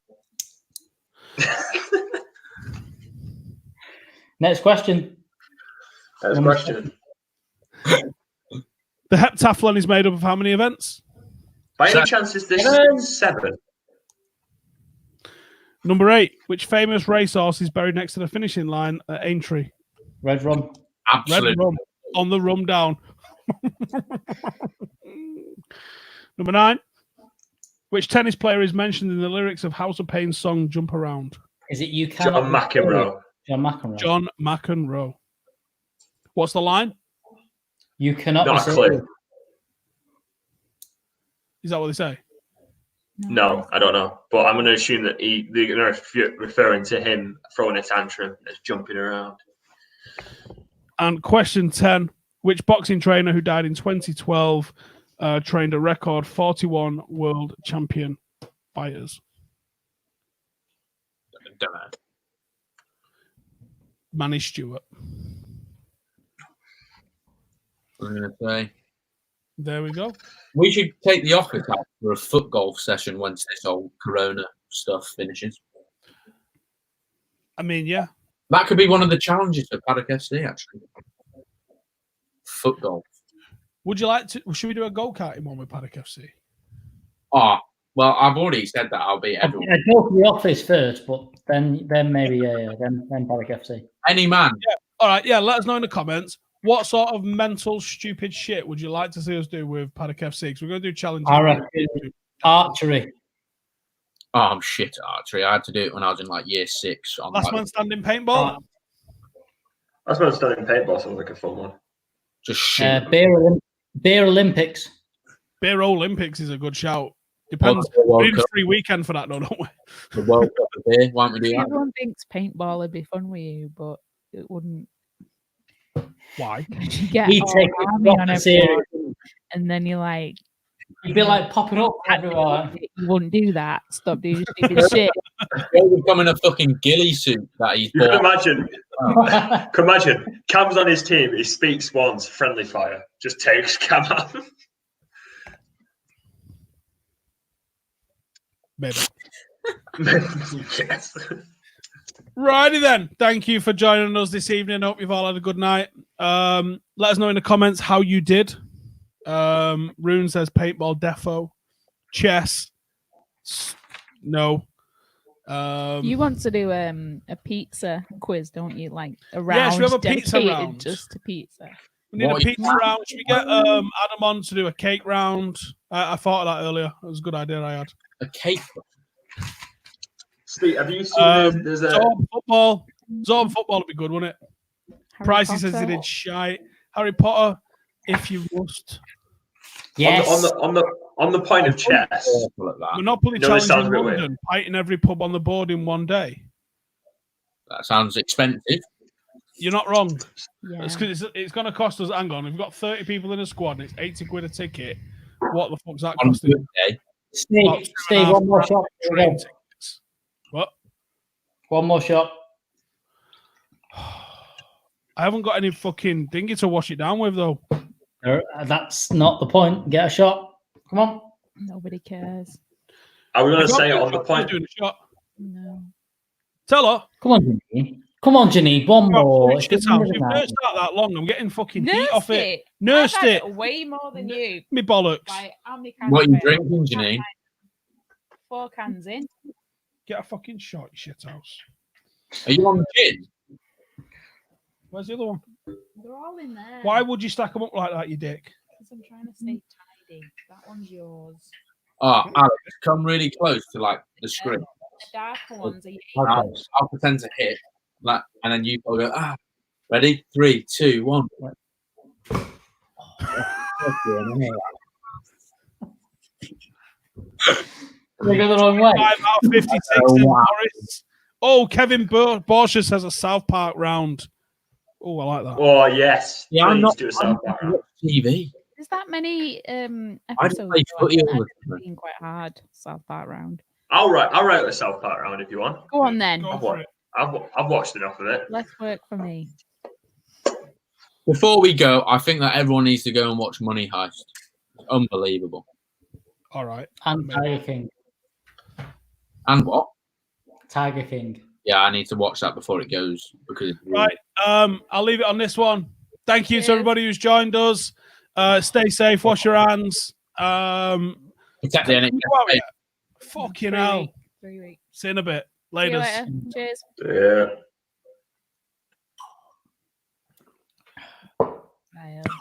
Next question. Next question. The heptathlon is made up of how many events? By any chance is this 7? Number 8. Which famous racehorse is buried next to the finishing line at Aintree? Red Rum. Absolutely. Red Rum. On the rum down. Number 9. Which tennis player is mentioned in the lyrics of House of Pain's song Jump Around? Is it you John cannot McEnroe. John McEnroe. John McEnroe. What's the line? You cannot Not be a clue. serious. Is that what they say? No, I don't know. But I'm going to assume that they're referring to him throwing a tantrum as jumping around. And question 10. Which boxing trainer who died in 2012 trained a record 41 world champion fighters? Don't know. Manny Stewart. I'm going to say. There we go. We should take the office out for a foot golf session once this whole Corona stuff finishes. I mean, yeah. That could be one of the challenges for Paddock FC, actually. Foot golf. Would you like to? Should we do a go-karting one with Paddock FC? Ah, Well, I've already said that I'll beat everyone. I'd go for the office first, but then maybe then Paddock FC. Any man. Yeah. All right. Yeah. Let us know in the comments. What sort of mental, stupid shit would you like to see us do with Paddock FC? Because we're going to do challenges. I reckon archery. Oh, I'm shit at archery. I had to do it when I was in like year 6. Last man standing paintball. Last man standing paintball sounds like a fun one. Just shoot. Beer Olympics. Beer Olympics is a good shout. Depends. World We need a Cup. free weekend for that, no, don't we? The World Cup of beer. Why don't we do that? Everyone thinks paintball would be fun with you, but it wouldn't. Why? You get He all take it army on proper everyone, serious. and then you're like, You'd be like popping up everywhere. you wouldn't do that. Stop doing stupid shit. He would come in a fucking ghillie suit that he's You can bought. imagine. Cam's on his team. He speaks once, friendly fire. Just takes Cam out. Maybe. Yes. Righty then. Thank you for joining us this evening. Hope you've all had a good night. Let us know in the comments how you did. Rune says paintball defo. Chess. No. You want to do a pizza quiz, don't you? Like a round. Yeah, should we have a pizza dedicated round? just to pizza. We need a pizza round. Should we get Adam on to do a cake round? I thought of that earlier. It was a good idea I had. A cake. Steve, have you seen there's a Zorb football? Zorb football would be good, wouldn't it? Harry Pricey says Potter. he did shite. Harry Potter, if you must. Yes. on the point of chess? Monopoly No, this challenge sounds in a bit weird. London. Fighting every pub on the board in one day. That sounds expensive. You're not wrong. Yeah. It's going to cost us. Hang on, we've got 30 people in a squad and it's 80 quid a ticket. What the fuck's that On a costing? good day. Steve, one more shot. Train tickets. What? One more shot. I haven't got any fucking dinghy to wash it down with though. That's not the point. Get a shot. Come on. Nobody cares. Are we going to You say got it to on the do point? doing a shot. No. Tell her. Come on, Janine. Come on, Janine. One more. It's Shit the house. end of the You've night. nursed that long. I'm getting fucking heat Nursed off it. it. Nursed I've had it. way more than you. Me bollocks. Like, how many cans What are you of it? drinking, Janine? 4 cans in. Get a fucking shot, you shit house. Are you on gin? Where's the other one? They're all in there. Why would you stack them up like that, you dick? Because I'm trying to stay tidy. That one's yours. Oh, Alex, come really close to like the screen. The darker ones are I'll pretend to hit, like, and then you will go. Ready? 3, 2, 1. They go the wrong way. 5 out of 56 Oh, in wow. Morris. Oh, Kevin Borsha says a South Park round. Oh, I like that. Oh yes. Yeah, I'm Please not. do a I'm South not Park round. TV. There's that many I episodes. just play though. footy I all think the time. it's been quite hard. South Park round. I'll write a South Park round if you want. Go on then. Go for it. I've watched enough of it. Less work for me. Before we go, I think that everyone needs to go and watch Money Heist. Unbelievable. All right. And Tiger King. And what? Tiger King. Yeah, I need to watch that before it goes because it's really- Right. I'll leave it on this one. Thank you to Cheers. everybody who's joined us. Stay safe. Wash your hands. protect the NHS. Fucking hell. 3 weeks. See you in a bit. See you Laters. later. Cheers. Yeah.